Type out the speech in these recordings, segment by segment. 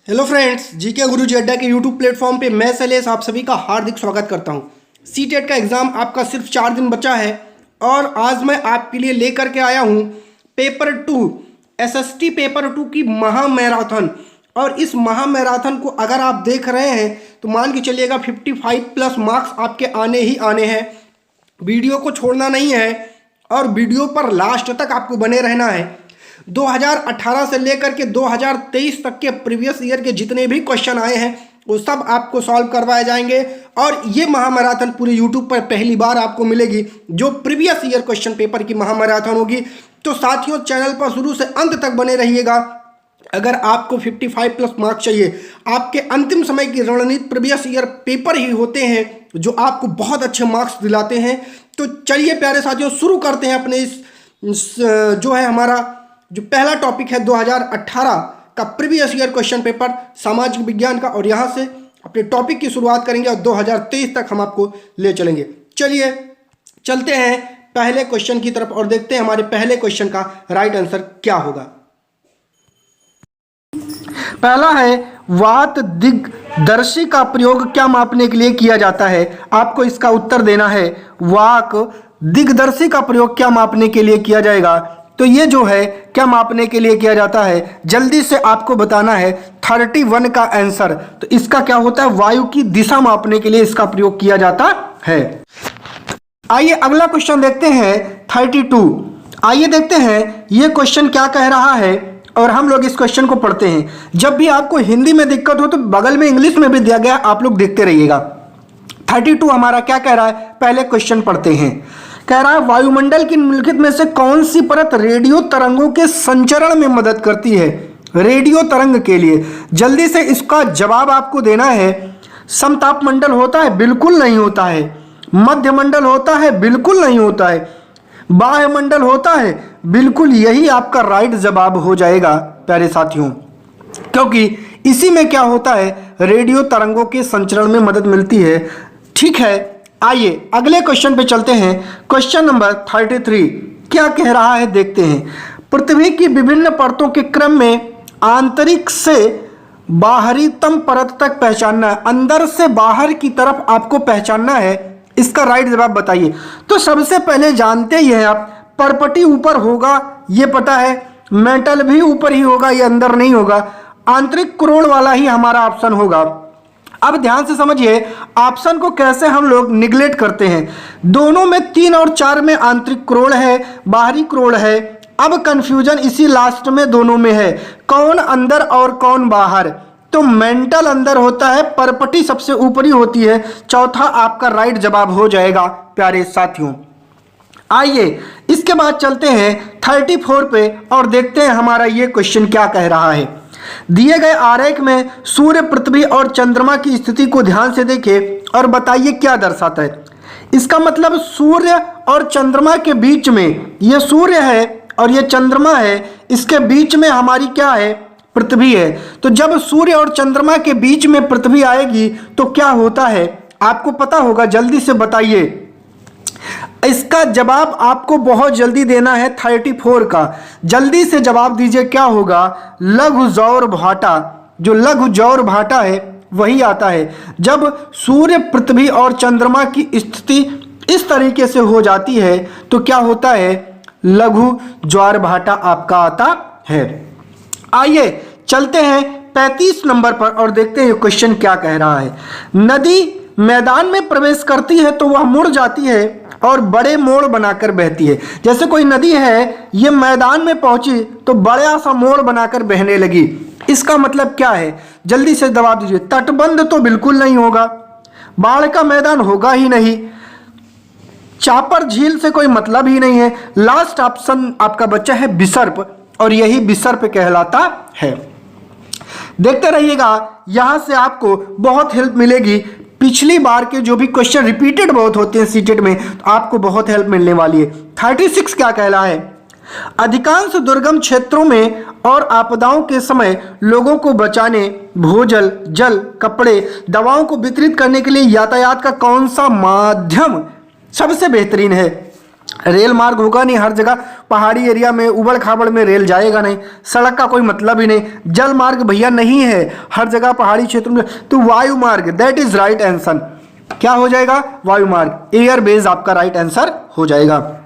Hello friends, GK गुरुजी अड्डा के YouTube platform पे मैं शैलेश आप सभी का हार्दिक स्वागत करता हूं। सीटेट का एग्ज़ाम आपका सिर्फ 4 दिन बचा है और आज मैं आपके लिए लेकर के आया हूं पेपर 2 एसएसटी पेपर 2 की महा मैराथन। और इस महा मैराथन को अगर आप देख रहे हैं तो मान के चलिएगा 55 प्लस मार्क्स आपके आने ही आने हैं। वीडियो को छोड़ना नहीं है और वीडियो पर लास्ट तक आपको बने रहना है। 2018 से लेकर के 2023 तक के प्रीवियस ईयर के जितने भी क्वेश्चन आए हैं वो सब आपको सॉल्व करवाए जाएंगे। और ये महामैराथन पूरे यूट्यूब पर पहली बार आपको मिलेगी जो प्रीवियस ईयर क्वेश्चन पेपर की महामैराथन होगी। तो साथियों, चैनल पर शुरू से अंत तक बने रहिएगा। अगर आपको 55 प्लस मार्क्स चाहिए, आपके अंतिम समय की रणनीति प्रीवियस ईयर पेपर ही होते हैं जो आपको बहुत अच्छे मार्क्स दिलाते हैं। तो चलिए प्यारे साथियों, शुरू करते हैं अपने इस जो है हमारा जो पहला टॉपिक है 2018 का प्रीवियस ईयर क्वेश्चन पेपर सामाजिक विज्ञान का। और यहाँ से अपने टॉपिक की शुरुआत करेंगे और 2023 तक हम आपको ले चलेंगे। चलिए चलते हैं पहले क्वेश्चन की तरफ और देखते हैं हमारे पहले क्वेश्चन का राइट आंसर क्या होगा। पहला है वात दिग्दर्शी का प्रयोग क्या मापने के लिए किया जाता है। आपको इसका उत्तर देना है वाक दिग्दर्शी का प्रयोग क्या मापने के लिए किया जाएगा। तो ये जो है क्या मापने के लिए किया जाता है, जल्दी से आपको बताना है 31 का आंसर। तो इसका क्या होता है, वायु की दिशा मापने के लिए इसका प्रयोग किया जाता है। आइए अगला क्वेश्चन देखते हैं 32। आइए देखते हैं ये क्वेश्चन क्या कह रहा है और हम लोग इस क्वेश्चन को पढ़ते हैं। जब भी आपको हिंदी में दिक्कत हो तो बगल में इंग्लिश में भी दिया गया, आप लोग देखते रहिएगा। 32 हमारा क्या कह रहा है, पहले क्वेश्चन पढ़ते हैं। कह रहा है वायुमंडल की निम्नलिखित में से कौन सी परत रेडियो तरंगों के संचरण में मदद करती है। रेडियो तरंग के लिए जल्दी से इसका जवाब आपको देना है। समतापमंडल होता है, बिल्कुल नहीं होता है। मध्यमंडल होता है, बिल्कुल नहीं होता है। बाह्यमंडल होता है, बिल्कुल यही आपका राइट जवाब हो जाएगा प्यारे साथियों, क्योंकि इसी में क्या होता है, रेडियो तरंगों के संचरण में मदद मिलती है। ठीक है, आइए अगले क्वेश्चन पे चलते हैं। क्वेश्चन नंबर 33 क्या कह रहा है देखते हैं। पृथ्वी की विभिन्न परतों के क्रम में आंतरिक से बाहरीतम परत तक पहचानना है। अंदर से बाहर की तरफ आपको पहचानना है, इसका राइट जवाब बताइए। तो सबसे पहले जानते ही हैं आप, परपटी ऊपर होगा ये पता है, मेटल भी ऊपर ही होगा, ये अंदर नहीं होगा। आंतरिक क्रोड़ वाला ही हमारा ऑप्शन होगा। अब ध्यान से समझिए ऑप्शन को कैसे हम लोग निगलेक्ट करते हैं। दोनों में 3 और 4 में आंतरिक क्रोड़ है, बाहरी क्रोड़ है। अब कंफ्यूजन इसी लास्ट में दोनों में है, कौन अंदर और कौन बाहर। तो मेंटल अंदर होता है, परपटी सबसे ऊपरी होती है। चौथा आपका राइट जवाब हो जाएगा प्यारे साथियों। आइए इसके बाद चलते हैं 34 पे और देखते हैं हमारा ये क्वेश्चन क्या कह रहा है। दिए गए आरेख में सूर्य, पृथ्वी और चंद्रमा की स्थिति को ध्यान से देखें और बताइए क्या दर्शाता है। इसका मतलब सूर्य और चंद्रमा के बीच में, ये सूर्य है और ये चंद्रमा है, इसके बीच में हमारी क्या है, पृथ्वी है। तो जब सूर्य और चंद्रमा के बीच में पृथ्वी आएगी तो क्या होता है, आपको पता होगा, जल्दी से बताइए। इसका जवाब आपको बहुत जल्दी देना है 34 का। जल्दी से जवाब दीजिए, क्या होगा, लघु जौर भाटा। जो लघु जौर भाटा है वही आता है जब सूर्य, पृथ्वी और चंद्रमा की स्थिति इस तरीके से हो जाती है तो क्या होता है, लघु ज्वार भाटा आपका आता है। आइए चलते हैं 35 नंबर पर और देखते हैं क्वेश्चन क्या कह रहा है। नदी मैदान में प्रवेश करती है तो वह मुड़ जाती है और बड़े मोड़ बनाकर बहती है। जैसे कोई नदी है, ये मैदान में पहुंची तो बड़ा सा मोड़ बनाकर बहने लगी। इसका मतलब क्या है, जल्दी से जवाब दीजिए। तटबंध तो बिल्कुल नहीं होगा, बाढ़ का मैदान होगा ही नहीं, चापर झील से कोई मतलब ही नहीं है। लास्ट ऑप्शन आपका बच्चा है विसर्प, और यही विसर्प कहलाता है। देखते रहिएगा, यहां से आपको बहुत हेल्प मिलेगी। पिछली बार के जो भी क्वेश्चन रिपीटेड बहुत होते हैं सीटेट में, तो आपको बहुत हेल्प मिलने वाली है। 36 क्या कहला है, अधिकांश दुर्गम क्षेत्रों में और आपदाओं के समय लोगों को बचाने, भोजन, जल, कपड़े, दवाओं को वितरित करने के लिए यातायात का कौन सा माध्यम सबसे बेहतरीन है। रेल मार्ग होगा नहीं, हर जगह पहाड़ी एरिया में उबड़ खाबड़ में रेल जाएगा नहीं, सड़क का कोई मतलब ही नहीं। जल मार्ग भैया नहीं है हर जगह पहाड़ी क्षेत्र में, तो वायु मार्ग, दैट इज राइट आंसर। क्या हो जाएगा? वायु मार्ग, एयर बेस आपका राइट आंसर हो जाएगा।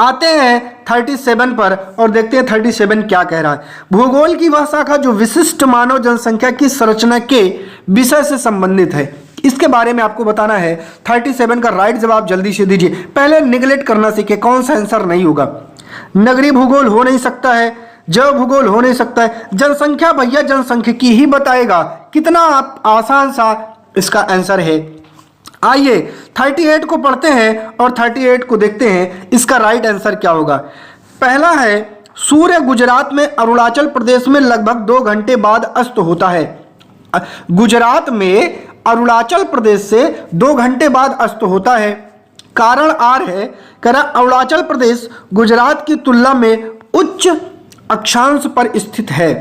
आते हैं 37 पर और देखते हैं 37 क्या कह रहा है। भूगोल की वह शाखा जो विशिष्ट मानव जनसंख्या की संरचना के विषय से संबंधित है, इसके बारे में आपको बताना है। 37 का राइट जवाब जल्दी से दीजिए। पहले निगलेक्ट करना सीखे, कौन सा आंसर नहीं होगा। नगरीय भूगोल हो नहीं सकता है, जैव भूगोल हो नहीं सकता है, जनसंख्या भैया जनसंख्यिकी ही बताएगा। कितना आप आसान सा इसका आंसर है। आइए 38 को पढ़ते हैं और 38 को देखते हैं इसका राइट आंसर क्या होगा। पहला है, सूर्य गुजरात में अरुणाचल प्रदेश में लगभग 2 घंटे बाद अस्त होता है। गुजरात में अरुणाचल प्रदेश से 2 घंटे बाद अस्त होता है। कारण आर है, कह रहा अरुणाचल प्रदेश गुजरात की तुलना में उच्च अक्षांश पर स्थित है।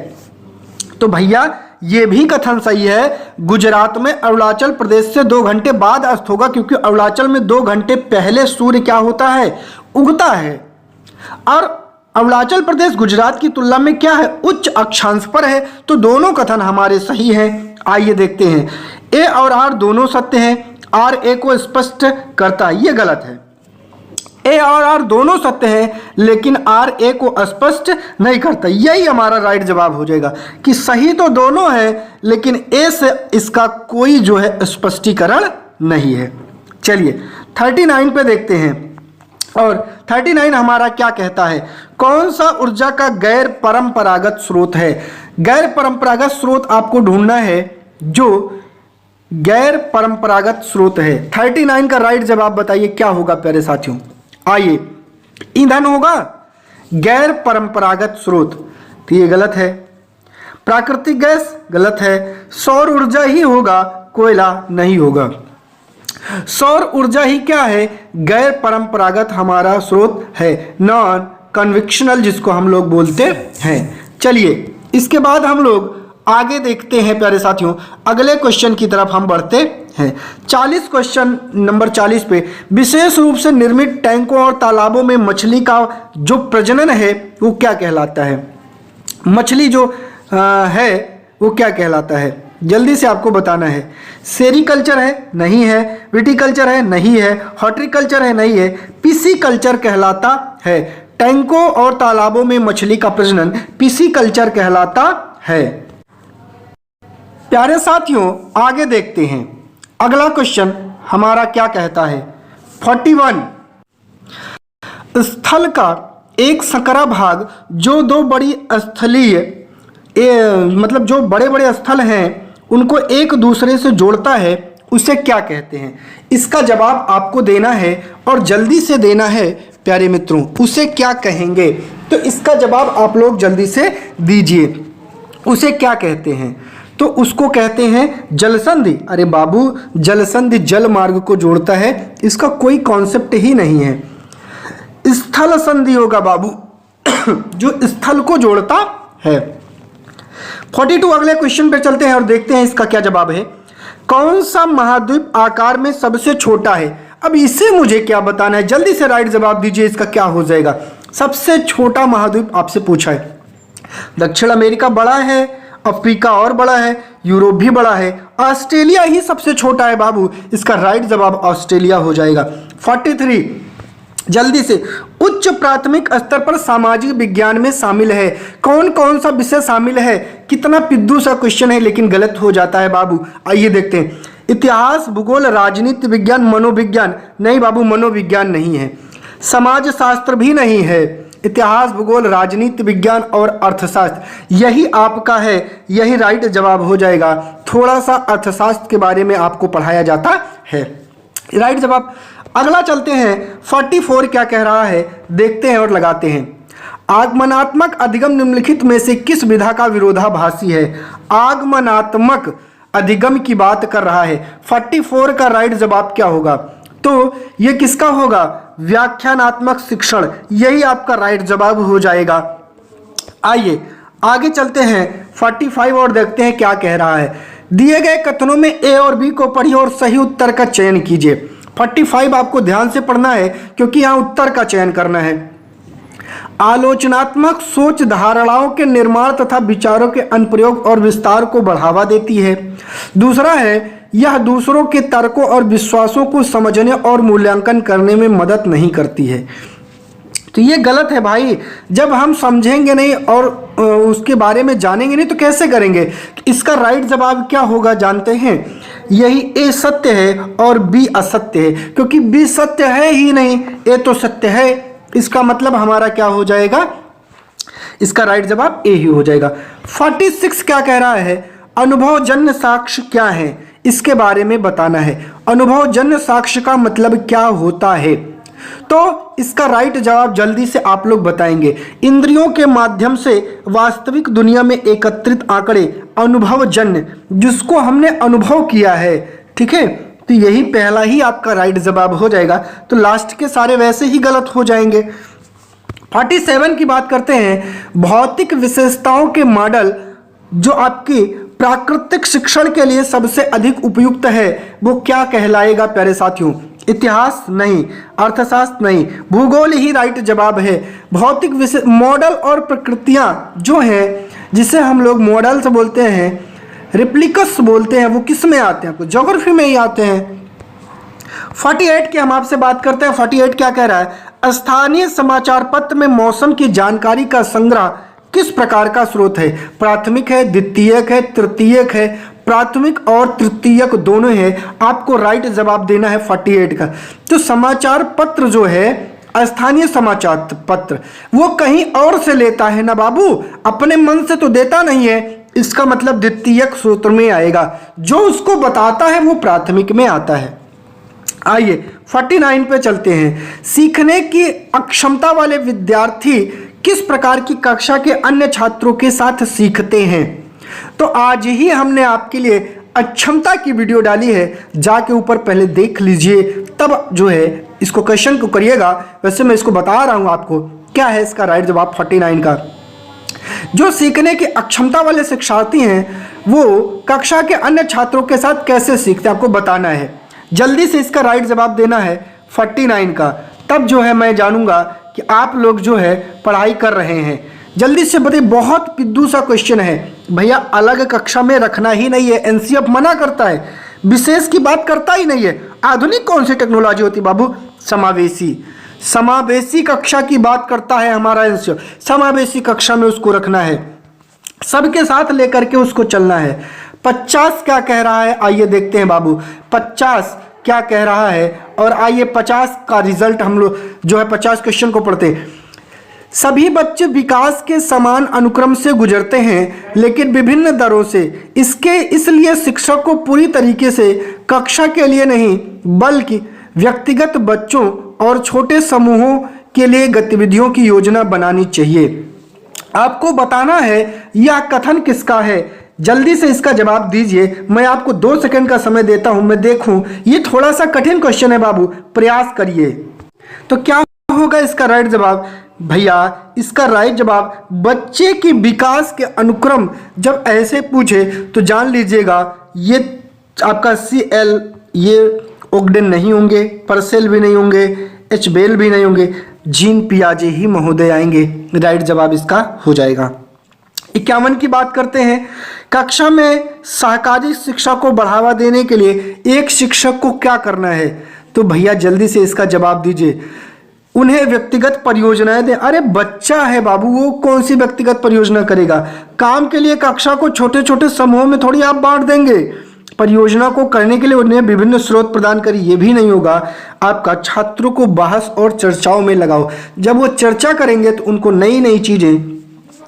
तो भैया ये भी कथन सही है, गुजरात में अरुणाचल प्रदेश से 2 घंटे बाद अस्त होगा, क्योंकि अरुणाचल में 2 घंटे पहले सूर्य क्या होता है? उगता है। और अरुणाचल प्रदेश गुजरात की तुलना में क्या है? उच्च अक्षांश पर है। तो दोनों कथन हमारे सही हैं। आइए देखते हैं, ए और आर दोनों सत्य हैं। आर ए को स्पष्ट करता है, ये गलत है। ए और आर दोनों सत्य हैं, लेकिन आर ए को स्पष्ट नहीं करता। यही हमारा राइट जवाब हो जाएगा कि सही तो दोनों है, लेकिन ए से इसका कोई जो है स्पष्टीकरण नहीं है। चलिए 39 पे देखते हैं और 39 हमारा क्या कहता है? कौन सा ऊर्जा का गैर परंपरागत स्रोत है? गैर परंपरागत स्रोत आपको ढूंढना है जो गैर परंपरागत स्रोत है। 39 का राइट जवाब बताइए क्या होगा प्यारे साथियों। आइए, ईंधन होगा, गैर परंपरागत स्रोत, तो ये गलत है। प्राकृतिक गैस गलत है। सौर ऊर्जा ही होगा, कोयला नहीं होगा। सौर ऊर्जा ही क्या है? गैर परंपरागत हमारा स्रोत है, नॉन कन्वेंशनल जिसको हम लोग बोलते हैं। चलिए इसके बाद हम लोग आगे देखते हैं प्यारे साथियों, अगले क्वेश्चन की तरफ हम बढ़ते हैं। 40 क्वेश्चन नंबर 40 पे, विशेष रूप से निर्मित टैंकों और तालाबों में मछली का जो प्रजनन है वो क्या कहलाता है? मछली जो है वो क्या कहलाता है? जल्दी से आपको बताना है। सेरीकल्चर है? नहीं है। विटीकल्चर है? नहीं है। हॉर्टिकल्चर है? नहीं है। पिसीकल्चर कहलाता है। टैंकों और तालाबों में मछली का प्रजनन पिसीकल्चर कहलाता है। प्यारे साथियों आगे देखते हैं, अगला क्वेश्चन हमारा क्या कहता है। 41, स्थल का एक संकरा भाग जो 2 बड़ी स्थलीय मतलब जो बड़े बड़े स्थल हैं उनको एक दूसरे से जोड़ता है, उसे क्या कहते हैं? इसका जवाब आपको देना है और जल्दी से देना है प्यारे मित्रों। उसे क्या कहेंगे? तो इसका जवाब आप लोग जल्दी से दीजिए। उसे क्या कहते हैं? तो उसको कहते हैं जलसंधि। अरे बाबू, जलसंधि जल मार्ग को जोड़ता है, इसका कोई कॉन्सेप्ट ही नहीं है। स्थल संधि होगा बाबू जो स्थल को जोड़ता है। 42 अगले क्वेश्चन पे चलते हैं और देखते हैं इसका क्या जवाब है। कौन सा महाद्वीप आकार में सबसे छोटा है? अब इसे मुझे क्या बताना है, जल्दी से राइट जवाब दीजिए। इसका क्या हो जाएगा? सबसे छोटा महाद्वीप आपसे पूछा है। दक्षिण अमेरिका बड़ा है, अफ्रीका और बड़ा है, यूरोप भी बड़ा है, ऑस्ट्रेलिया ही सबसे छोटा है बाबू। इसका राइट जवाब ऑस्ट्रेलिया हो जाएगा। 43 जल्दी से, उच्च प्राथमिक स्तर पर सामाजिक विज्ञान में शामिल है। कौन कौन सा विषय शामिल है? कितना पिद्दू सा क्वेश्चन है, लेकिन गलत हो जाता है बाबू। आइए देखते हैं। इतिहास, भूगोल, राजनीति विज्ञान, मनोविज्ञान। नहीं बाबू, मनोविज्ञान नहीं है। समाज शास्त्र भी नहीं है। इतिहास, भूगोल, राजनीति विज्ञान और अर्थशास्त्र, यही आपका है, यही राइट जवाब हो जाएगा। थोड़ा सा अर्थशास्त्र के बारे में आपको पढ़ाया जाता है। राइट जवाब। अगला चलते हैं, 44 क्या कह रहा है देखते हैं और लगाते हैं। आगमनात्मक अधिगम निम्नलिखित में से किस विधा का विरोधाभासी है? आगमनात्मक अधिगम की बात कर रहा है। 44 का राइट जवाब क्या होगा? तो ये किसका होगा? व्याख्यानात्मक शिक्षण, यही आपका राइट जवाब हो जाएगा। आइए आगे चलते हैं 45 और देखते हैं क्या कह रहा है। दिए गए कथनों में ए और बी को पढ़िए और सही उत्तर का चयन कीजिए। 45 आपको ध्यान से पढ़ना है क्योंकि यहाँ उत्तर का चयन करना है। आलोचनात्मक सोच धारणाओं के निर्माण तथा विचारों के अनुप्रयोग और विस्तार को बढ़ावा देती है। दूसरा है, यह दूसरों के तर्कों और विश्वासों को समझने और मूल्यांकन करने में मदद नहीं करती है। तो ये गलत है भाई। जब हम समझेंगे नहीं और उसके बारे में जानेंगे नहीं तो कैसे करेंगे। इसका राइट जवाब क्या होगा जानते हैं? यही ए सत्य है और बी असत्य है, क्योंकि बी सत्य है ही नहीं, ए तो सत्य है। इसका मतलब हमारा क्या हो जाएगा? इसका राइट जवाब ए ही हो जाएगा। 46 क्या कह रहा है? अनुभवजन्य साक्ष्य क्या है, इसके बारे में बताना है। अनुभवजन्य साक्ष्य का मतलब क्या होता है? तो इसका राइट जवाब जल्दी से आप लोग बताएंगे। इंद्रियों के माध्यम से वास्तविक दुनिया में एकत्रित आंकड़े अनुभवजन्य, जिसको हमने अनुभव किया है, ठीक है। तो यही पहला ही आपका राइट जवाब हो जाएगा। तो लास्ट के सारे वैसे ही गलत हो जाएंगे। 47 की बात करते हैं। भौतिक विशेषताओं के मॉडल जो आपकी प्राकृतिक शिक्षण के लिए सबसे अधिक उपयुक्त है वो क्या कहलाएगा प्यारे साथियों? इतिहास नहीं, अर्थशास्त्र नहीं, भूगोल ही राइट जवाब है। भौतिक विशेष मॉडल और प्रकृतियां जो हैं, जिसे हम लोग मॉडल्स बोलते हैं, रिप्लिकस बोलते हैं, वो किस में आते हैं? आपको ज्योग्राफी में ही आते हैं। 48 की हम आपसे बात करते हैं। 48 क्या कह रहा है? स्थानीय समाचार पत्र में मौसम की जानकारी का संग्रह किस प्रकार का स्रोत है? प्राथमिक है, द्वितीयक है, तृतीयक है? प्राथमिक और तृतीयक दोनों है। आपको राइट जवाब देना है 48 का। तो समाचार पत्र जो है, स्थानीय समाचार पत्र, वो कहीं और से लेता है ना बाबू, अपने मन से तो देता नहीं है। इसका मतलब द्वितीयक सूत्र में आएगा। जो उसको बताता है वो प्राथमिक में आता है। आइए 49 पे चलते हैं। सीखने की अक्षमता वाले विद्यार्थी किस प्रकार की कक्षा के अन्य छात्रों के साथ सीखते हैं? तो आज ही हमने आपके लिए अक्षमता की वीडियो डाली है, जाके ऊपर पहले देख लीजिए, तब जो है इसको क्वेश्चन को करिएगा। वैसे मैं इसको बता रहा हूं आपको क्या है इसका राइट जवाब 49 का। जो सीखने की अक्षमता वाले शिक्षार्थी हैं वो कक्षा के अन्य छात्रों के साथ कैसे सीखते हैं, आपको बताना है। जल्दी से इसका राइट जवाब देना है 49 का, तब जो है मैं जानूंगा कि आप लोग जो है पढ़ाई कर रहे हैं। जल्दी से बताइए। बहुत पिद्दू सा क्वेश्चन है भैया, अलग कक्षा में रखना ही नहीं है। एनसीएफ मना करता है, विशेष की बात करता ही नहीं है। आधुनिक कौन सी टेक्नोलॉजी होती बाबू? समावेशी। समावेशी कक्षा की बात करता है हमारा एनसीएफ। समावेशी कक्षा में उसको रखना है, सबके साथ लेकर के उसको चलना है। 50 क्या कह रहा है? आइए देखते हैं बाबू 50 क्या कह रहा है। और आइए 50 का रिजल्ट हम लोग जो है 50 क्वेश्चन को पढ़ते हैं। सभी बच्चे विकास के समान अनुक्रम से गुजरते हैं, लेकिन विभिन्न दरों से। इसलिए शिक्षक को पूरी तरीके से कक्षा के लिए नहीं बल्कि व्यक्तिगत बच्चों और छोटे समूहों के लिए गतिविधियों की योजना बनानी चाहिए। आपको बताना है यह कथन किसका है। जल्दी से इसका जवाब दीजिए। मैं आपको 2 सेकंड का समय देता हूं, मैं देखूं। ये थोड़ा सा कठिन क्वेश्चन है बाबू, प्रयास करिए। तो क्या होगा इसका राइट जवाब? भैया इसका राइट जवाब बच्चे के विकास के अनुक्रम जब ऐसे पूछे तो जान लीजिएगा ये आपका CL, ये ओगडेन नहीं होंगे, परसेल भी नहीं होंगे, एच बेल भी नहीं होंगे, जीन पियाजे ही महोदय आएंगे। राइट जवाब इसका हो जाएगा। 51 की बात करते हैं। कक्षा में सहकारी शिक्षा को बढ़ावा देने के लिए एक शिक्षक को क्या करना है? तो भैया जल्दी से इसका जवाब दीजिए। उन्हें व्यक्तिगत परियोजनाएं दें। अरे बच्चा है बाबू, वो कौन सी व्यक्तिगत परियोजना करेगा? काम के लिए कक्षा को छोटे छोटे समूहों में थोड़ी आप बांट देंगे। परियोजना को करने के लिए उन्हें विभिन्न स्रोत प्रदान करें, ये भी नहीं होगा। आपका छात्रों को बहस और चर्चाओं में लगाओ। जब वो चर्चा करेंगे तो उनको नई नई चीजें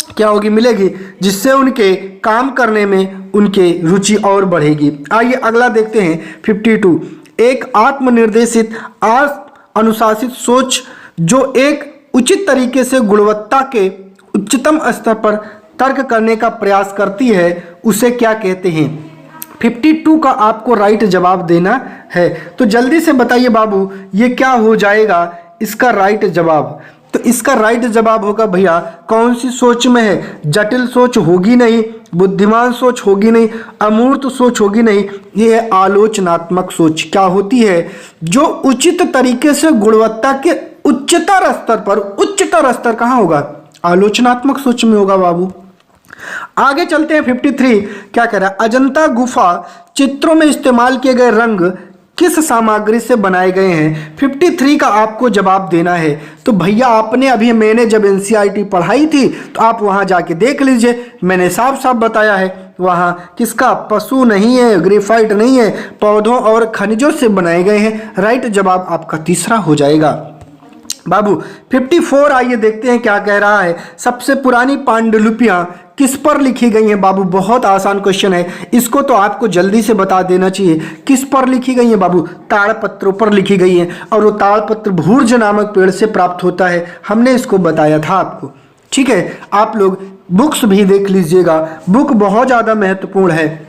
क्या होगी, मिलेगी, जिससे उनके काम करने में उनके रुचि और बढ़ेगी। आइए अगला देखते हैं 52। एक आत्मनिर्देशित अनुशासित सोच जो एक उचित तरीके से गुणवत्ता के उच्चतम स्तर पर तर्क करने का प्रयास करती है, उसे क्या कहते हैं? 52 का आपको राइट जवाब देना है। तो जल्दी से बताइए बाबू ये क्या हो जाएगा इसका राइट जवाब? तो इसका राइट जवाब होगा भैया कौन सी सोच में है, जटिल सोच होगी नहीं, बुद्धिमान सोच होगी नहीं, अमूर्त सोच होगी नहीं, ये है आलोचनात्मक सोच। क्या होती है? जो उचित तरीके से गुणवत्ता के उच्चतर स्तर पर, उच्चतर स्तर कहाँ होगा? आलोचनात्मक सोच में होगा बाबू। आगे चलते हैं 53 क्या कह रहा है? अजंता गुफा चित्रों में इस्तेमाल किए गए रंग किस सामग्री से बनाए गए हैं? 53 का आपको जवाब देना है। तो भैया आपने अभी, मैंने जब एनसीईआरटी पढ़ाई थी तो आप वहां जाके देख लीजिए, मैंने साफ साफ बताया है वहां किसका, पशु नहीं है, ग्रेफाइट नहीं है, पौधों और खनिजों से बनाए गए हैं। राइट जवाब आपका तीसरा हो जाएगा बाबू। 54 आइए देखते हैं क्या कह रहा है। सबसे पुरानी पांडुलिपियां किस पर लिखी गई हैं बाबू? बहुत आसान क्वेश्चन है, इसको तो आपको जल्दी से बता देना चाहिए। किस पर लिखी गई है बाबू? ताड़पत्रों पर लिखी गई है, और वो ताड़पत्र भूर्ज नामक पेड़ से प्राप्त होता है। हमने इसको बताया था आपको, ठीक है। आप लोग बुक्स भी देख लीजिएगा, बुक बहुत ज़्यादा महत्वपूर्ण है।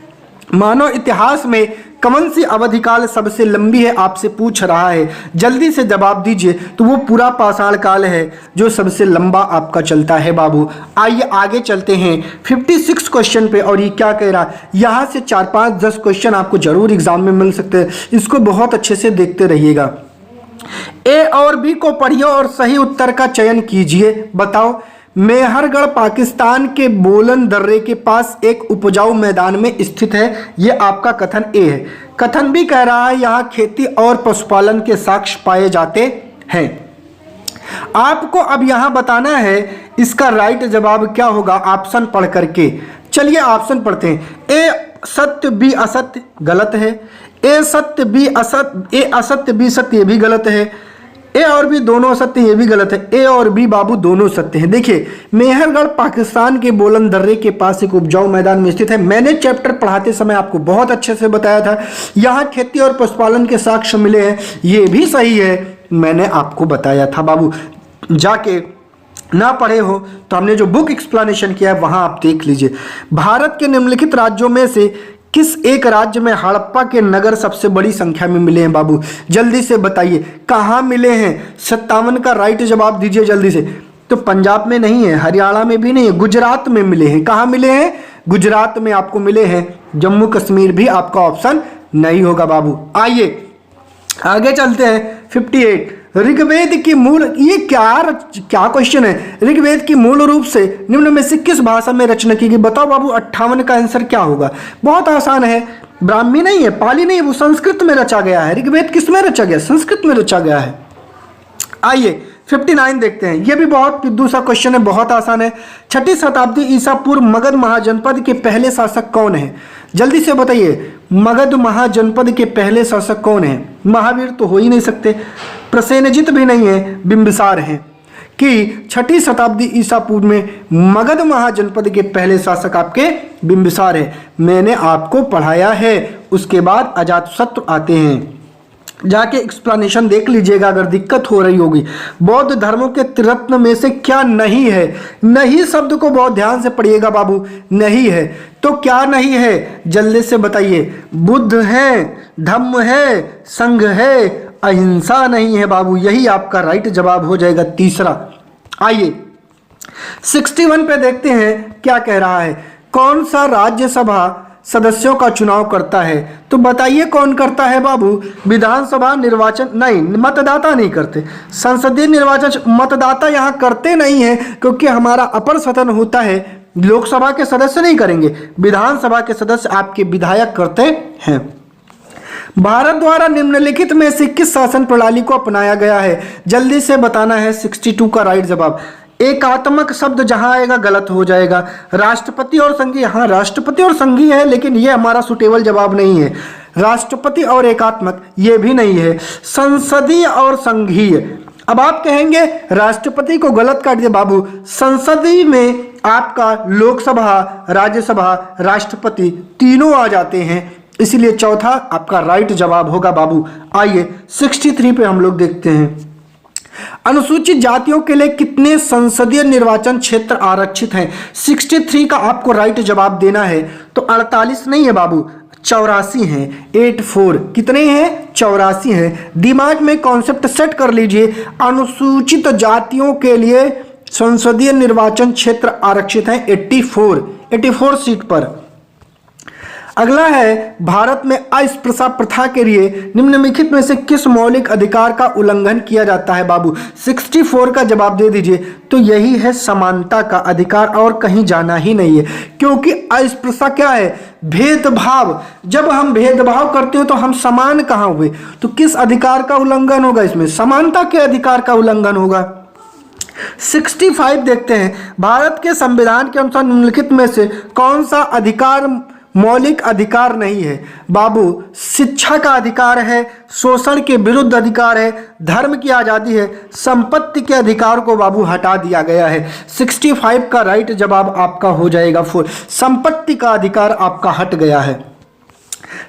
मानव इतिहास में कौन सी अवधि काल सबसे लंबी है आपसे पूछ रहा है, जल्दी से जवाब दीजिए। तो वो पूरा पाषाण काल है जो सबसे लंबा आपका चलता है बाबू। आइए आगे चलते हैं 56 क्वेश्चन पे, और ये क्या कह रहा है? यहाँ से 4, 5, 10 क्वेश्चन आपको जरूर एग्जाम में मिल सकते हैं, इसको बहुत अच्छे से देखते रहिएगा। ए और बी को पढ़िए और सही उत्तर का चयन कीजिए। बताओ। मेहरगढ़ पाकिस्तान के बोलन दर्रे के पास एक उपजाऊ मैदान में स्थित है, ये आपका कथन ए है। कथन बी कह रहा है यहाँ खेती और पशुपालन के साक्ष्य पाए जाते हैं। आपको अब यहाँ बताना है इसका राइट जवाब क्या होगा ऑप्शन पढ़ करके। चलिए ऑप्शन पढ़ते हैं। ए सत्य बी असत्य, गलत है। ए सत्य बी असत्य, ए असत्य बी सत्य, ये भी गलत है। ए और बी दोनों सत्य, ये भी गलत है। ए और बी बाबू दोनों सत्य हैं। देखिए, मेहरगढ़ पाकिस्तान के बोलन दर्रे के पास एक उपजाऊ मैदान में स्थित है। मैंने चैप्टर पढ़ाते समय आपको बहुत अच्छे से बताया था, यहाँ खेती और पशुपालन के साक्ष्य मिले हैं, ये भी सही है, मैंने आपको बताया था बाबू। जाके ना पढ़े हो तो हमने जो बुक एक्सप्लेनेशन किया है वहाँ आप देख लीजिए। भारत के निम्नलिखित राज्यों में से किस एक राज्य में हड़प्पा के नगर सबसे बड़ी संख्या में मिले हैं बाबू? जल्दी से बताइए कहाँ मिले हैं? 57 का राइट जवाब दीजिए जल्दी से। तो पंजाब में नहीं है, हरियाणा में भी नहीं है, गुजरात में मिले हैं। कहाँ मिले हैं? गुजरात में आपको मिले हैं। जम्मू कश्मीर भी आपका ऑप्शन नहीं होगा बाबू। आइए आगे चलते हैं 58। ऋग्वेद की मूल, ये क्या क्वेश्चन है? ऋग्वेद की मूल रूप से निम्न में से किस भाषा में रचना की गई? बताओ बाबू। 58 का आंसर क्या होगा? बहुत आसान है, ब्राह्मी नहीं है, पाली नहीं है, वो संस्कृत में रचा गया है। ऋग्वेद किस में रचा गया? संस्कृत में रचा गया है। आइए 59 देखते हैं। ये भी बहुत पिद्दू सा क्वेश्चन है, बहुत आसान है। 6ठी शताब्दी ईसा पूर्व मगध महाजनपद के पहले शासक कौन है? जल्दी से बताइए, मगध महाजनपद के पहले शासक कौन है? महावीर तो हो ही नहीं सकते, प्रसेनजित भी नहीं है, बिंबिसार हैं। कि 6ठी शताब्दी ईसा पूर्व में मगध महाजनपद के पहले शासक आपके बिंबिसार है, मैंने आपको पढ़ाया है। उसके बाद अजातशत्रु आते हैं, जाके एक्सप्लेनेशन देख लीजिएगा अगर दिक्कत हो रही होगी। बौद्ध धर्मों के त्रिरत्न में से क्या नहीं है? नहीं शब्द को बहुत ध्यान से पढ़िएगा बाबू। नहीं है तो क्या नहीं है? जल्दी से बताइए। बुद्ध है, धम्म है, संघ है, अहिंसा नहीं है बाबू। यही आपका राइट जवाब हो जाएगा तीसरा। आइए 61 पे देखते हैं क्या कह रहा है। कौन सा राज्यसभा सदस्यों का चुनाव करता है? तो बताइए कौन करता है बाबू? विधानसभा निर्वाचन नहीं, मतदाता नहीं करते। संसदीय निर्वाचन मतदाता यहाँ करते नहीं है, क्योंकि हमारा अपर सदन होता है, लोकसभा के सदस्य नहीं करेंगे, विधानसभा के सदस्य आपके विधायक करते हैं। भारत द्वारा निम्नलिखित में से किस शासन प्रणाली को अपनाया गया है? जल्दी से बताना है। 62 का राइट जवाब। एकात्मक शब्द जहां आएगा गलत हो जाएगा। राष्ट्रपति और संघीय, हाँ राष्ट्रपति और संघीय है, लेकिन ये हमारा सुटेबल जवाब नहीं है। राष्ट्रपति और एकात्मक ये भी नहीं है। संसदीय और संघीय, अब आप कहेंगे राष्ट्रपति को गलत काट दिया बाबू। संसदीय में आपका लोकसभा, राज्यसभा, राष्ट्रपति तीनों आ जाते हैं, इसीलिए चौथा आपका राइट जवाब होगा बाबू। आइए 63 पे हम लोग देखते हैं। अनुसूचित जातियों के लिए कितने संसदीय निर्वाचन क्षेत्र आरक्षित हैं? 63 का आपको राइट जवाब देना है। तो 48 नहीं है बाबू, 84 हैं। 84 कितने हैं? 84 हैं। दिमाग में कॉन्सेप्ट सेट कर लीजिए, अनुसूचित जातियों के लिए संसदीय निर्वाचन क्षेत्र आरक्षित हैं 84 सीट पर। अगला है, भारत में अस्पृश्यता प्रथा के लिए निम्नलिखित में से किस मौलिक अधिकार का उल्लंघन किया जाता है बाबू? 64 का जवाब दे दीजिए। तो यही है समानता का अधिकार, और कहीं जाना ही नहीं है, क्योंकि अस्पृश्यता क्या है? भेदभाव। जब हम भेदभाव करते हो तो हम समान कहाँ हुए? तो किस अधिकार का उल्लंघन होगा इसमें? समानता के अधिकार का उल्लंघन होगा। 65 देखते हैं, भारत के संविधान के अनुसार निम्नलिखित में से कौन सा अधिकार मौलिक अधिकार नहीं है बाबू? शिक्षा का अधिकार है, शोषण के विरुद्ध अधिकार है, धर्म की आज़ादी है, संपत्ति के अधिकार को बाबू हटा दिया गया है। 65 का राइट जवाब आपका हो जाएगा 4। संपत्ति का अधिकार आपका हट गया है।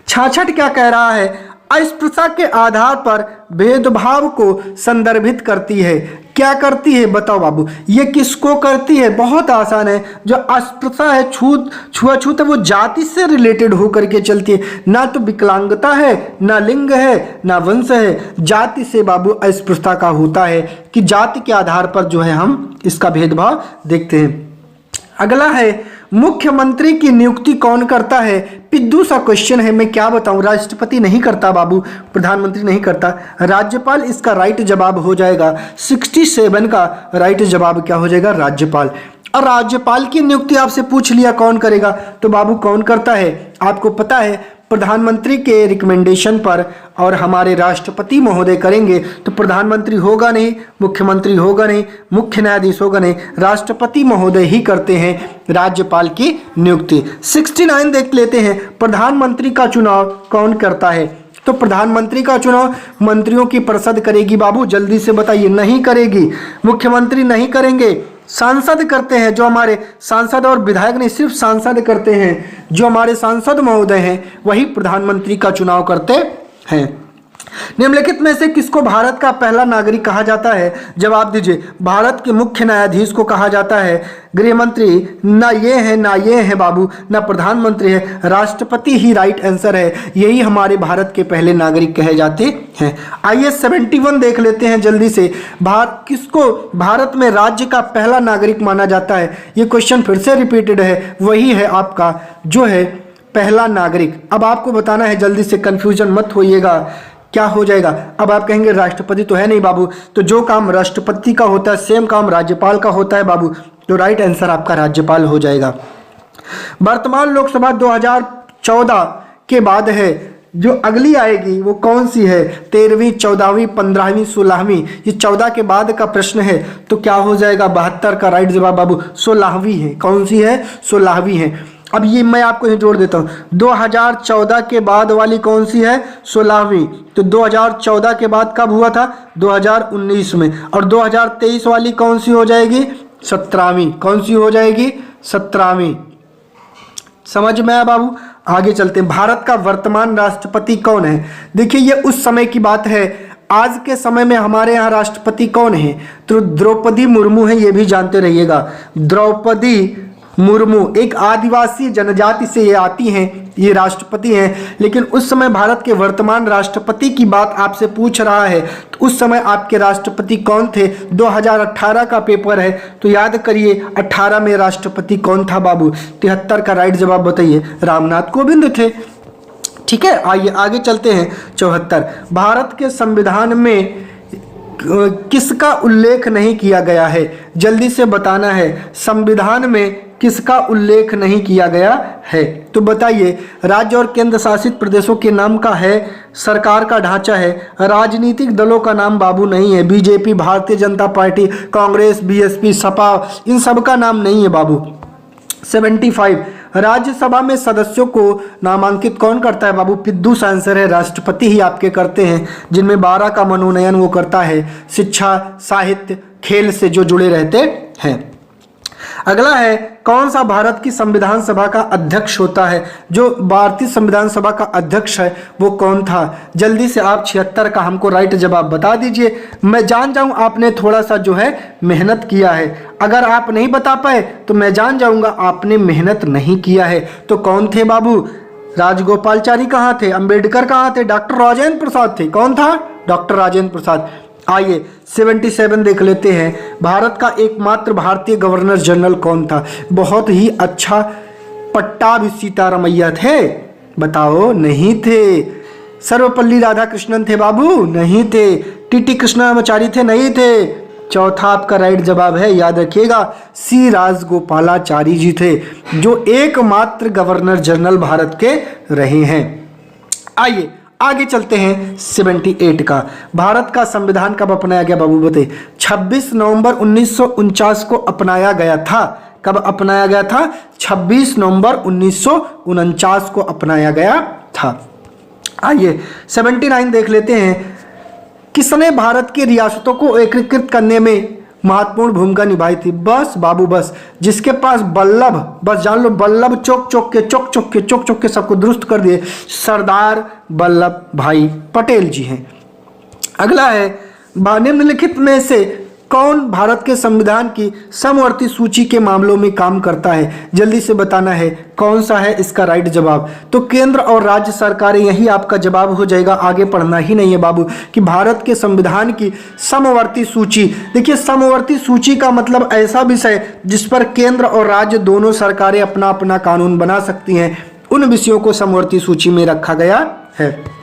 66 क्या कह रहा है? अस्पृश्यता के आधार पर भेदभाव को संदर्भित करती है। क्या करती है बताओ बाबू? ये किसको करती है? बहुत आसान है। जो अस्पृश्यता है, छुआछूत है, वो जाति से रिलेटेड होकर के चलती है। ना तो विकलांगता है, ना लिंग है, ना वंश है, जाति से बाबू अस्पृश्यता का होता है कि जाति के आधार पर जो है हम इसका भेदभाव देखते हैं। अगला है, मुख्यमंत्री की नियुक्ति कौन करता है? पिद्दू सा क्वेश्चन है, मैं क्या बताऊं। राष्ट्रपति नहीं करता बाबू, प्रधानमंत्री नहीं करता, राज्यपाल इसका राइट जवाब हो जाएगा। 67 का राइट जवाब क्या हो जाएगा? राज्यपाल। और राज्यपाल की नियुक्ति आपसे पूछ लिया कौन करेगा, तो बाबू कौन करता है? आपको पता है, प्रधानमंत्री के रिकमेंडेशन पर, और हमारे राष्ट्रपति महोदय करेंगे। तो प्रधानमंत्री होगा नहीं, मुख्यमंत्री होगा नहीं, मुख्य न्यायाधीश होगा नहीं, राष्ट्रपति महोदय ही करते हैं राज्यपाल की नियुक्ति। 69 देख लेते हैं, प्रधानमंत्री का चुनाव कौन करता है? तो प्रधानमंत्री का चुनाव मंत्रियों की परिषद करेगी बाबू। जल्दी से बताइए। नहीं करेगी, मुख्यमंत्री नहीं करेंगे, सांसद करते हैं। जो हमारे सांसद और विधायक नहीं, सिर्फ सांसद करते हैं। जो हमारे सांसद महोदय हैं वही प्रधानमंत्री का चुनाव करते हैं। निम्नलिखित में से किसको भारत का पहला नागरिक कहा जाता है? जवाब दीजिए। भारत के मुख्य न्यायाधीश को कहा जाता है। गृह मंत्री ना ये है, ना ये है बाबू, ना प्रधानमंत्री है, राष्ट्रपति ही राइट आंसर है। यही हमारे भारत के पहले नागरिक कहे जाते हैं। आइए 71 देख लेते हैं जल्दी से। किसको भारत में राज्य का पहला नागरिक माना जाता है? ये क्वेश्चन फिर से रिपीटेड है। वही है आपका जो है पहला नागरिक। अब आपको बताना है, जल्दी से, कंफ्यूजन मत होइएगा। क्या हो जाएगा? अब आप कहेंगे राष्ट्रपति तो है नहीं बाबू, तो जो काम राष्ट्रपति का होता है सेम काम राज्यपाल का होता है बाबू। तो राइट आंसर आपका राज्यपाल हो जाएगा। वर्तमान लोकसभा 2014 के बाद है, जो अगली आएगी वो कौन सी है? 13वीं, 14वीं, 15वीं, 16वीं। ये 14 के बाद का प्रश्न है, तो क्या हो जाएगा? 72 का राइट जवाब बाबू 16वीं है। कौन सी है? 16वीं है। अब ये मैं आपको ही जोड़ देता हूँ। 2014 के बाद वाली कौन सी है? 16वीं। तो 2014 के बाद कब हुआ था? 2019 में। और 2023 वाली कौन सी हो जाएगी? 17वीं। कौन सी हो जाएगी? 17वीं। समझ में आया बाबू? आगे चलते हैं। भारत का वर्तमान राष्ट्रपति कौन है? देखिए, ये उस समय की बात है। आज के समय में हमारे यहाँ राष्ट्रपति कौन है? तो द्रौपदी मुर्मू है, ये भी जानते रहिएगा। द्रौपदी मुर्मू एक आदिवासी जनजाति से ये आती हैं, ये राष्ट्रपति हैं। लेकिन उस समय भारत के वर्तमान राष्ट्रपति की बात आपसे पूछ रहा है, तो उस समय आपके राष्ट्रपति कौन थे? 2018 का पेपर है, तो याद करिए 18 में राष्ट्रपति कौन था बाबू? 73 का राइट जवाब बताइए। रामनाथ कोविंद थे। ठीक है, आइए आगे चलते हैं। 74, भारत के संविधान में किसका उल्लेख नहीं किया गया है? जल्दी से बताना है, संविधान में किसका उल्लेख नहीं किया गया है? तो बताइए। राज्य और केंद्र शासित प्रदेशों के नाम का है, सरकार का ढांचा है, राजनीतिक दलों का नाम बाबू नहीं है। BJP, Bharatiya Janata party, Congress, BSP, Sapa, इन सब का नाम नहीं है बाबू। 75, राज्यसभा में सदस्यों को नामांकित कौन करता है बाबू? पिद्दू सा आंसर है, राष्ट्रपति ही आपके करते हैं, जिनमें 12 का मनोनयन वो करता है। शिक्षा, साहित्य, खेल से जो जुड़े रहते हैं। अगला है, कौन सा भारत की संविधान सभा का अध्यक्ष होता है? जो भारतीय संविधान सभा का अध्यक्ष है वो कौन था? जल्दी से आप 76 का हमको राइट जवाब बता दीजिए। मैं जान जाऊं आपने थोड़ा सा जो है मेहनत किया है। अगर आप नहीं बता पाए तो मैं जान जाऊंगा आपने मेहनत नहीं किया है। तो कौन थे बाबू? राजगोपालचारी कहाँ थे? अंबेडकर कहाँ थे? डॉक्टर राजेंद्र प्रसाद थे। कौन था? डॉक्टर राजेंद्र प्रसाद। आइए 77 देख लेते हैं। भारत का एकमात्र भारतीय गवर्नर जनरल कौन था? बहुत ही अच्छा, पट्टाभी सीतारामैया थे। बताओ, नहीं थे। सर्वपल्ली राधाकृष्णन थे बाबू? नहीं थे। टीटी कृष्णामाचारी थे? नहीं थे। चौथा आपका राइट जवाब है, याद रखिएगा, सी राजगोपालाचारी जी थे, जो एकमात्र गवर्नर जनरल भारत के रहे हैं। आइए आगे चलते हैं 78 का। भारत का संविधान कब अपनाया गया बाबू बताइए? 26 नवंबर 1949 को अपनाया गया था। कब अपनाया गया था? 26 नवंबर 1949 को अपनाया गया था। आइए 79 देख लेते हैं। किसने भारत की रियासतों को एकीकृत करने में महत्वपूर्ण भूमिका निभाई थी? बस बाबू बस, जिसके पास बल्लभ, बस जान लो, बल्लभ चौक चौक के सबको दुरुस्त कर दिए, सरदार वल्लभ भाई पटेल जी हैं। अगला है, निम्नलिखित में से कौन भारत के संविधान की समवर्ती सूची के मामलों में काम करता है? जल्दी से बताना है कौन सा है इसका राइट जवाब। तो केंद्र और राज्य सरकारें, यही आपका जवाब हो जाएगा, आगे पढ़ना ही नहीं है बाबू, कि भारत के संविधान की समवर्ती सूची। देखिए, समवर्ती सूची का मतलब ऐसा विषय जिस पर केंद्र और राज्य दोनों सरकारें अपना अपना कानून बना सकती हैं, उन विषयों को समवर्ती सूची में रखा गया है।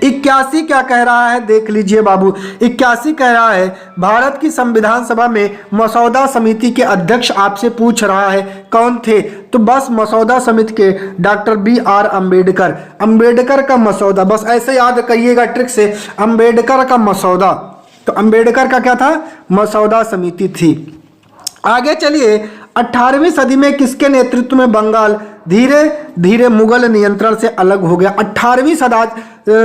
81 क्या कह रहा है देख लीजिए बाबू। 81 कह रहा है, भारत की संविधान सभा में मसौदा समिति के अध्यक्ष आपसे पूछ रहा है कौन थे? तो बस मसौदा समिति के डॉक्टर BR अम्बेडकर। अम्बेडकर का मसौदा, बस ऐसे याद करिएगा ट्रिक से, अम्बेडकर का मसौदा। तो अम्बेडकर का क्या था? मसौदा समिति थी। आगे चलिए, 18वीं सदी में किसके नेतृत्व में बंगाल धीरे धीरे मुगल नियंत्रण से अलग हो गया? 18वीं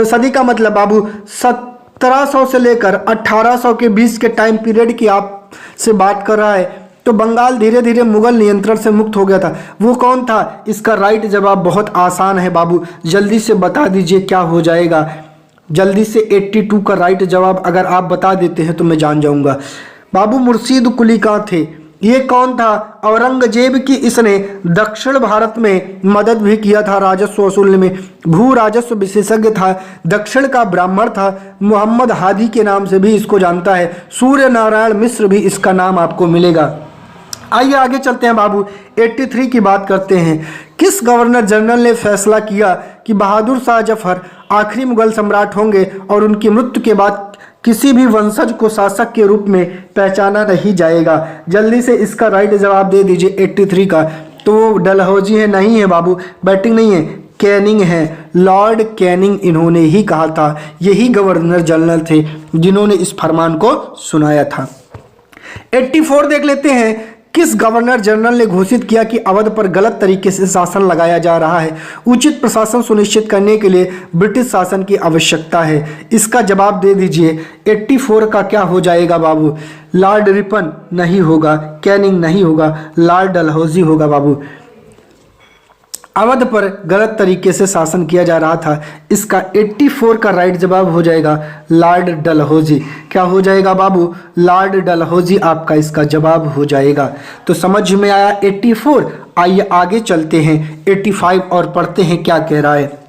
सदी का मतलब बाबू 1700 से लेकर 1800 के बीच के टाइम पीरियड की आप से बात कर रहा है। तो बंगाल धीरे धीरे मुगल नियंत्रण से मुक्त हो गया था। वो कौन था? इसका राइट जवाब बहुत आसान है बाबू, जल्दी से बता दीजिए क्या हो जाएगा। जल्दी से 82 का राइट जवाब अगर आप बता देते हैं तो मैं जान जाऊंगा। बाबू मुर्शीद कुली कहाँ थे? ये कौन था? औरंगजेब की इसने दक्षिण भारत में मदद भी किया था राजस्व वसूलने में। भू राजस्व विशेषज्ञ था, दक्षिण का ब्राह्मण था, मोहम्मद हादी के नाम से भी इसको जानता है, सूर्य नारायण मिश्र भी इसका नाम आपको मिलेगा। आइए आगे चलते हैं बाबू, 83 की बात करते हैं। किस गवर्नर जनरल ने फैसला किया कि बहादुर शाह जफर आखिरी मुगल सम्राट होंगे और उनकी मृत्यु के बाद किसी भी वंशज को शासक के रूप में पहचाना नहीं जाएगा? जल्दी से इसका राइट जवाब दे दीजिए 83 का। तो वो डलहौजी है? नहीं है बाबू, बैटिंग नहीं है, कैनिंग है। लॉर्ड कैनिंग इन्होंने ही कहा था, यही गवर्नर जनरल थे जिन्होंने इस फरमान को सुनाया था। 84 देख लेते हैं। किस गवर्नर जनरल ने घोषित किया कि अवध पर गलत तरीके से शासन लगाया जा रहा है? उचित प्रशासन सुनिश्चित करने के लिए ब्रिटिश शासन की आवश्यकता है। इसका जवाब दे दीजिए। 84 का क्या हो जाएगा बाबू? लॉर्ड रिपन नहीं होगा, कैनिंग नहीं होगा, लॉर्ड डलहौजी होगा बाबू। अवध पर गलत तरीके से शासन किया जा रहा था, इसका 84 का राइट जवाब हो जाएगा लॉर्ड डलहौजी। क्या हो जाएगा बाबू? लॉर्ड डलहौजी आपका इसका जवाब हो जाएगा। तो समझ में आया 84। आइए आगे चलते हैं 85 और पढ़ते हैं क्या कह रहा है।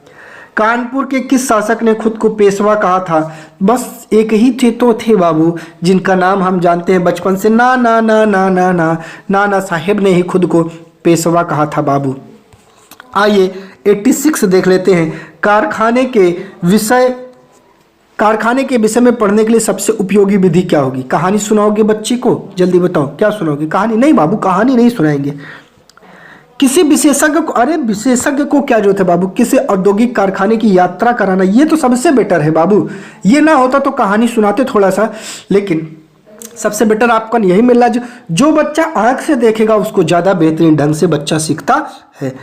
कानपुर के किस शासक ने खुद को पेशवा कहा था? बस एक ही थे तो थे बाबू, जिनका नाम हम जानते हैं बचपन से, ना ना ना ना ना ना नाना साहेब ने ही खुद को पेशवा कहा था बाबू। आइए 86 देख लेते हैं। कारखाने के विषय में पढ़ने के लिए सबसे उपयोगी विधि क्या होगी? कहानी सुनाओगे बच्ची को? जल्दी बताओ, क्या सुनाओगे? कहानी नहीं बाबू, कहानी नहीं सुनाएंगे। किसी विशेषज्ञ को, अरे विशेषज्ञ को क्या जरूरत है बाबू? किसी औद्योगिक कारखाने की यात्रा कराना, ये तो सबसे बेटर है बाबू। ये ना होता तो कहानी सुनाते थोड़ा सा, लेकिन सबसे बेटर आपको यही मिल रहा है। जो बच्चा आंख से देखेगा उसको ज़्यादा बेहतरीन ढंग से बच्चा सीखता है।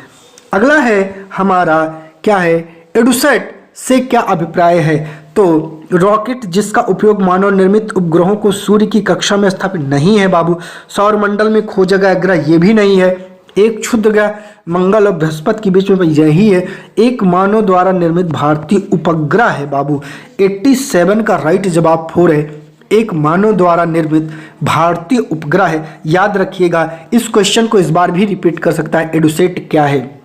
अगला है हमारा क्या है? एडुसेट से क्या अभिप्राय है? तो रॉकेट जिसका उपयोग मानव निर्मित उपग्रहों को सूर्य की कक्षा में स्थापित नहीं है बाबू। सौरमंडल में खोजा गया ग्रह ये भी नहीं है। एक क्षुद्र ग्रह मंगल और बृहस्पति के बीच में यही है। एक मानव द्वारा निर्मित भारतीय उपग्रह है बाबू। 87 का राइट जवाब 4 है। एक मानव द्वारा निर्मित भारतीय उपग्रह है। याद रखिएगा, इस क्वेश्चन को इस बार भी रिपीट कर सकता है, एडुसेट क्या है।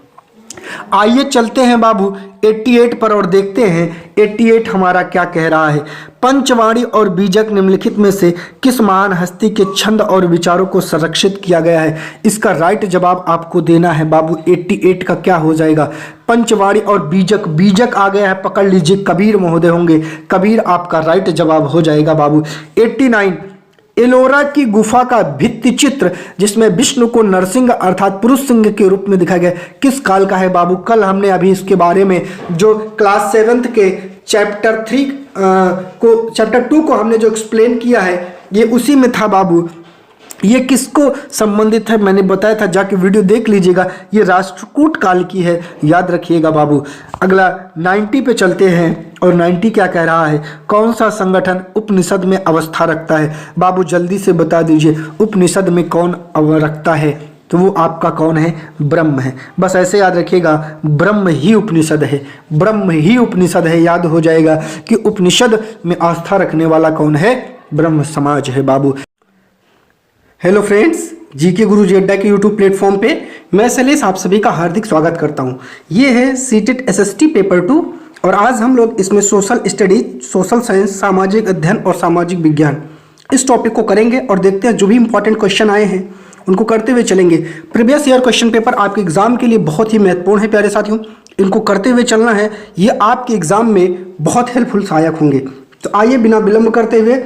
आइए चलते हैं बाबू 88 पर और देखते हैं 88 हमारा क्या कह रहा है। पंचवाणी और बीजक निम्नलिखित में से किस महान हस्ती के छंद और विचारों को संरक्षित किया गया है? इसका राइट जवाब आपको देना है बाबू। 88 का क्या हो जाएगा? पंचवाणी और बीजक, बीजक आ गया है, पकड़ लीजिए, कबीर महोदय होंगे। कबीर आपका राइट जवाब हो जाएगा बाबू। 89 एलोरा की गुफा का भित्ति चित्र जिसमें विष्णु को नरसिंह अर्थात पुरुष सिंह के रूप में दिखाया गया किस काल का है बाबू? कल हमने अभी इसके बारे में जो क्लास 7th के चैप्टर 2 को हमने जो एक्सप्लेन किया है ये उसी में था बाबू। ये किसको संबंधित है मैंने बताया था, जाके वीडियो देख लीजिएगा। ये राष्ट्रकूट काल की है, याद रखिएगा बाबू। अगला 90 पे चलते हैं और 90 क्या कह रहा है? कौन सा संगठन उपनिषद में अवस्था रखता है? बाबू जल्दी से बता दीजिए, उपनिषद में कौन रखता है? तो वो आपका कौन है? ब्रह्म है। बस ऐसे याद रखिएगा, ब्रह्म ही उपनिषद है, ब्रह्म ही उपनिषद है। याद हो जाएगा कि उपनिषद में आस्था रखने वाला कौन है? ब्रह्म समाज है बाबू। हेलो फ्रेंड्स, जीके गुरु जी अड्डा के यूट्यूब प्लेटफॉर्म पे मैं शैलेश आप सभी का हार्दिक स्वागत करता हूं। ये है सीटेट एसएसटी पेपर 2 और आज हम लोग इसमें सोशल स्टडीज, सोशल साइंस, सामाजिक अध्ययन और सामाजिक विज्ञान इस टॉपिक को करेंगे और देखते हैं जो भी इंपॉर्टेंट क्वेश्चन आए हैं उनको करते हुए चलेंगे। प्रीवियस ईयर क्वेश्चन पेपर आपके एग्जाम के लिए बहुत ही महत्वपूर्ण है प्यारे साथियों, इनको करते हुए चलना है, ये आपके एग्जाम में बहुत हेल्पफुल सहायक होंगे। तो आइए बिना विलंब करते हुए,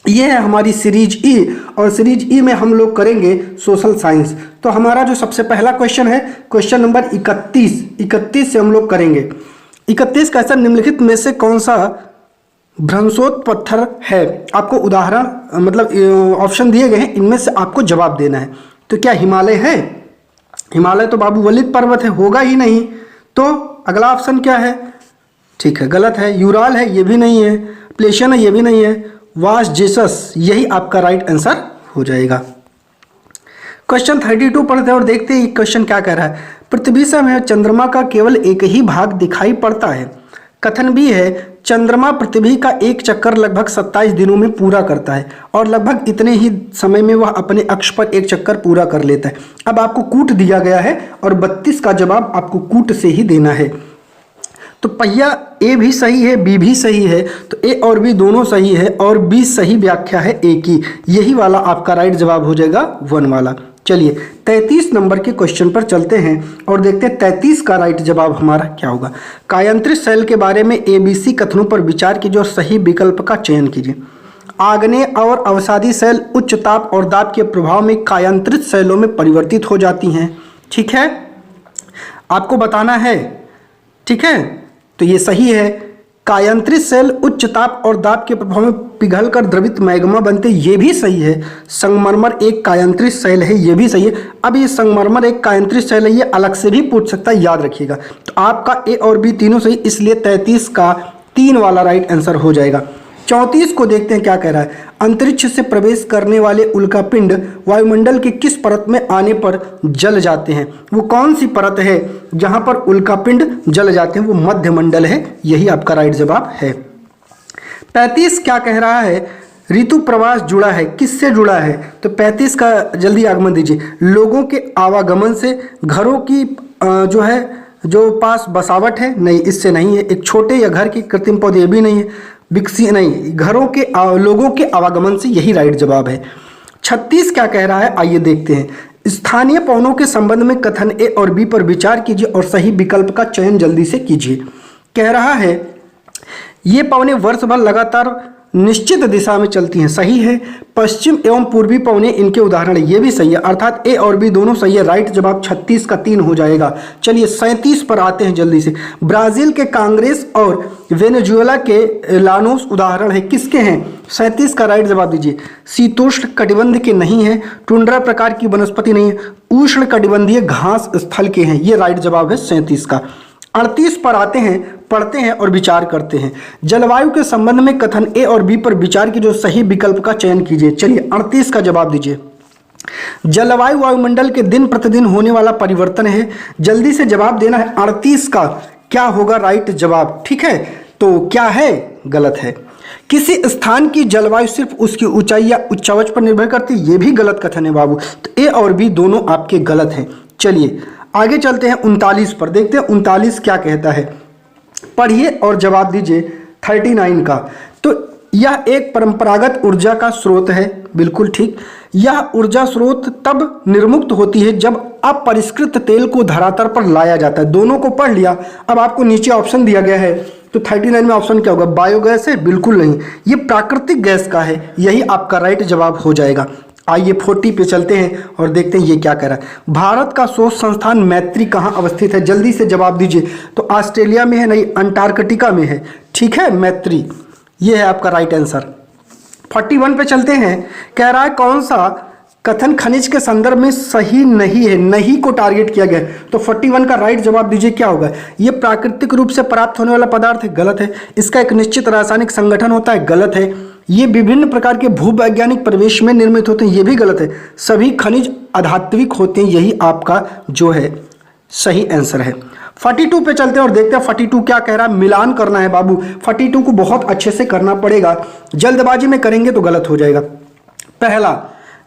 ये है हमारी सीरीज ई और सीरीज ई में हम लोग करेंगे सोशल साइंस। तो हमारा जो सबसे पहला क्वेश्चन है क्वेश्चन नंबर 31 से हम लोग करेंगे। 31 का निम्नलिखित में से कौन सा भ्रंशोत पत्थर है? आपको उदाहरण मतलब ऑप्शन दिए गए हैं, इनमें से आपको जवाब देना है। तो क्या हिमालय है? हिमालय तो बाबू वलित पर्वत है, होगा ही नहीं। तो अगला ऑप्शन क्या है? ठीक है, गलत है। यूराल है, ये भी नहीं है। प्लेशियन है, ये भी नहीं है। वास जेसस, यही आपका राइट आंसर हो जाएगा। क्वेश्चन 32 पढ़ते हैं और देखते हैं क्वेश्चन क्या कह रहा है। पृथ्वी से हमें चंद्रमा का केवल एक ही भाग दिखाई पड़ता है। कथन भी है चंद्रमा पृथ्वी का एक चक्कर लगभग 27 दिनों में पूरा करता है और लगभग इतने ही समय में वह अपने अक्ष पर एक चक्कर पूरा कर लेता है। अब आपको कूट दिया गया है और 32 का जवाब आपको कूट से ही देना है। तो पहिया ए भी सही है, बी भी सही है, तो ए और बी दोनों सही है और बी सही व्याख्या है ए की। यही वाला आपका राइट जवाब हो जाएगा 1 वाला। चलिए 33 नंबर के क्वेश्चन पर चलते हैं और देखते हैं 33 का राइट जवाब हमारा क्या होगा। कायांतरित सेल के बारे में एबीसी कथनों पर विचार कीजिए और सही विकल्प का चयन कीजिए। आग्नेय और अवसादी सेल उच्च ताप और दाब के प्रभाव में कायांतरित सेलों में परिवर्तित हो जाती हैं। ठीक है, आपको बताना है। ठीक है, तो ये सही है। कायांतरित सेल उच्च ताप और दाब के प्रभाव में पिघलकर द्रवित मैग्मा बनते, ये भी सही है। संगमरमर एक कायांतरित सेल है, ये भी सही है। अब ये संगमरमर एक कायांतरित सेल है, ये अलग से भी पूछ सकता है, याद रखिएगा। तो आपका ए और बी तीनों सही, इसलिए 33 का 3 वाला राइट आंसर हो जाएगा। 34 को देखते हैं क्या कह रहा है। अंतरिक्ष से प्रवेश करने वाले उल्कापिंड वायुमंडल के किस परत में आने पर जल जाते हैं? वो कौन सी परत है जहां पर उल्कापिंड जल जाते हैं? वो मध्यमंडल है, यही आपका राइट जवाब है। 35 क्या कह रहा है? ऋतु प्रवास जुड़ा है, किससे जुड़ा है? तो 35 का जल्दी आगमन दीजिए। लोगों के आवागमन से, घरों की जो पास बसावट है, नहीं, इससे नहीं है। एक छोटे या घर के कृत्रिम पौधे भी नहीं है। विकसित नहीं, घरों के लोगों के आवागमन से, यही राइट जवाब है। 36 क्या कह रहा है? आइए देखते हैं। स्थानीय पवनों के संबंध में कथन ए और बी पर विचार कीजिए और सही विकल्प का चयन जल्दी से कीजिए। कह रहा है ये पवनें वर्ष भर लगातार निश्चित दिशा में चलती हैं, सही है। पश्चिम एवं पूर्वी पवनें इनके उदाहरण है, ये भी सही है। अर्थात ए और बी दोनों सही है। राइट जवाब 36 का 3 हो जाएगा। चलिए 37 पर आते हैं जल्दी से। ब्राजील के कांग्रेस और वेनेजुएला के लानोस उदाहरण है, किसके हैं? 37 का राइट जवाब दीजिए। शीतोष्ण कटिबंध के नहीं है, टुंड्रा प्रकार की वनस्पति नहीं है, उष्ण कटिबंधीय घास स्थल के हैं, ये राइट जवाब है 37 का। 38 पर आते हैं, पढ़ते हैं और विचार करते हैं। जलवायु के संबंध में कथन ए और बी पर विचार कीजिए, सही विकल्प का चयन कीजिए। चलिए 38 का जवाब दीजिए। जलवायु वायुमंडल के दिन प्रतिदिन होने वाला परिवर्तन है, जल्दी से जवाब देना है। 38 का क्या होगा राइट जवाब? ठीक है, तो क्या है? गलत है। किसी स्थान की जलवायु सिर्फ उसकी ऊंचाई या उच्चावच पर निर्भर करती है, ये भी गलत कथन है बाबू। तो ए और बी दोनों आपके गलत हैं। चलिए आगे चलते हैं 39 पर, देखते हैं 39 क्या कहता है। पढ़िए और जवाब दीजिए 39 का। तो यह एक परंपरागत ऊर्जा का स्रोत है, बिल्कुल ठीक। यह ऊर्जा स्रोत तब निर्मुक्त होती है जब अपरिष्कृत तेल को धरातल पर लाया जाता है। दोनों को पढ़ लिया। अब आपको नीचे ऑप्शन दिया गया है, तो 39 में ऑप्शन क्या होगा? बायोगैस है? बिल्कुल नहीं, ये प्राकृतिक गैस का है, यही आपका राइट जवाब हो जाएगा। आइए 40 पे चलते हैं और देखते हैं ये क्या कह रहा है। भारत का शोध संस्थान मैत्री कहाँ अवस्थित है? जल्दी से जवाब दीजिए। तो ऑस्ट्रेलिया में है? नहीं, अंटार्कटिका में है। ठीक है, मैत्री, ये है आपका राइट आंसर। 41 पे चलते हैं। कह रहा है कौन सा कथन खनिज के संदर्भ में सही नहीं है? नहीं को टारगेट किया गया है। तो 41 का राइट जवाब दीजिए क्या होगा? ये प्राकृतिक रूप से प्राप्त होने वाला पदार्थ है, गलत है। इसका एक निश्चित रासायनिक संगठन होता है, गलत है। ये विभिन्न प्रकार के भूवैज्ञानिक परिवेश में निर्मित होते हैं, ये भी गलत है। सभी खनिज अधात्विक होते हैं, यही आपका जो है सही आंसर है। 42 पे चलते हैं और देखते हैं 42 क्या कह रहा है। मिलान करना है बाबू, 42 को बहुत अच्छे से करना पड़ेगा, जल्दबाजी में करेंगे तो गलत हो जाएगा। पहला,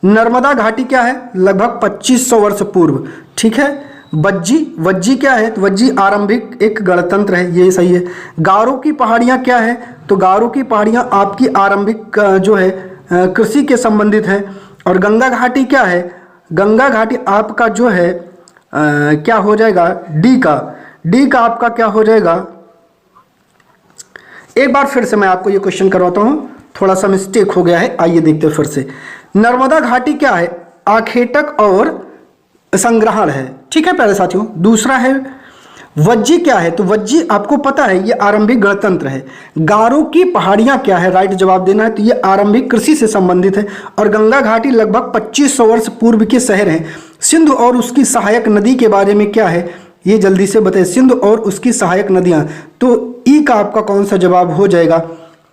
नर्मदा घाटी क्या है? लगभग 2500 वर्ष पूर्व। ठीक है। वज्जी क्या है? तो वज्जी आरंभिक एक गणतंत्र है, ये सही है। गारो की पहाड़ियाँ क्या है? तो गारो की पहाड़ियाँ आपकी आरंभिक जो है कृषि के संबंधित है। और गंगा घाटी क्या है? गंगा घाटी आपका जो है क्या हो जाएगा? डी का आपका क्या हो जाएगा? एक बार फिर से मैं आपको ये क्वेश्चन करवाता हूँ, थोड़ा सा मिस्टेक हो गया है। आइए देखते हैं फिर से। नर्मदा घाटी क्या है? आखेटक और संग्रहण है। ठीक है प्यारे साथियों। दूसरा है वज्जी क्या है? तो वज्जी आपको पता है ये आरंभिक गणतंत्र है। गारो की पहाड़ियाँ क्या है? राइट जवाब देना है। तो ये आरंभिक कृषि से संबंधित है। और गंगा घाटी लगभग 2500 वर्ष पूर्व के शहर हैं। सिंधु और उसकी सहायक नदी के बारे में क्या है? ये जल्दी से बताइए। सिंधु और उसकी सहायक नदियाँ, तो ई का आपका कौन सा जवाब हो जाएगा?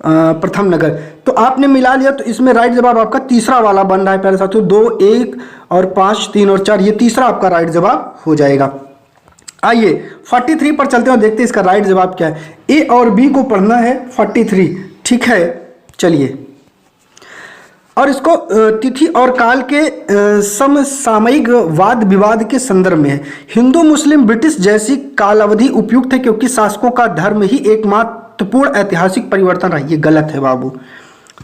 प्रथम नगर। तो आपने मिला लिया, तो इसमें राइट जवाब आपका तीसरा वाला बन रहा है प्यारे साथियों। 2, 1 और 5, 3 और 4, ये तीसरा आपका राइट जवाब हो जाएगा। आइए 43 पर चलते हैं और देखते हैं इसका राइट जवाब क्या है। ए और बी को पढ़ना है 43। ठीक है, चलिए। और इसको तिथि और काल के समसामयिक वाद विवाद के संदर्भ में है। हिंदू मुस्लिम ब्रिटिश जैसी काल अवधि उपयुक्त है क्योंकि शासकों का धर्म ही एकमात्र ऐतिहासिक परिवर्तन रहा। ये गलत है बाबू।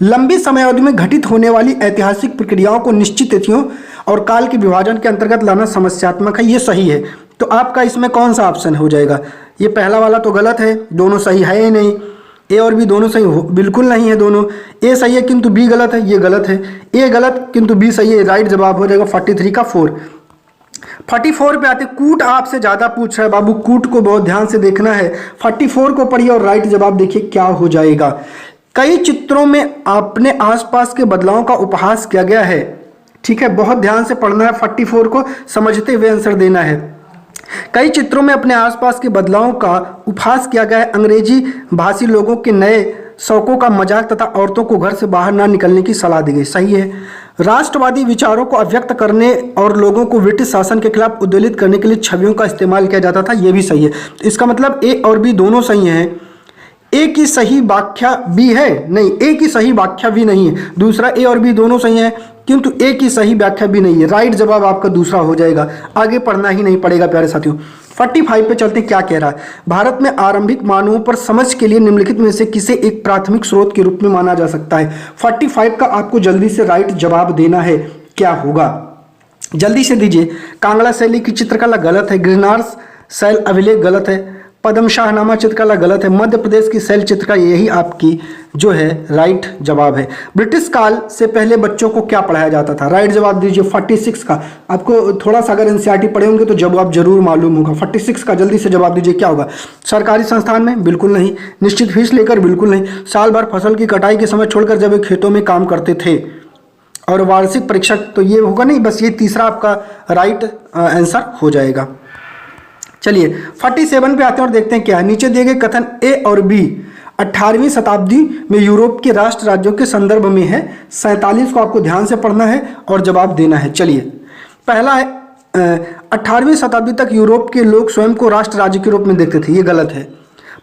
लंबी समय अवधि में घटित होने वाली ऐतिहासिक प्रक्रियाओं को निश्चित तिथियों और काल के विभाजन के अंतर्गत लाना समस्यात्मक है, ये सही है। तो आपका इसमें कौन सा ऑप्शन हो जाएगा? ये पहला वाला तो गलत है, दोनों सही है ही नहीं। ए और बी दोनों सही हो बिल्कुल नहीं है, दोनों। ए सही है किंतु बी गलत है, ये गलत है। ए गलत किंतु बी सही है, राइट जवाब हो जाएगा 43 का 4। 44 पे आते। कूट आपसे ज़्यादा पूछ रहा है बाबू, कूट को बहुत ध्यान से देखना है। 44 को पढ़िए और राइट जवाब देखिए क्या हो जाएगा। कई चित्रों में अपने आसपास के बदलाव का उपहास किया गया है। ठीक है, बहुत ध्यान से पढ़ना है, 44 को समझते हुए आंसर देना है। कई चित्रों में अपने आसपास के बदलावों का उपहास किया गया है। अंग्रेजी भाषी लोगों के नए शौकों का मजाक तथा औरतों को घर से बाहर ना निकलने की सलाह दी गई। सही है। राष्ट्रवादी विचारों को अभिव्यक्त करने और लोगों को ब्रिटिश शासन के खिलाफ उद्वेलित करने के लिए छवियों का इस्तेमाल किया जाता था। यह भी सही है। तो इसका मतलब ए और बी दोनों सही हैं। ए की सही व्याख्या बी है? नहीं, ए की सही व्याख्या भी नहीं है। दूसरा, ए और बी दोनों सही हैं किंतु ए की सही व्याख्या भी नहीं है। राइट जवाब आपका दूसरा हो जाएगा। आगे पढ़ना ही नहीं पड़ेगा प्यारे साथियों। 45 पे चलते क्या कह रहा है। भारत में आरंभिक मानवों पर समझ के लिए निम्नलिखित में से किसे एक प्राथमिक स्रोत के रूप में माना जा सकता है? 45 का आपको जल्दी से राइट जवाब देना है, क्या होगा? जल्दी से दीजिए। कांगड़ा शैली की चित्रकला गलत है। गिरनार शैल अभिलेख गलत है। पद्म शाहनामा चित्रकला गलत है। मध्य प्रदेश की शैल चित्रकला, यही आपकी जो है राइट जवाब है। ब्रिटिश काल से पहले बच्चों को क्या पढ़ाया जाता था? राइट जवाब दीजिए 46 का। आपको थोड़ा सा अगर एनसीईआरटी पढ़े होंगे तो जवाब जरूर मालूम होगा। 46 का जल्दी से जवाब दीजिए क्या होगा? सरकारी संस्थान में? बिल्कुल नहीं। निश्चित फीस लेकर? बिल्कुल नहीं। साल भर फसल की कटाई के समय छोड़कर जब वे खेतों में काम करते थे। और वार्षिक परीक्षा, तो ये होगा नहीं, बस ये तीसरा आपका राइट आंसर हो जाएगा। चलिए 47 पे आते हैं और देखते हैं क्या है। नीचे दिए गए कथन ए और बी 18वीं शताब्दी में यूरोप के राष्ट्र राज्यों के संदर्भ में है। 47 को आपको ध्यान से पढ़ना है और जवाब देना है। चलिए, पहला है 18वीं शताब्दी तक यूरोप के लोग स्वयं को राष्ट्र राज्य के रूप में देखते थे। ये गलत है।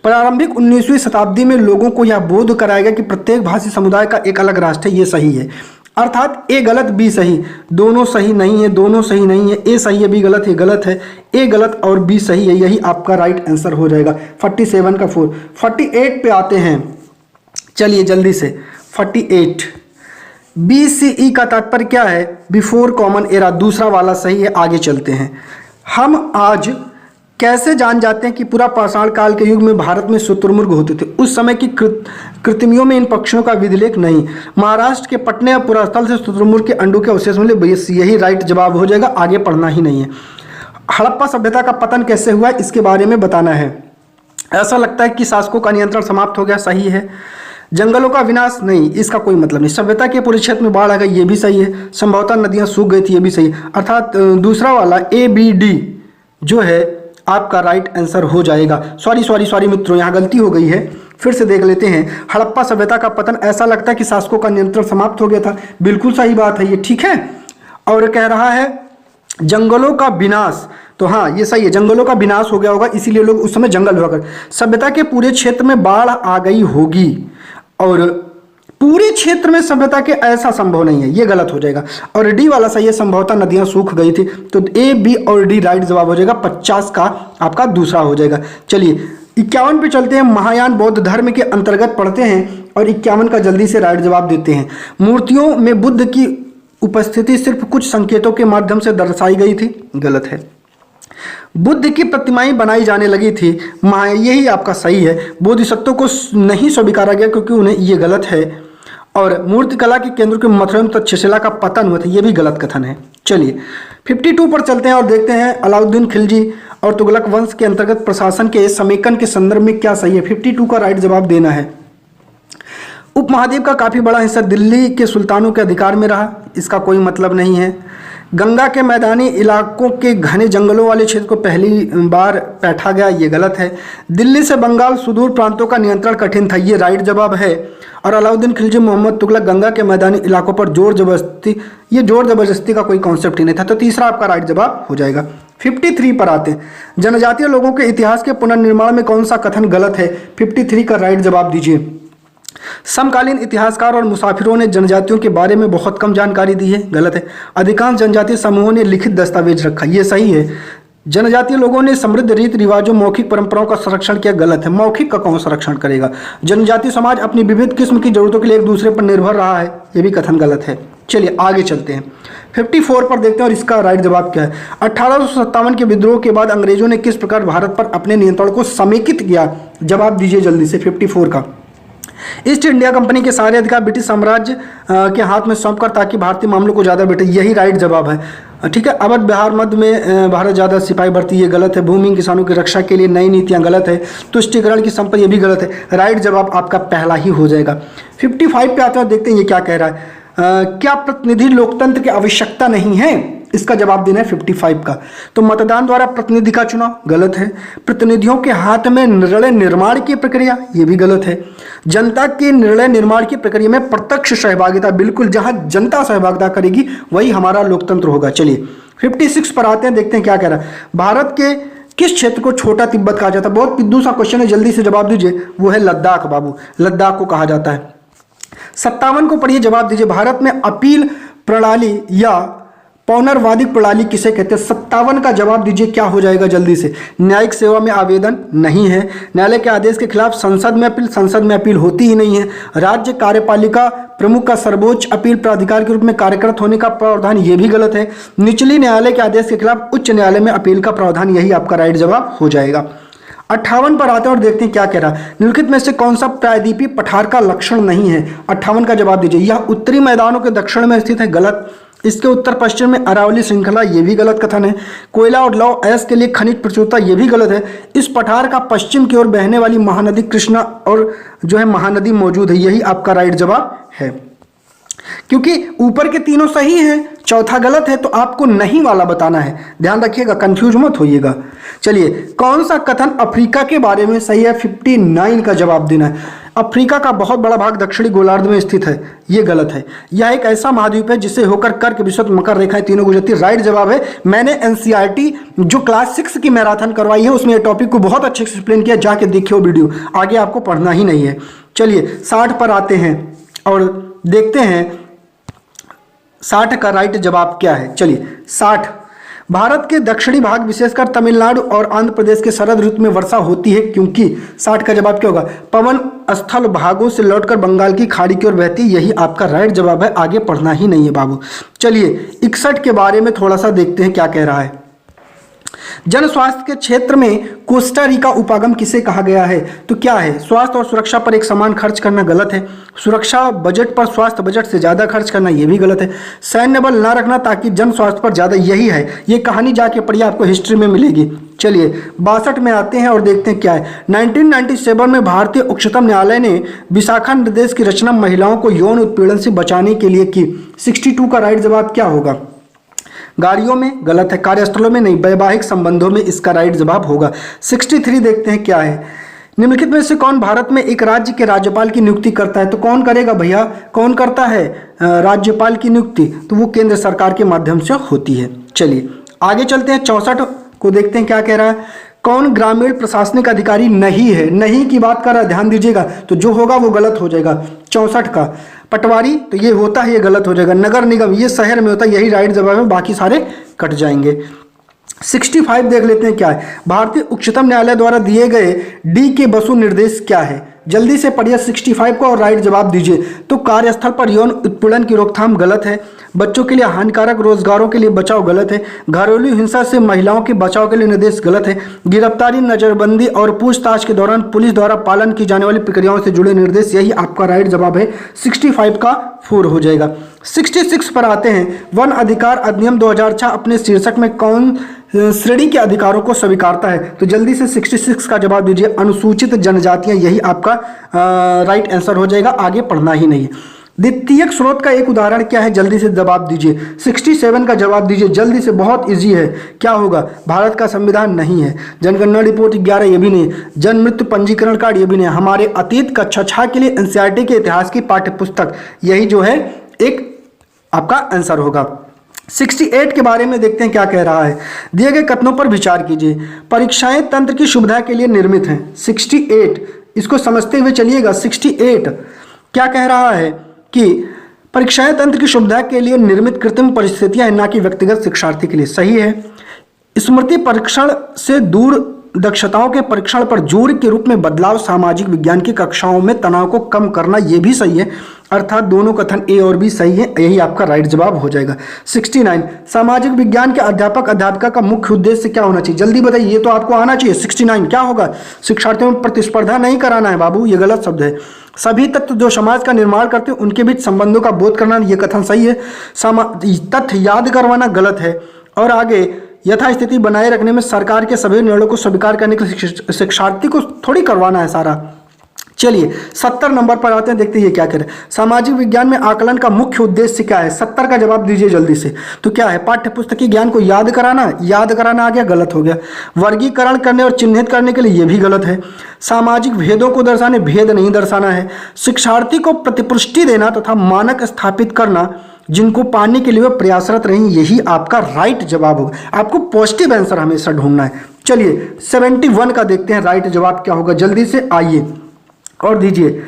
प्रारंभिक 19वीं शताब्दी में लोगों को यह बोध कराया गया कि प्रत्येक भाषी समुदाय का एक अलग राष्ट्र है। ये सही है। अर्थात ए गलत बी सही, दोनों सही नहीं है, दोनों सही नहीं है, ए सही है बी गलत है, गलत है, ए गलत और बी सही है, यही आपका राइट आंसर हो जाएगा। 47 का 4। 48 पे आते हैं, चलिए जल्दी से। 48 BCE का तात्पर्य क्या है? बिफोर कॉमन एरा, दूसरा वाला सही है। आगे चलते हैं। हम आज कैसे जान जाते हैं कि पूरा पाषाण काल के युग में भारत में शुतुरमुर्ग होते थे? उस समय की कृत्रिमियों में इन पक्षियों का विधिलेख नहीं। महाराष्ट्र के पटने या पुरास्थल से शुतुरमुर्ग के अंडों के अवशेष मिले, बस यही राइट जवाब हो जाएगा, आगे पढ़ना ही नहीं है। हड़प्पा सभ्यता का पतन कैसे हुआ, इसके बारे में बताना है। ऐसा लगता है कि शासकों का नियंत्रण समाप्त हो गया, सही है। जंगलों का विनाश, नहीं, इसका कोई मतलब नहीं। सभ्यता के पूरे क्षेत्र में बाढ़ आ गई, ये भी सही है। संभवतः नदियां सूख गई थी, ये भी सही है। अर्थात दूसरा वाला ABD जो है आपका राइट आंसर हो जाएगा। सॉरी मित्रों, यहाँ गलती हो गई है, फिर से देख लेते हैं। हड़प्पा सभ्यता का पतन, ऐसा लगता है कि शासकों का नियंत्रण समाप्त हो गया था, बिल्कुल सही बात है ये, ठीक है। और कह रहा है जंगलों का विनाश, तो हाँ ये सही है, जंगलों का विनाश हो गया होगा, इसीलिए लोग उस समय जंगल हुआ कर। सभ्यता के पूरे क्षेत्र में बाढ़ आ गई होगी, और पूरे क्षेत्र में सभ्यता के ऐसा संभव नहीं है, ये गलत हो जाएगा। और डी वाला सही है, संभवतः नदियां सूख गई थी, तो A, B और D राइट जवाब हो जाएगा। 50 का आपका दूसरा हो जाएगा। चलिए 51 पे चलते हैं। महायान बौद्ध धर्म के अंतर्गत पढ़ते हैं और 51 का जल्दी से राइट जवाब देते हैं। मूर्तियों में बुद्ध की उपस्थिति सिर्फ कुछ संकेतों के माध्यम से दर्शाई गई थी, गलत है। बुद्ध की प्रतिमाएं बनाई जाने लगी थी, यही आपका सही है। बोधिसत्वों को नहीं स्वीकारा गया क्योंकि उन्हें, ये गलत है। और मूर्ति कला के केंद्र के मथुरा में तक्षशिला का पतन हुआ था, ये भी गलत कथन है। चलिए 52 पर चलते हैं और देखते हैं अलाउद्दीन खिलजी और तुगलक वंश के अंतर्गत प्रशासन के समेकन के संदर्भ में क्या सही है। 52 का राइट जवाब देना है। उपमहाद्वीप का काफी बड़ा हिस्सा दिल्ली के सुल्तानों के अधिकार में रहा, इसका कोई मतलब नहीं है। गंगा के मैदानी इलाकों के घने जंगलों वाले क्षेत्र को पहली बार बैठा गया, ये गलत है। दिल्ली से बंगाल सुदूर प्रांतों का नियंत्रण कठिन था, ये राइट जवाब है। और अलाउद्दीन खिलजी मोहम्मद तुगलक गंगा के मैदानी इलाकों पर जोर जबरदस्ती, ये जोर जबरदस्ती का कोई कॉन्सेप्ट ही नहीं था, तो तीसरा आपका राइट जवाब हो जाएगा। 53 पर आते हैं। जनजातीय लोगों के इतिहास के पुनर्निर्माण में कौन सा कथन गलत है? 53 का राइट जवाब दीजिए। समकालीन इतिहासकार और मुसाफिरों ने जनजातियों के बारे में बहुत कम जानकारी दी है, गलत है। अधिकांश जनजातीय समूहों ने लिखित दस्तावेज रखा, ये सही है। जनजातीय लोगों ने समृद्ध रीति रिवाजों, मौखिक परंपराओं का संरक्षण किया, गलत है। मौखिक का कौन संरक्षण करेगा? जनजातीय समाज अपनी विविध किस्म की जरूरतों के लिए एक दूसरे पर निर्भर रहा है, ये भी कथन गलत है। चलिए आगे चलते हैं। 54 पर देखते हैं और इसका राइट जवाब क्या है। 1857 के विद्रोह के बाद अंग्रेजों ने किस प्रकार भारत पर अपने नियंत्रण को समेकित किया? जवाब दीजिए जल्दी से 54 का। ईस्ट इंडिया कंपनी के सारे अधिकार ब्रिटिश साम्राज्य के हाथ में सौंपकर, ताकि भारतीय मामलों को ज़्यादा बेटे, यही राइट जवाब है, ठीक है। अवध बिहार मध्य में भारत ज़्यादा सिपाही भर्ती, ये गलत है। भूमिहीन किसानों की रक्षा के लिए नई नीतियाँ, गलत है। तुष्टिकरण की संपत्ति, ये भी गलत है। राइट जवाब आपका पहला ही हो जाएगा। 55 पे आते हैं, देखते हैं ये क्या कह रहा है। क्या प्रतिनिधि लोकतंत्र की आवश्यकता नहीं है? इसका जवाब देना है 55 का। तो मतदान द्वारा प्रतिनिधि का चुनाव, गलत है। प्रतिनिधियों के हाथ में निर्णय निर्माण की प्रक्रिया, ये भी गलत है। जनता के निर्णय निर्माण की प्रक्रिया में प्रत्यक्ष सहभागिता, बिल्कुल, जहां जनता सहभागिता करेगी वही हमारा लोकतंत्र होगा। चलिए 56 पर आते हैं, देखते हैं क्या कह रहा है। भारत के किस क्षेत्र को छोटा तिब्बत कहा जाता है? बहुत पिद्दू सा क्वेश्चन है, जल्दी से जवाब दीजिए। वो है लद्दाख बाबू, लद्दाख को कहा जाता है। 57 को पढ़िए, जवाब दीजिए। भारत में अपील प्रणाली या पौनर्वादिक प्रणाली किसे कहते हैं? 57 का जवाब दीजिए, क्या हो जाएगा जल्दी से। न्यायिक सेवा में आवेदन नहीं है। न्यायालय के आदेश के खिलाफ संसद में अपील होती ही नहीं है। राज्य कार्यपालिका प्रमुख का सर्वोच्च अपील प्राधिकार के रूप में कार्यरत होने का प्रावधान, ये भी गलत है। निचली न्यायालय के आदेश के खिलाफ उच्च न्यायालय में अपील का प्रावधान, यही आपका राइट जवाब हो जाएगा। 58 पर आते हैं और देखते हैं क्या कह रहा है। निम्नलिखित में से कौन सा प्रायद्वीपीय पठार का लक्षण नहीं है? 58 का जवाब दीजिए। यह उत्तरी मैदानों के दक्षिण में स्थित है, गलत। इसके उत्तर पश्चिम में अरावली श्रृंखला, ये भी गलत कथन है। कोयला और लौह अयस्क के लिए खनिज प्रचुरता, ये भी गलत है। इस पठार का पश्चिम की ओर बहने वाली महानदी कृष्णा और जो है महानदी मौजूद है, यही आपका राइट जवाब है। क्योंकि ऊपर के तीनों सही हैं, चौथा गलत है, तो आपको नहीं वाला बताना है, ध्यान रखिएगा, कंफ्यूज मत होइएगा। चलिए कौन सा कथन अफ्रीका के बारे में सही है? 59 का जवाब देना है। अफ्रीका का बहुत बड़ा भाग दक्षिणी गोलार्ध में स्थित है, ये गलत है। यह एक ऐसा महाद्वीप है जिसे होकर कर्क, विषुवत, मकर रेखाएं तीनों गुजरती, राइट जवाब है। मैंने NCERT जो क्लास 6 की मैराथन करवाई है उसमें ये टॉपिक को बहुत अच्छे से एक्सप्लेन किया, जाके देखिए वो वीडियो, आगे आपको पढ़ना ही नहीं है। चलिए 60 पर आते हैं और देखते हैं 60 का राइट जवाब क्या है? चलिए 60। भारत के दक्षिणी भाग विशेषकर तमिलनाडु और आंध्र प्रदेश के शरद ऋतु में वर्षा होती है क्योंकि 60 का जवाब क्या होगा? पवन स्थल भागों से लौटकर बंगाल की खाड़ी की ओर बहती, यही आपका राइट जवाब है। आगे पढ़ना ही नहीं है बाबू। चलिए 61 के बारे में थोड़ा सा देखते हैं क्या कह रहा है। जन स्वास्थ्य के क्षेत्र में कोस्टा रिका उपागम किसे कहा गया है? तो क्या है? स्वास्थ्य और सुरक्षा पर एक समान खर्च करना गलत है। सुरक्षा बजट पर स्वास्थ्य बजट से ज़्यादा खर्च करना ये भी गलत है। सैन्य बल ना रखना ताकि जन स्वास्थ्य पर ज़्यादा, यही है। ये कहानी जाके पढ़िए, आपको हिस्ट्री में मिलेगी। चलिए 62 में आते हैं और देखते हैं क्या है। 1997 में भारतीय उच्चतम न्यायालय ने विशाखा निर्देश की रचना महिलाओं को यौन उत्पीड़न से बचाने के लिए की। 62 का राइट जवाब क्या होगा? गाड़ियों में गलत है, कार्यस्थलों में नहीं, वैवाहिक संबंधों में इसका राइट जवाब होगा। 63 देखते हैं क्या है। निम्नलिखित में से कौन भारत में एक राज्य के राज्यपाल की नियुक्ति करता है? तो कौन करेगा भैया? कौन करता है राज्यपाल की नियुक्ति? तो वो केंद्र सरकार के माध्यम से होती है। चलिए आगे चलते हैं। 64 को देखते हैं क्या कह रहा है। कौन ग्रामीण प्रशासनिक अधिकारी नहीं है? नहीं की बात कर रहा है, ध्यान दीजिएगा, तो जो होगा वो गलत हो जाएगा। 64 का पटवारी, तो ये होता है, ये गलत हो जाएगा। नगर निगम, ये शहर में होता है, यही राइट जवाब है, बाकी सारे कट जाएंगे। 65 देख लेते हैं क्या है। भारतीय उच्चतम न्यायालय द्वारा दिए गए डी के बसु निर्देश क्या है? जल्दी से पढ़िए 65 को और राइट जवाब दीजिए। तो कार्यस्थल पर यौन उत्पीड़न की रोकथाम गलत है। बच्चों के लिए हानिकारक रोजगारों के लिए बचाव गलत है। घरेलू हिंसा से महिलाओं के बचाव के लिए निर्देश गलत है। गिरफ्तारी, नजरबंदी और पूछताछ के दौरान पुलिस द्वारा पालन की जाने वाली प्रक्रियाओं से जुड़े निर्देश, यही आपका राइट जवाब है। 65 का 4 हो जाएगा। 66 पर आते हैं। वन अधिकार अधिनियम 2006 अपने शीर्षक में कौन श्रेणी के अधिकारों को स्वीकारता है? तो जल्दी से 66 का जवाब दीजिए। अनुसूचित जनजातियां, यही आपका राइट आंसर हो जाएगा। आगे पढ़ना ही नहीं है। द्वितीयक स्रोत का एक उदाहरण क्या है? जल्दी से जवाब दीजिए। 67 का जवाब दीजिए जल्दी से, बहुत इजी है। क्या होगा? भारत का संविधान नहीं है। जनगणना रिपोर्ट 11 ये भी नहीं। जन्म मृत्यु पंजीकरण कार्ड ये भी नहीं। हमारे अतीत कक्षा 6 के लिए एनसीईआरटी के इतिहास की पाठ्य पुस्तक, यही जो है एक आपका आंसर होगा। 68 के बारे में देखते हैं क्या कह रहा है। दिए गए कथनों पर विचार कीजिए। परीक्षाएं तंत्र की सुविधा के लिए निर्मित हैं। 68 इसको समझते हुए चलिएगा। 68 क्या कह रहा है कि परीक्षाएं तंत्र की सुविधा के लिए निर्मित कृत्रिम परिस्थितियां हैं, ना कि व्यक्तिगत शिक्षार्थी के लिए। सही है। स्मृति परीक्षण से दूर दक्षताओं के परीक्षण पर जोर के रूप में बदलाव, सामाजिक विज्ञान की कक्षाओं में तनाव को कम करना, यह भी सही है। अर्थात दोनों कथन ए और बी सही है, यही आपका राइट जवाब हो जाएगा। 69 सामाजिक विज्ञान के अध्यापक अध्यापिका का मुख्य उद्देश्य क्या होना चाहिए? जल्दी बताइए, ये तो आपको आना चाहिए। 69 क्या होगा? शिक्षार्थियों में प्रतिस्पर्धा नहीं कराना है बाबू, ये गलत शब्द है। सभी तत्व जो समाज का निर्माण करते हैं उनके बीच संबंधों का बोध करना, ये कथन सही है। तथ्य याद करवाना गलत है। और आगे यथास्थिति बनाए रखने में सरकार के सभी निर्णयों को स्वीकार करने के लिए शिक्षार्थी को थोड़ी करवाना है सारा। चलिए 70 नंबर पर आते हैं, देखते हैं ये क्या कह रहे हैं। सामाजिक विज्ञान में आकलन का मुख्य उद्देश्य क्या है? 70 का जवाब दीजिए जल्दी से। तो क्या है? पाठ्य पुस्तकीय ज्ञान को याद कराना आ गया, गलत हो गया। वर्गीकरण करने और चिन्हित करने के लिए ये भी गलत है। सामाजिक भेदों को दर्शाने, भेद नहीं दर्शाना है। शिक्षार्थी को प्रतिपुष्टि देना तथा मानक स्थापित करना जिनको पाने के लिए वे प्रयासरत रहें, यही आपका राइट जवाब होगा। आपको पॉजिटिव आंसर हमेशा ढूंढना है। चलिए 71 का देखते हैं राइट जवाब क्या होगा। जल्दी से आइए और दीजिए।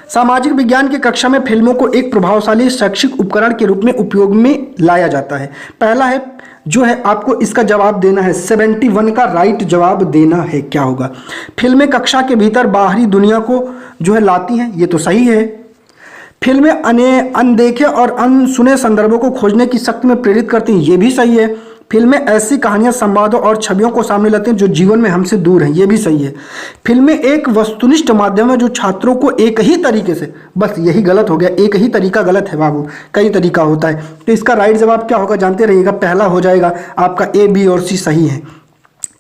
सामाजिक विज्ञान की कक्षा में फिल्मों को एक प्रभावशाली शैक्षिक उपकरण के रूप में उपयोग में लाया जाता है। पहला है जो है आपको इसका जवाब देना है। 71 का राइट जवाब देना है। क्या होगा? फिल्में कक्षा के भीतर बाहरी दुनिया को जो है लाती हैं, ये तो सही है। फिल्में अनदेखे और अनसुने संदर्भों को खोजने की शक्ति में प्रेरित करती हैं, ये भी सही है। फिल्में ऐसी कहानियां, संवादों और छवियों को सामने लाती हैं जो जीवन में हमसे दूर हैं, ये भी सही है। फिल्में एक वस्तुनिष्ठ माध्यम है जो छात्रों को एक ही तरीके से, बस यही गलत हो गया, एक ही तरीका गलत है बाबू, कई तरीका होता है। तो इसका राइट जवाब क्या होगा जानते रहिएगा। पहला हो जाएगा आपका ए, बी और सी सही है।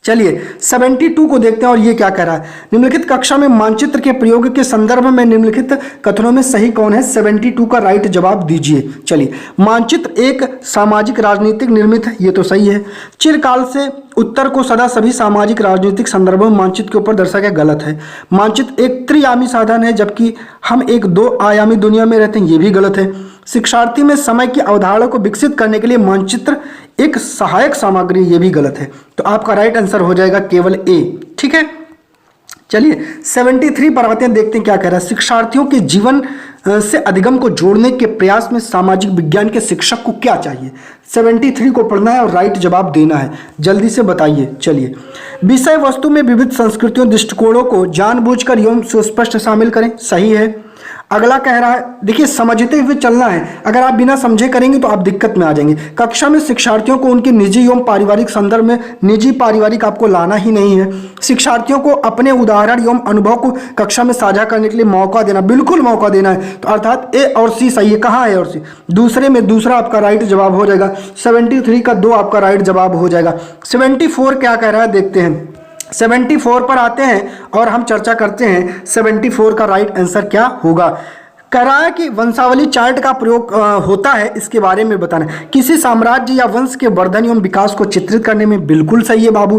चलिए 72 को देखते हैं और ये क्या कह रहा है। निम्नलिखित कक्षा में मानचित्र के प्रयोग के संदर्भ में निम्नलिखित कथनों में सही कौन है? 72 का राइट जवाब दीजिए। चलिए मानचित्र एक सामाजिक राजनीतिक निर्मित है, ये तो सही है। चिरकाल से उत्तर को सदा सभी सामाजिक राजनीतिक संदर्भों में मानचित्र के ऊपर दर्शाया गया, गलत है। मानचित्र एक त्रिआयामी साधन है जबकि हम एक 2 आयामी दुनिया में रहते हैं, ये भी गलत है। शिक्षार्थी में समय की अवधारणा को विकसित करने के लिए मानचित्र एक सहायक सामग्री, ये भी गलत है। तो आपका राइट आंसर हो जाएगा केवल ए। ठीक है। चलिए 73 पर आते हैं, देखते हैं क्या कह रहा है। शिक्षार्थियों के जीवन से अधिगम को जोड़ने के प्रयास में सामाजिक विज्ञान के शिक्षक को क्या चाहिए? 73 को पढ़ना है और राइट जवाब देना है। जल्दी से बताइए। चलिए, विषय वस्तु में विविध संस्कृतियों दृष्टिकोणों को जानबूझकर एवं सुस्पष्ट शामिल करें। सही है। अगला कह रहा है, देखिए समझते हुए चलना है, अगर आप बिना समझे करेंगे तो आप दिक्कत में आ जाएंगे। कक्षा में शिक्षार्थियों को उनके निजी एवं पारिवारिक संदर्भ में, निजी पारिवारिक आपको लाना ही नहीं है। शिक्षार्थियों को अपने उदाहरण एवं अनुभव को कक्षा में साझा करने के लिए मौका देना, बिल्कुल मौका देना है। तो अर्थात ए और सी सही है। कहाँ है और सी? दूसरे में दूसरा आपका राइट जवाब हो जाएगा। 73 का 2 आपका राइट जवाब हो जाएगा। 74 क्या कह रहा है देखते हैं। 74 पर आते हैं और हम चर्चा करते हैं 74 का राइट आंसर क्या होगा। कह रहा है कि वंशावली चार्ट का प्रयोग होता है, इसके बारे में बताना। किसी साम्राज्य या वंश के वर्धन एवं विकास को चित्रित करने में, बिल्कुल सही है बाबू।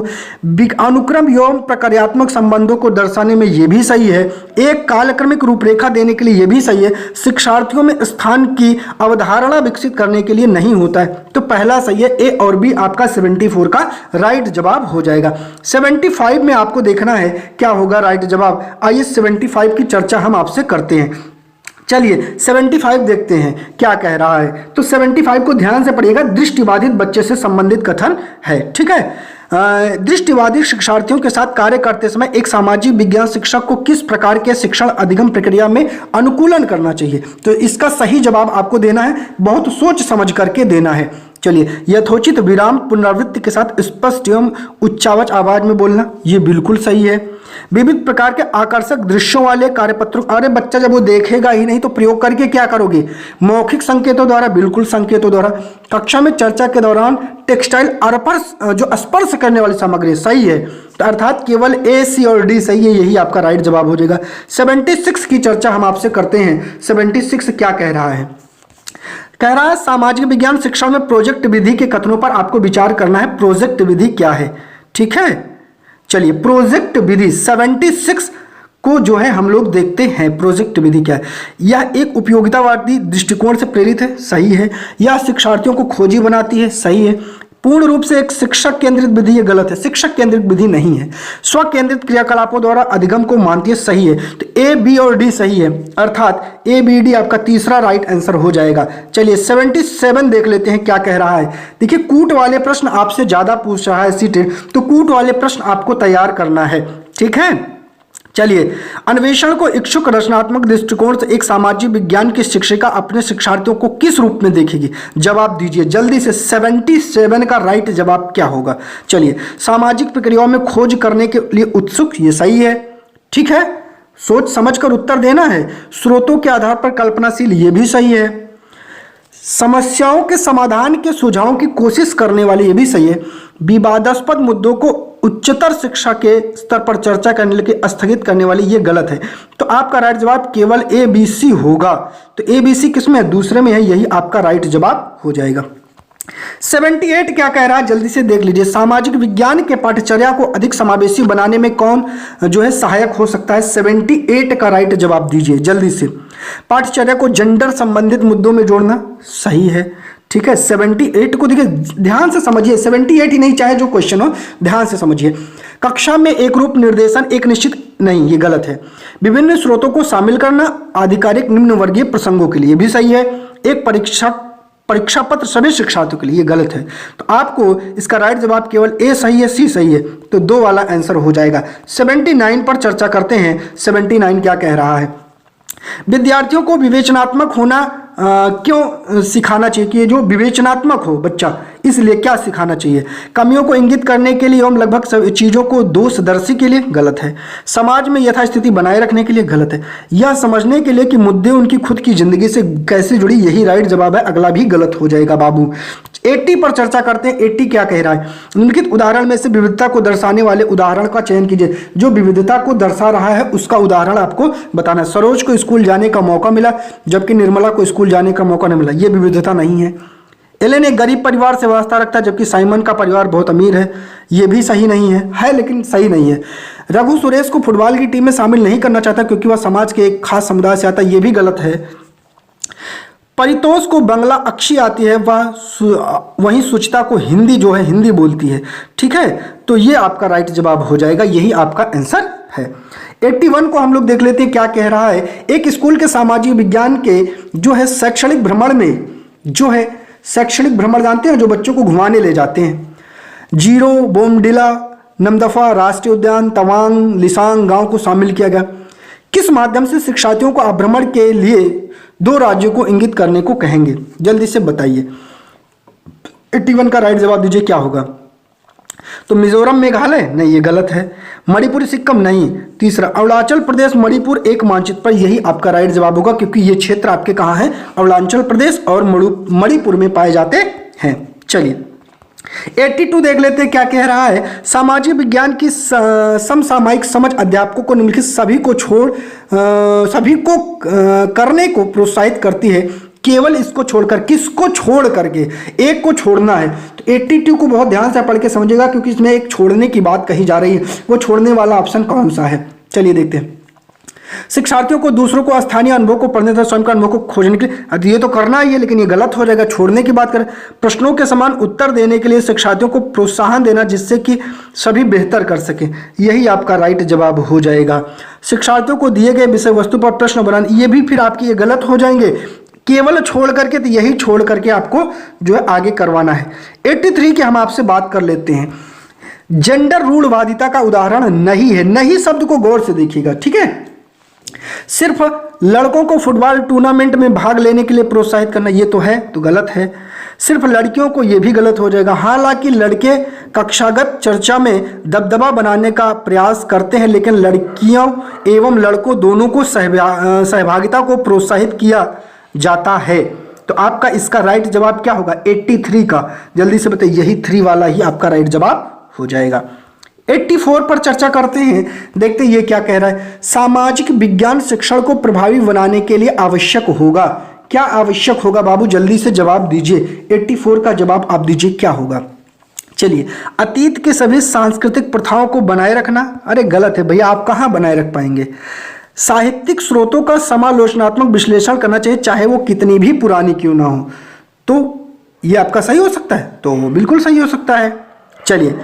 अनुक्रम एवं प्रक्रियात्मक संबंधों को दर्शाने में, ये भी सही है। एक कालक्रमिक रूपरेखा देने के लिए, ये भी सही है। शिक्षार्थियों में स्थान की अवधारणा विकसित करने के लिए नहीं होता है। तो पहला सही है, ए और बी आपका 74 का राइट जवाब हो जाएगा। 75 में आपको देखना है क्या होगा राइट जवाब। आइए 75 की चर्चा हम आपसे करते हैं। चलिए 75 देखते हैं क्या कह रहा है। तो 75 को ध्यान से पढ़िएगा। दृष्टिबाधित बच्चे से संबंधित कथन है, ठीक है। दृष्टिबाधित शिक्षार्थियों के साथ कार्य करते समय एक सामाजिक विज्ञान शिक्षक को किस प्रकार के शिक्षण अधिगम प्रक्रिया में अनुकूलन करना चाहिए? तो इसका सही जवाब आपको देना है, बहुत सोच समझ करके देना है। चलिए, यथोचित विराम पुनरावृत्ति के साथ स्पष्ट एवं उच्चावच आवाज में बोलना, ये बिल्कुल सही है। विविध प्रकार के आकर्षक दृश्यों वाले कार्यपत्रों, अरे बच्चा जब वो देखेगा ही नहीं तो प्रयोग करके क्या करोगे? मौखिक संकेतों द्वारा, बिल्कुल संकेतों द्वारा। कक्षा में चर्चा के दौरान टेक्सटाइल जो स्पर्श करने वाली सामग्री, सही है। तो अर्थात केवल ए, सी और डी सही है, यही आपका राइट जवाब हो जाएगा। 76 की चर्चा हम आपसे करते हैं। 76 क्या कह रहा है? कह रहा है सामाजिक विज्ञान शिक्षण में प्रोजेक्ट विधि के कथनों पर आपको विचार करना है। प्रोजेक्ट विधि क्या है? ठीक है, चलिए प्रोजेक्ट विधि 76 को जो है हम लोग देखते हैं। प्रोजेक्ट विधि क्या है? यह एक उपयोगितावादी दृष्टिकोण से प्रेरित है, सही है। यह शिक्षार्थियों को खोजी बनाती है, सही है। पूर्ण रूप से एक शिक्षक केंद्रित विधि, ये गलत है, शिक्षक केंद्रित विधि नहीं है। स्व केंद्रित क्रियाकलापों द्वारा अधिगम को मानती है, सही है। तो ए, बी और डी सही है, अर्थात ए, बी, डी आपका तीसरा राइट आंसर हो जाएगा। चलिए 77 देख लेते हैं क्या कह रहा है। देखिए कूट वाले प्रश्न आपसे ज्यादा पूछ रहा है सीटेट, तो कूट वाले प्रश्न आपको तैयार करना है, ठीक है। चलिए, अन्वेषण को इच्छुक रचनात्मक दृष्टिकोण से एक सामाजिक विज्ञान की शिक्षिका अपने शिक्षार्थियों को किस रूप में देखेगी? जवाब दीजिए जल्दी से। 77 का राइट जवाब क्या होगा? चलिए, सामाजिक प्रक्रियाओं में खोज करने के लिए उत्सुक, ये सही है, ठीक है। सोच समझकर उत्तर देना है। स्रोतों के आधार पर कल्पनाशील, ये भी सही है। समस्याओं के समाधान के सुझावों की कोशिश करने वाले, ये भी सही है। विवादास्पद मुद्दों को उच्चतर शिक्षा के स्तर पर चर्चा करने के लिए स्थगित करने वाली, ये गलत है। तो आपका राइट जवाब केवल ए, बी, सी होगा। तो ए, बी, सी किसमें है? दूसरे में है, यही आपका राइट जवाब हो जाएगा। 78 क्या कह रहा है? जल्दी से देख लीजिए। सामाजिक विज्ञान के पाठ्यचर्या को अधिक समावेशी बनाने में कौन जो है सहायक हो सकता है? 78 का राइट जवाब दीजिए जल्दी से। पाठ्यचर्या को जेंडर संबंधित मुद्दों में जोड़ना, सही है, ठीक है। 78 को देखिए ध्यान से समझिए, 78 ही नहीं, चाहे जो क्वेश्चन हो ध्यान से समझिए। कक्षा में एक रूप निर्देशन एक निश्चित नहीं, ये गलत है। विभिन्न स्रोतों को शामिल करना आधिकारिक निम्न वर्गीय प्रसंगों के लिए, भी सही है। एक परीक्षा पत्र सभी शिक्षार्थियों के लिए, ये गलत है। तो आपको इसका राइट जवाब केवल ए सही है, सी सही है, तो 2 वाला आंसर हो जाएगा। 79 पर चर्चा करते हैं। 79 क्या कह रहा है? विद्यार्थियों को विवेचनात्मक होना क्यों सिखाना चाहिए? कि जो विवेचनात्मक हो बच्चा, इसलिए क्या सिखाना चाहिए? कमियों को इंगित करने के लिए एवं लगभग सभी चीजों को दोषदर्शी के लिए, गलत है। समाज में यथास्थिति बनाए रखने के लिए, गलत है। यह समझने के लिए कि मुद्दे उनकी खुद की जिंदगी से कैसे जुड़ी, यही राइट जवाब है, अगला भी गलत हो जाएगा बाबू। 80 पर चर्चा करते हैं। 80 क्या कह रहा है? निम्नलिखित उदाहरण में से विविधता को दर्शाने वाले उदाहरण का चयन कीजिए। जो विविधता को दर्शा रहा है उसका उदाहरण आपको बताना है। सरोज को स्कूल जाने का मौका मिला जबकि निर्मला को स्कूल जाने का मौका नहीं मिला, ये विविधता नहीं है। एलेन एक गरीब परिवार से वास्ता रखता है जबकि साइमन का परिवार बहुत अमीर है, ये भी सही नहीं है लेकिन सही नहीं है। रघु सुरेश को फुटबॉल की टीम में शामिल नहीं करना चाहता क्योंकि वह समाज के एक खास समुदाय से आता है, ये भी गलत है। परितोष को बंगला अच्छी आती है, वहीं सुचिता को हिंदी जो है हिंदी बोलती है, ठीक है। तो ये आपका राइट जवाब हो जाएगा, यही आपका आंसर है। 81 को हम लोग देख लेते हैं क्या कह रहा है। एक स्कूल के सामाजिक विज्ञान के जो है शैक्षणिक भ्रमण में, जो है शैक्षणिक भ्रमण जानते हैं, जो बच्चों को घुमाने ले जाते हैं, जीरो, बोमडिला, नमदफा, राष्ट्रीय उद्यान, तवांग, लिसांग गांव को शामिल किया गया। किस माध्यम से शिक्षार्थियों को भ्रमण के लिए 2 राज्यों को इंगित करने को कहेंगे? जल्दी से बताइए। 81 का राइट जवाब दीजिए क्या होगा? तो मिजोरम मेघालय नहीं, ये गलत है। मणिपुर सिक्किम नहीं। तीसरा अरुणाचल प्रदेश मणिपुर एक मानचित्र पर, यही आपका राइट जवाब होगा क्योंकि ये क्षेत्र आपके कहाँ हैं? अरुणाचल प्रदेश और मणिपुर में पाए जाते हैं। चलिए 82 देख लेते हैं क्या कह रहा है। सामाजिक विज्ञान की समसामयिक समझ अध्यापकों को निम्नलिखित सभी को करने को प्रोत्साहित करती है, केवल इसको छोड़कर। किसको छोड़ करके? एक को छोड़ना है। तो 82 को बहुत ध्यान से पढ़ के समझिएगा क्योंकि इसमें एक छोड़ने की बात कही जा रही है। वो छोड़ने वाला ऑप्शन कौन सा है? चलिए देखते हैं। शिक्षार्थियों को दूसरों को स्थानीय अनुभव को पढ़ने तथा स्वयं का अनुभव को खोजने के लिए, ये तो करना ही है लेकिन ये गलत हो जाएगा। छोड़ने की बात करें, प्रश्नों के समान उत्तर देने के लिए शिक्षार्थियों को प्रोत्साहन देना जिससे कि सभी बेहतर कर सकें, यही आपका राइट जवाब हो जाएगा। शिक्षार्थियों को दिए गए विषय वस्तु पर प्रश्न बनाना, ये भी फिर आपके ये गलत हो जाएंगे। केवल छोड़ करके, तो यही छोड़ करके आपको जो है आगे करवाना है। 83 की हम आपसे बात कर लेते हैं। जेंडर रूढ़वादिता का उदाहरण नहीं है। नहीं शब्द को गौर से देखिएगा, ठीक है। सिर्फ लड़कों को फुटबॉल टूर्नामेंट में भाग लेने के लिए प्रोत्साहित करना, ये तो है, तो गलत है। सिर्फ लड़कियों को, ये भी गलत हो जाएगा। हालांकि लड़के कक्षागत चर्चा में दबदबा बनाने का प्रयास करते हैं लेकिन लड़कियों एवं लड़कों दोनों को सहभागिता को प्रोत्साहित किया जाता है। तो आपका इसका राइट जवाब क्या होगा? 83 का। जल्दी से बताइए, यही 3 वाला ही आपका राइट जवाब हो जाएगा। 84 पर चर्चा करते हैं, देखते हैं ये क्या कह रहा है। सामाजिक विज्ञान शिक्षण को प्रभावी बनाने के लिए आवश्यक होगा। क्या आवश्यक होगा बाबू? जल्दी से जवाब दीजिए। 84 का जवाब आप दीजिए क्या होगा? चलिए, अतीत के सभी सांस्कृतिक प्रथाओं को बनाए रखना। अरे गलत है भैया, आप कहाँ बनाए रख पाएंगे? साहित्यिक स्रोतों का समालोचनात्मक विश्लेषण करना चाहिए, चाहे वो कितनी भी पुरानी क्यों ना हो। तो ये आपका सही हो सकता है? तो बिल्कुल सही हो सकता है। चलिए,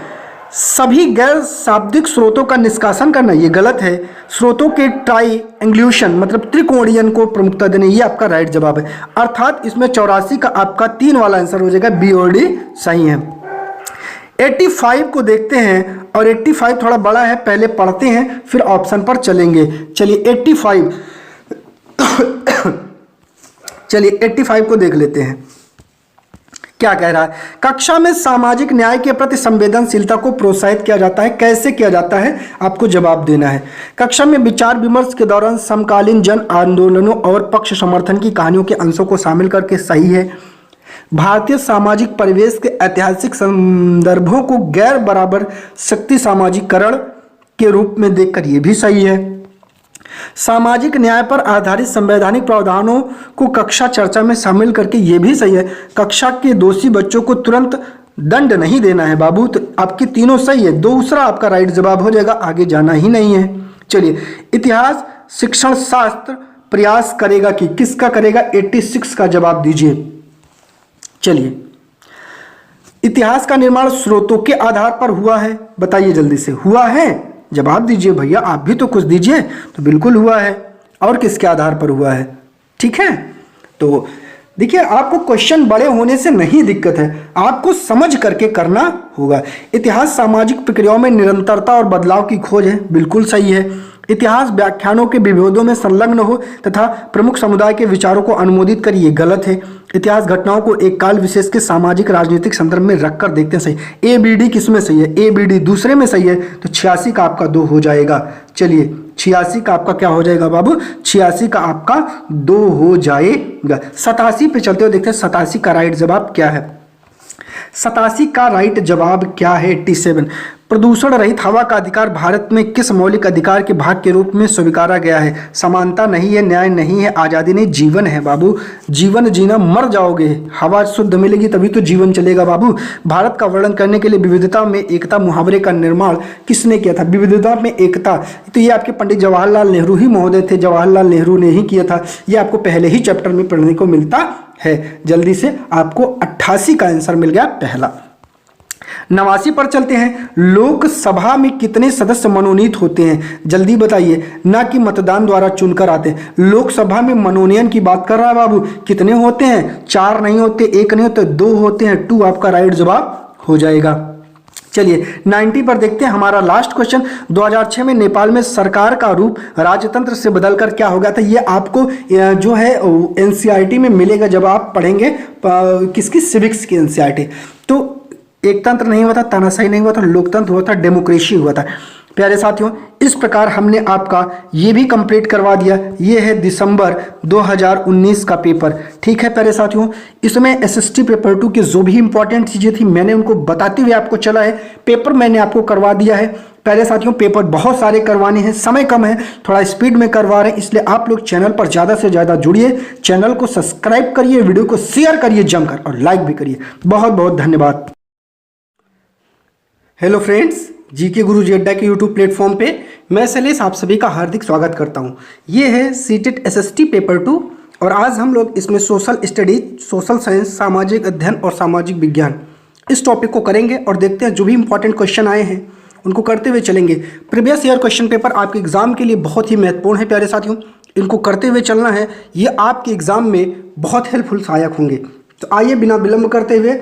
सभी गैर शाब्दिक स्रोतों का निष्कासन करना, ये गलत है। स्रोतों के ट्राइएंगुलेशन मतलब त्रिकोणीयन को प्रमुखता देने, ये आपका राइट जवाब है। अर्थात इसमें 84 का आपका 3 वाला आंसर हो जाएगा, बी और डी सही है। 85 को देखते हैं और 85 थोड़ा बड़ा है, पहले पढ़ते हैं फिर ऑप्शन पर चलेंगे। चलिए 85 चलिए 85 को देख लेते हैं क्या कह रहा है। कक्षा में सामाजिक न्याय के प्रति संवेदनशीलता को प्रोत्साहित किया जाता है। कैसे किया जाता है? आपको जवाब देना है। कक्षा में विचार विमर्श के दौरान समकालीन जन आंदोलनों और पक्ष समर्थन की कहानियों के अंशों को शामिल करके सही है। भारतीय सामाजिक परिवेश के ऐतिहासिक संदर्भों को गैर बराबर शक्ति सामाजिकरण के रूप में देखकर ये भी सही है। सामाजिक न्याय पर आधारित संवैधानिक प्रावधानों को कक्षा चर्चा में शामिल करके ये भी सही है। कक्षा के दोषी बच्चों को तुरंत दंड नहीं देना है बाबू। तो आपकी तीनों सही है, दूसरा आपका राइट जवाब हो जाएगा, आगे जाना ही नहीं है। चलिए, इतिहास शिक्षण शास्त्र प्रयास करेगा कि किसका करेगा? 86 का जवाब दीजिए। चलिए, इतिहास का निर्माण स्रोतों के आधार पर हुआ है, बताइए जल्दी से। हुआ है? जवाब दीजिए भैया, आप भी तो कुछ दीजिए। तो बिल्कुल हुआ है। और किसके आधार पर हुआ है? ठीक है, तो देखिए, आपको क्वेश्चन बड़े होने से नहीं दिक्कत है, आपको समझ करके करना होगा। इतिहास सामाजिक प्रक्रियाओं में निरंतरता और बदलाव की खोज है, बिल्कुल सही है। इतिहास व्याख्यानों के विभेदों में संलग्न हो तथा प्रमुख समुदाय के विचारों को अनुमोदित करे, ये गलत है। इतिहास घटनाओं को एक काल विशेष के सामाजिक राजनीतिक संदर्भ में रखकर देखते हैं, सही। ए बी डी किस में सही है? ए बी डी दूसरे में सही है, तो 86 का आपका 2 हो जाएगा। चलिए, 86 का आपका क्या हो जाएगा बाबू? 86 का आपका 2 हो जाएगा। 87 पे चलते हो, देखते हैं 87 का राइट जवाब क्या है। 87 का राइट जवाब क्या है? 87 प्रदूषण रहित हवा का अधिकार भारत में किस मौलिक अधिकार के भाग के रूप में स्वीकारा गया है? समानता नहीं है, न्याय नहीं है, आज़ादी नहीं, जीवन है बाबू। जीवन जीना, मर जाओगे, हवा शुद्ध मिलेगी तभी तो जीवन चलेगा बाबू। भारत का वर्णन करने के लिए विविधता में एकता मुहावरे का निर्माण किसने किया था? विविधता में एकता, तो ये आपके पंडित जवाहरलाल नेहरू ही महोदय थे, जवाहरलाल नेहरू ने ही किया था। ये आपको पहले ही चैप्टर में पढ़ने को मिलता है। जल्दी से आपको 88 का आंसर मिल गया पहला। 89 पर चलते हैं। लोकसभा में कितने सदस्य मनोनीत होते हैं? जल्दी बताइए, ना कि मतदान द्वारा चुनकर आते हैं। लोकसभा में मनोनयन की बात कर रहा है बाबू। कितने होते हैं? 4 नहीं होते, 1 नहीं होते, 2 होते हैं। 2 आपका राइट जवाब हो जाएगा। चलिए 90 पर देखते हैं हमारा लास्ट क्वेश्चन। 2006 में नेपाल में सरकार का रूप राजतंत्र से बदलकर क्या हो गया था? ये आपको जो है एनसीईआरटी में मिलेगा जब आप पढ़ेंगे किसकी, सिविक्स की एनसीईआरटी। तो एक तंत्र नहीं हुआ था, तानाशाही नहीं हुआ था, लोकतंत्र हुआ था, डेमोक्रेसी हुआ था। प्यारे साथियों, इस प्रकार हमने आपका ये भी कंप्लीट करवा दिया। ये है दिसंबर 2019 का पेपर। ठीक है प्यारे साथियों, इसमें एसएसटी पेपर 2 की जो भी इंपॉर्टेंट चीज़ें थी मैंने उनको बताते हुए आपको चला है। पेपर मैंने आपको करवा दिया है। प्यारे साथियों, पेपर बहुत सारे करवाने हैं, समय कम है, थोड़ा स्पीड में करवा रहे हैं, इसलिए आप लोग चैनल पर ज़्यादा से ज़्यादा जुड़िए, चैनल को सब्सक्राइब करिए, वीडियो को शेयर करिए जमकर और लाइक भी करिए। बहुत बहुत धन्यवाद। हेलो फ्रेंड्स, जीके गुरु जी अड्डा के यूट्यूब प्लेटफॉर्म पे मैं शैलेश आप सभी का हार्दिक स्वागत करता हूं। ये है सीटेट एसएसटी पेपर 2 और आज हम लोग इसमें सोशल स्टडीज, सोशल साइंस, सामाजिक अध्ययन और सामाजिक विज्ञान इस टॉपिक को करेंगे और देखते हैं जो भी इंपॉर्टेंट क्वेश्चन आए हैं उनको करते हुए चलेंगे। प्रीवियस ईयर क्वेश्चन पेपर आपके एग्जाम के लिए बहुत ही महत्वपूर्ण है प्यारे साथियों, इनको करते हुए चलना है। ये आपके एग्जाम में बहुत हेल्पफुल सहायक होंगे। तो आइए बिना विलंब करते हुए,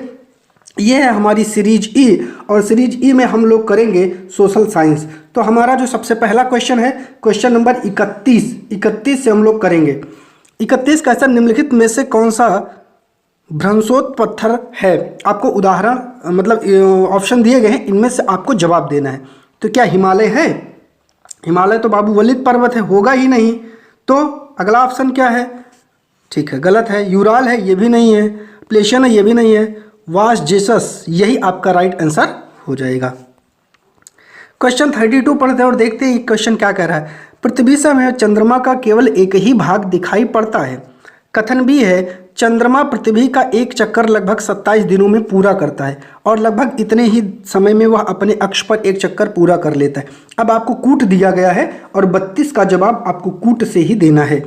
ये है हमारी सीरीज ई और सीरीज ई में हम लोग करेंगे सोशल साइंस। तो हमारा जो सबसे पहला क्वेश्चन है क्वेश्चन नंबर 31 से हम लोग करेंगे। 31 का ऐसा निम्नलिखित में से कौन सा भ्रंशोत पत्थर है? आपको उदाहरण मतलब ऑप्शन दिए गए हैं, इनमें से आपको जवाब देना है। तो क्या हिमालय है? हिमालय तो बाबू वलित पर्वत है, होगा ही नहीं। तो अगला ऑप्शन क्या है? ठीक है, गलत है। यूराल है, ये भी नहीं है। प्लेशियन है, ये भी नहीं है। वास जेसस, यही आपका राइट आंसर हो जाएगा। क्वेश्चन 32 पढ़ते हैं और देखते हैं क्वेश्चन क्या कह रहा है। पृथ्वी से हमें चंद्रमा का केवल एक ही भाग दिखाई पड़ता है। कथन भी है चंद्रमा पृथ्वी का एक चक्कर लगभग 27 दिनों में पूरा करता है और लगभग इतने ही समय में वह अपने अक्ष पर एक चक्कर पूरा कर लेता है। अब आपको कूट दिया गया है और 32 का जवाब आपको कूट से ही देना है।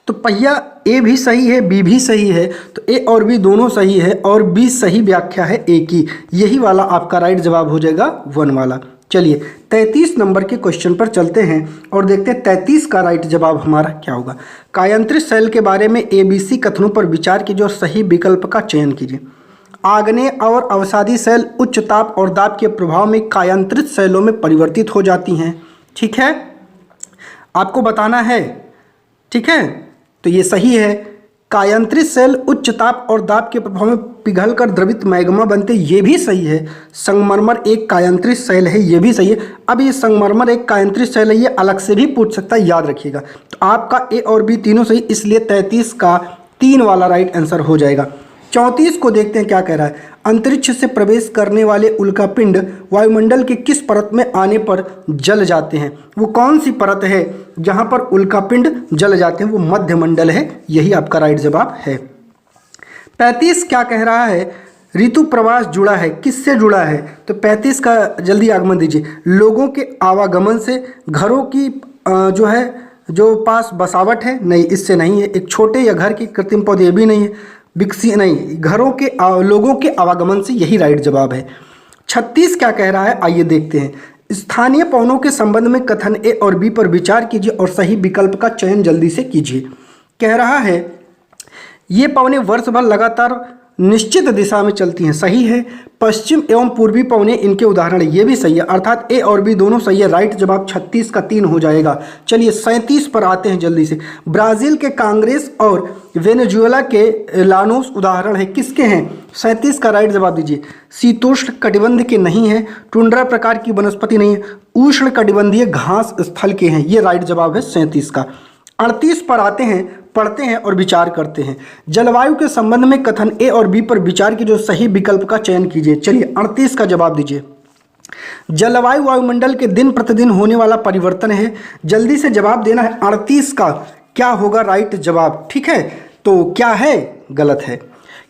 तो पहिया ए भी सही है, बी भी सही है, तो ए और बी दोनों सही है और बी सही व्याख्या है ए की। यही वाला आपका राइट जवाब हो जाएगा 1 वाला। चलिए 33 नंबर के क्वेश्चन पर चलते हैं और देखते हैं 33 का राइट जवाब हमारा क्या होगा। कायांतरित सेल के बारे में एबीसी कथनों पर विचार कीजिए और सही विकल्प का चयन कीजिए। आग्नेय और अवसादी सेल उच्च ताप और दाब के प्रभाव में कायांतरित सेलों में परिवर्तित हो जाती हैं। ठीक है, आपको बताना है। ठीक है, तो ये सही है। कायांतरित सेल उच्च ताप और दाब के प्रभाव में पिघलकर द्रवित मैग्मा बनते, ये भी सही है। संगमरमर एक कायांतरित सेल है, ये भी सही है। अब ये संगमरमर एक कायांतरित सेल है, ये अलग से भी पूछ सकता है, याद रखिएगा। तो आपका ए और बी तीनों सही, इसलिए 33 का 3 वाला राइट आंसर हो जाएगा। 34 को देखते हैं क्या कह रहा है। अंतरिक्ष से प्रवेश करने वाले उल्कापिंड वायुमंडल के किस परत में आने पर जल जाते हैं? वो कौन सी परत है जहां पर उल्कापिंड जल जाते हैं? वो मध्यमंडल है, यही आपका राइट जवाब है। 35 क्या कह रहा है? ऋतु प्रवास जुड़ा है, किससे जुड़ा है? तो 35 का जल्दी आगमन दीजिए। लोगों के आवागमन से, घरों की जो पास बसावट है, नहीं इससे नहीं है। एक छोटे या घर के कृत्रिम पौधे भी नहीं है। विकसी नहीं, घरों के लोगों के आवागमन से, यही राइट जवाब है। 36 क्या कह रहा है? आइए देखते हैं। स्थानीय पवनों के संबंध में कथन ए और बी पर विचार कीजिए और सही विकल्प का चयन जल्दी से कीजिए। कह रहा है ये पवनें वर्ष भर लगातार निश्चित दिशा में चलती हैं, सही है। पश्चिम एवं पूर्वी पवनें इनके उदाहरण, ये भी सही है, अर्थात ए और बी दोनों सही है। राइट जवाब 36 का 3 हो जाएगा। चलिए 37 पर आते हैं जल्दी से। ब्राजील के कांग्रेस और वेनेजुएला के लानोस उदाहरण है, किसके हैं? 37 का राइट जवाब दीजिए। शीतोष्ण कटिबंध के नहीं है, टुंड्रा प्रकार की वनस्पति नहीं है, उष्ण कटिबंधीय घास स्थल के हैं, ये राइट जवाब है 37 का। 38 पर आते हैं, पढ़ते हैं और विचार करते हैं। जलवायु के संबंध में कथन ए और बी पर विचार कीजिए, सही विकल्प का चयन कीजिए। चलिए 38 का जवाब दीजिए। जलवायु वायुमंडल के दिन प्रतिदिन होने वाला परिवर्तन है, जल्दी से जवाब देना है। 38 का क्या होगा राइट जवाब? ठीक है, तो क्या है? गलत है।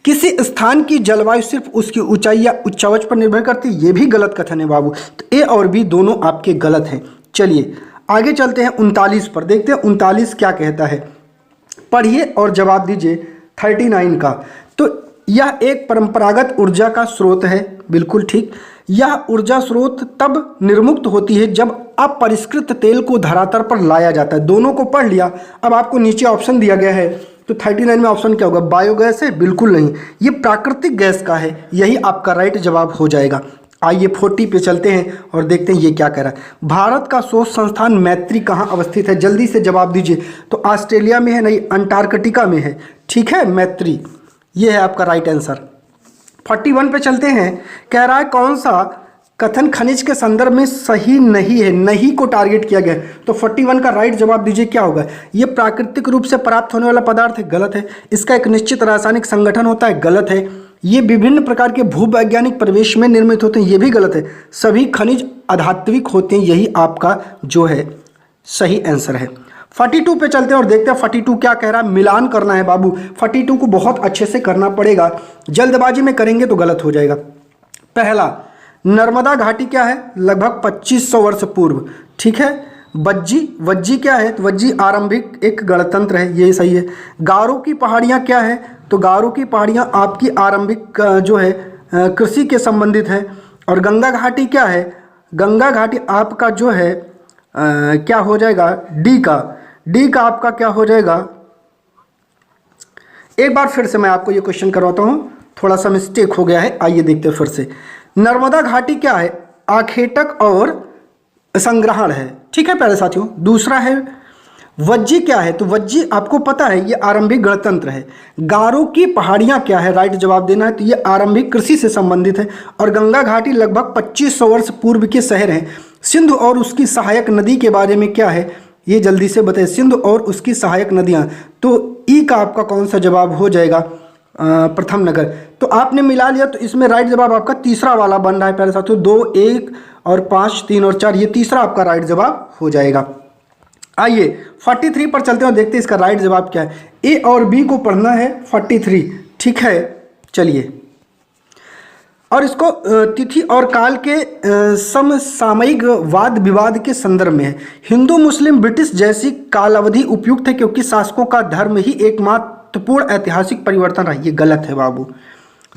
किसी स्थान की जलवायु सिर्फ उसकी ऊंचाई या उच्चावच पर निर्भर करती है, ये भी गलत कथन है बाबू। तो ए और बी दोनों आपके गलत हैं। चलिए आगे चलते हैं 39 पर, देखते हैं 39 क्या कहता है। पढ़िए और जवाब दीजिए 39 का। तो यह एक परंपरागत ऊर्जा का स्रोत है, बिल्कुल ठीक। यह ऊर्जा स्रोत तब निर्मुक्त होती है जब अपरिष्कृत तेल को धरातल पर लाया जाता है। दोनों को पढ़ लिया। अब आपको नीचे ऑप्शन दिया गया है, तो 39 में ऑप्शन क्या होगा? बायोगैस है? बिल्कुल नहीं, ये प्राकृतिक गैस का है, यही आपका राइट जवाब हो जाएगा। आइए 40 पे चलते हैं और देखते हैं ये क्या कह रहा है। भारत का शोध संस्थान मैत्री कहाँ अवस्थित है? जल्दी से जवाब दीजिए। तो ऑस्ट्रेलिया में है? नहीं, अंटार्कटिका में है। ठीक है, मैत्री, ये है आपका राइट आंसर। 41 पे चलते हैं। कह रहा है कौन सा कथन खनिज के संदर्भ में सही नहीं है? नहीं को टारगेट किया गया है। तो 41 का राइट जवाब दीजिए क्या होगा? ये प्राकृतिक रूप से प्राप्त होने वाला पदार्थ है? गलत है। इसका एक निश्चित रासायनिक संगठन होता है? गलत है। ये विभिन्न प्रकार के भूवैज्ञानिक परिवेश में निर्मित होते हैं? ये भी गलत है। सभी खनिज अधात्विक होते हैं, यही आपका जो है सही आंसर है। 42 पे चलते हैं और देखते हैं 42 क्या कह रहा है। मिलान करना है बाबू, 42 को बहुत अच्छे से करना पड़ेगा, जल्दबाजी में करेंगे तो गलत हो जाएगा। पहला, नर्मदा घाटी क्या है? लगभग 2500 वर्ष पूर्व। ठीक है। वज्जी क्या है? तो वज्जी आरंभिक एक गणतंत्र है, ये सही है। गारो की पहाड़ियाँ क्या है? तो गारो की पहाड़ियाँ आपकी आरंभिक जो है कृषि के संबंधित है। और गंगा घाटी क्या है? गंगा घाटी आपका जो है क्या हो जाएगा? डी का आपका क्या हो जाएगा? एक बार फिर से मैं आपको ये क्वेश्चन करवाता हूँ, थोड़ा सा मिस्टेक हो गया है। आइए देखते हैं फिर से। नर्मदा घाटी क्या है? आखेटक और संग्रहण है। ठीक है प्यारे साथियों। दूसरा है वज्जी क्या है? तो वज्जी आपको पता है ये आरंभिक गणतंत्र है। गारो की पहाड़ियाँ क्या है? राइट जवाब देना है। तो ये आरंभिक कृषि से संबंधित है। और गंगा घाटी लगभग 2500 वर्ष पूर्व के शहर हैं। सिंधु और उसकी सहायक नदी के बारे में क्या है? ये जल्दी से बताइए। सिंधु और उसकी सहायक नदियाँ, तो ई का आपका कौन सा जवाब हो जाएगा? प्रथम नगर। तो आपने मिला लिया, तो इसमें राइट जवाब आपका तीसरा वाला बन रहा है प्यारे साथियों। 2, 1 और 5, 3 और 4, ये तीसरा आपका राइट जवाब हो जाएगा। आइए 43 पर चलते हैं और देखते हैं इसका राइट जवाब क्या है। ए और बी को पढ़ना है 43। ठीक है, चलिए। और इसको तिथि और काल के समसामयिक वाद विवाद के संदर्भ में है। हिंदू मुस्लिम ब्रिटिश जैसी कालावधि उपयुक्त है क्योंकि शासकों का धर्म ही एकमात्रपूर्ण ऐतिहासिक परिवर्तन रहा। ये गलत है बाबू।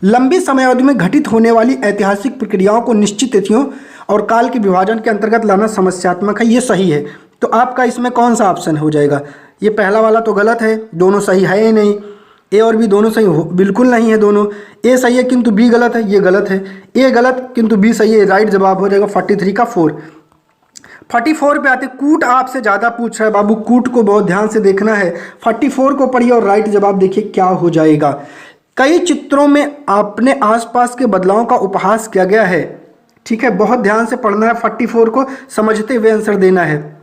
लंबी समयावधि में घटित होने वाली ऐतिहासिक प्रक्रियाओं को निश्चित तिथियों और काल के विभाजन के अंतर्गत लाना समस्यात्मक है। ये सही है। तो आपका इसमें कौन सा ऑप्शन हो जाएगा? ये पहला वाला तो गलत है, दोनों सही है ही नहीं। ए और बी दोनों सही हो बिल्कुल नहीं है, दोनों। ए सही है किंतु बी गलत है, ये गलत है। ए गलत किंतु बी सही है, राइट जवाब हो जाएगा 43 का 4। 44 पे आते। कूट आपसे ज़्यादा पूछ रहा है बाबू, कूट को बहुत ध्यान से देखना है। 44 को पढ़िए और राइट जवाब देखिए क्या हो जाएगा। कई चित्रों में अपने आसपास के बदलावों का उपहास किया गया है। ठीक है, बहुत ध्यान से पढ़ना है, 44 को समझते हुए आंसर देना है।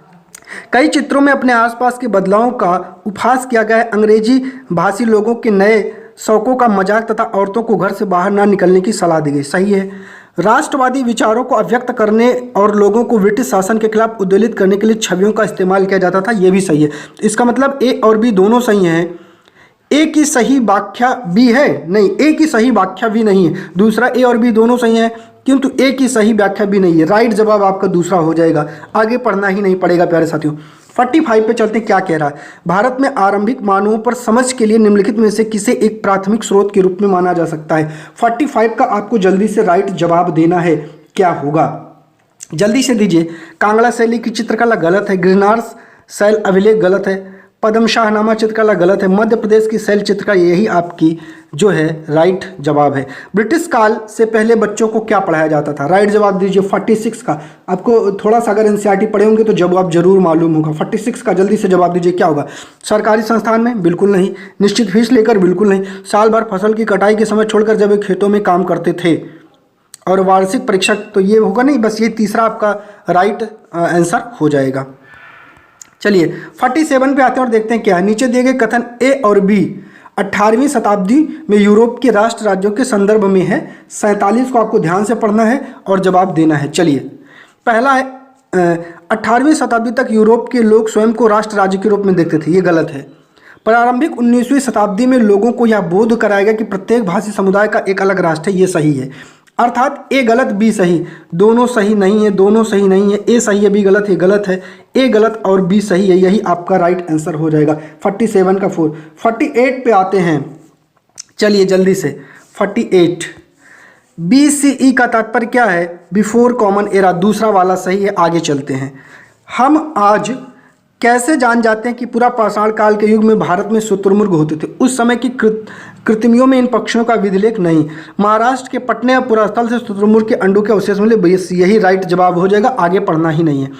कई चित्रों में अपने आसपास के बदलावों का उपहास किया गया है। अंग्रेजी भाषी लोगों के नए शौकों का मजाक तथा औरतों को घर से बाहर ना निकलने की सलाह दी गई। सही है। राष्ट्रवादी विचारों को अभिव्यक्त करने और लोगों को ब्रिटिश शासन के खिलाफ उद्वेलित करने के लिए छवियों का इस्तेमाल किया जाता था। ये भी सही है। इसका मतलब ए और बी दोनों सही हैं। ए की सही व्याख्या बी है? नहीं, ए की सही व्याख्या भी नहीं है। दूसरा, ए और बी दोनों सही हैं किंतु ए की सही व्याख्या भी नहीं है। राइट जवाब आपका दूसरा हो जाएगा। आगे पढ़ना ही नहीं पड़ेगा प्यारे साथियों। 45 पे चलते क्या कह रहा है। भारत में आरंभिक मानवों पर समझ के लिए निम्नलिखित में से किसे एक प्राथमिक स्रोत के रूप में माना जा सकता है? 45 का आपको जल्दी से राइट जवाब देना है, क्या होगा? जल्दी से दीजिए। कांगड़ा शैली की चित्रकला गलत है। गिरनार शैल अभिलेख गलत है। पद्म शाहनामा चित्रकला गलत है। मध्य प्रदेश की शैल चित्रकला, यही आपकी जो है राइट जवाब है। ब्रिटिश काल से पहले बच्चों को क्या पढ़ाया जाता था? राइट जवाब दीजिए 46 का। आपको थोड़ा सा अगर एनसीईआरटी पढ़े होंगे तो जवाब जरूर मालूम होगा। 46 का जल्दी से जवाब दीजिए क्या होगा? सरकारी संस्थान में? बिल्कुल नहीं। निश्चित फीस लेकर? बिल्कुल नहीं। साल भर फसल की कटाई के समय छोड़कर जब वे खेतों में काम करते थे। और वार्षिक परीक्षक, तो ये होगा नहीं, बस ये तीसरा आपका राइट आंसर हो जाएगा। चलिए 47 पे आते हैं और देखते हैं क्या है। नीचे दिए गए कथन ए और बी 18वीं शताब्दी में यूरोप के राष्ट्र राज्यों के संदर्भ में है। 47 को आपको ध्यान से पढ़ना है और जवाब देना है। चलिए, पहला है 18वीं शताब्दी तक यूरोप के लोग स्वयं को राष्ट्र राज्य के रूप में देखते थे। ये गलत है। प्रारंभिक 19वीं शताब्दी में लोगों को यह बोध कराया गया कि प्रत्येक भाषी समुदाय का एक अलग राष्ट्र है। ये सही है। अर्थात ए गलत बी सही, दोनों सही नहीं है, दोनों सही नहीं है। ए सही है, बी गलत है, गलत है। ए गलत और बी सही है, यही आपका राइट आंसर हो जाएगा। 47 का 4। 48 पे आते हैं। चलिए जल्दी से 48। BCE का तात्पर्य क्या है? बिफोर कॉमन एरा, दूसरा वाला सही है। आगे चलते हैं। हम आज कैसे जान जाते हैं कि पूरा पाषाण काल के युग में भारत में शुतुरमुर्ग होते थे? उस समय की कृतियों में इन पक्षियों का विधिलेख नहीं। महाराष्ट्र के पटने या पुरास्थल से शुतुरमुर्ग के अंडों के अवशेष मिले, बस यही राइट जवाब हो जाएगा, आगे पढ़ना ही नहीं है।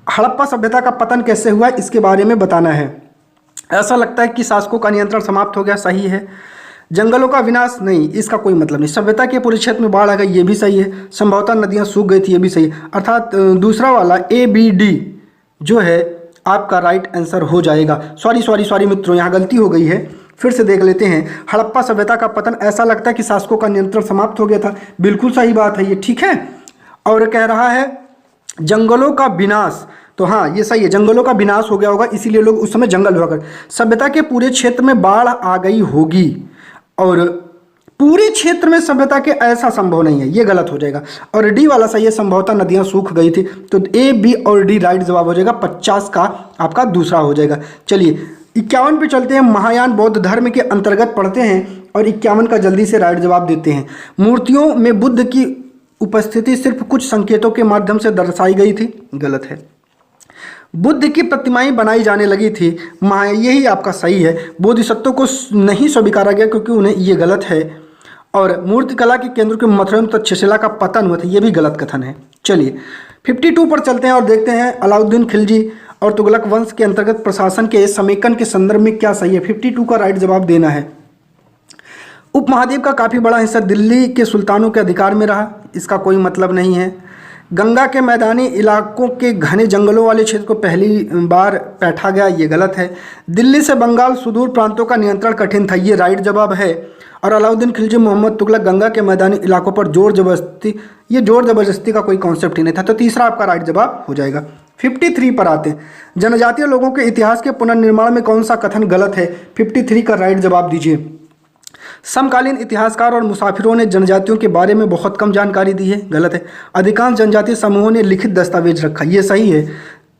हड़प्पा सभ्यता का पतन कैसे हुआ, इसके बारे में बताना है। ऐसा लगता है कि शासकों का नियंत्रण समाप्त हो गया, सही है। जंगलों का विनाश, नहीं, इसका कोई मतलब नहीं। सभ्यता के पूरे क्षेत्र में बाढ़ आ गई, ये भी सही है। संभवतः नदियां सूख गई थी, ये भी सही है। अर्थात दूसरा वाला ABD जो है आपका राइट आंसर हो जाएगा। सॉरी मित्रों, यहाँ गलती हो गई है, फिर से देख लेते हैं। हड़प्पा सभ्यता का पतन, ऐसा लगता है कि शासकों का नियंत्रण समाप्त हो गया था, बिल्कुल सही बात है ये, ठीक है। और कह रहा है जंगलों का विनाश, तो हाँ ये सही है, जंगलों का विनाश हो गया होगा, इसीलिए लोग उस समय जंगल हुआ कर। सभ्यता के पूरे क्षेत्र में बाढ़ आ गई होगी, और पूरे क्षेत्र में सभ्यता के ऐसा संभव नहीं है, ये गलत हो जाएगा। और डी वाला सही है, संभवतः नदियां सूख गई थी, तो A, B और D राइट जवाब हो जाएगा। 50 का आपका दूसरा हो जाएगा। चलिए 51 पे चलते हैं। महायान बौद्ध धर्म के अंतर्गत पढ़ते हैं और 51 का जल्दी से राइट जवाब देते हैं। मूर्तियों में बुद्ध की उपस्थिति सिर्फ कुछ संकेतों के माध्यम से दर्शाई गई थी, गलत है। बुद्ध की प्रतिमाएं बनाई जाने लगी थी, यही आपका सही है। बोधिसत्वों को नहीं स्वीकारा गया क्योंकि उन्हें, ये गलत है। और मूर्तिकला के केंद्र के मथुरा में तक्षशिला का पतन हुआ था, ये भी गलत कथन है। चलिए 52 पर चलते हैं और देखते हैं अलाउद्दीन खिलजी और तुगलक वंश के अंतर्गत प्रशासन के समेकन के संदर्भ में क्या सही है। 52 का राइट जवाब देना है। उपमहाद्वीप का काफ़ी बड़ा हिस्सा दिल्ली के सुल्तानों के अधिकार में रहा, इसका कोई मतलब नहीं है। गंगा के मैदानी इलाकों के घने जंगलों वाले क्षेत्र को पहली बार बैठा गया, ये गलत है। दिल्ली से बंगाल सुदूर प्रांतों का नियंत्रण कठिन था, ये राइट जवाब है। और अलाउद्दीन खिलजी मोहम्मद तुगलक गंगा के मैदानी इलाकों पर जोर जबरदस्ती, ये जोर जबरदस्ती का कोई कॉन्सेप्ट ही नहीं था, तो तीसरा आपका राइट जवाब हो जाएगा। 53 पर आते हैं। जनजातीय लोगों के इतिहास के पुनर्निर्माण में कौन सा कथन गलत है? 53 का राइट जवाब दीजिए। समकालीन इतिहासकार और मुसाफिरों ने जनजातियों के बारे में बहुत कम जानकारी दी है, गलत है। अधिकांश जनजातीय समूहों ने लिखित दस्तावेज रखा, ये सही है।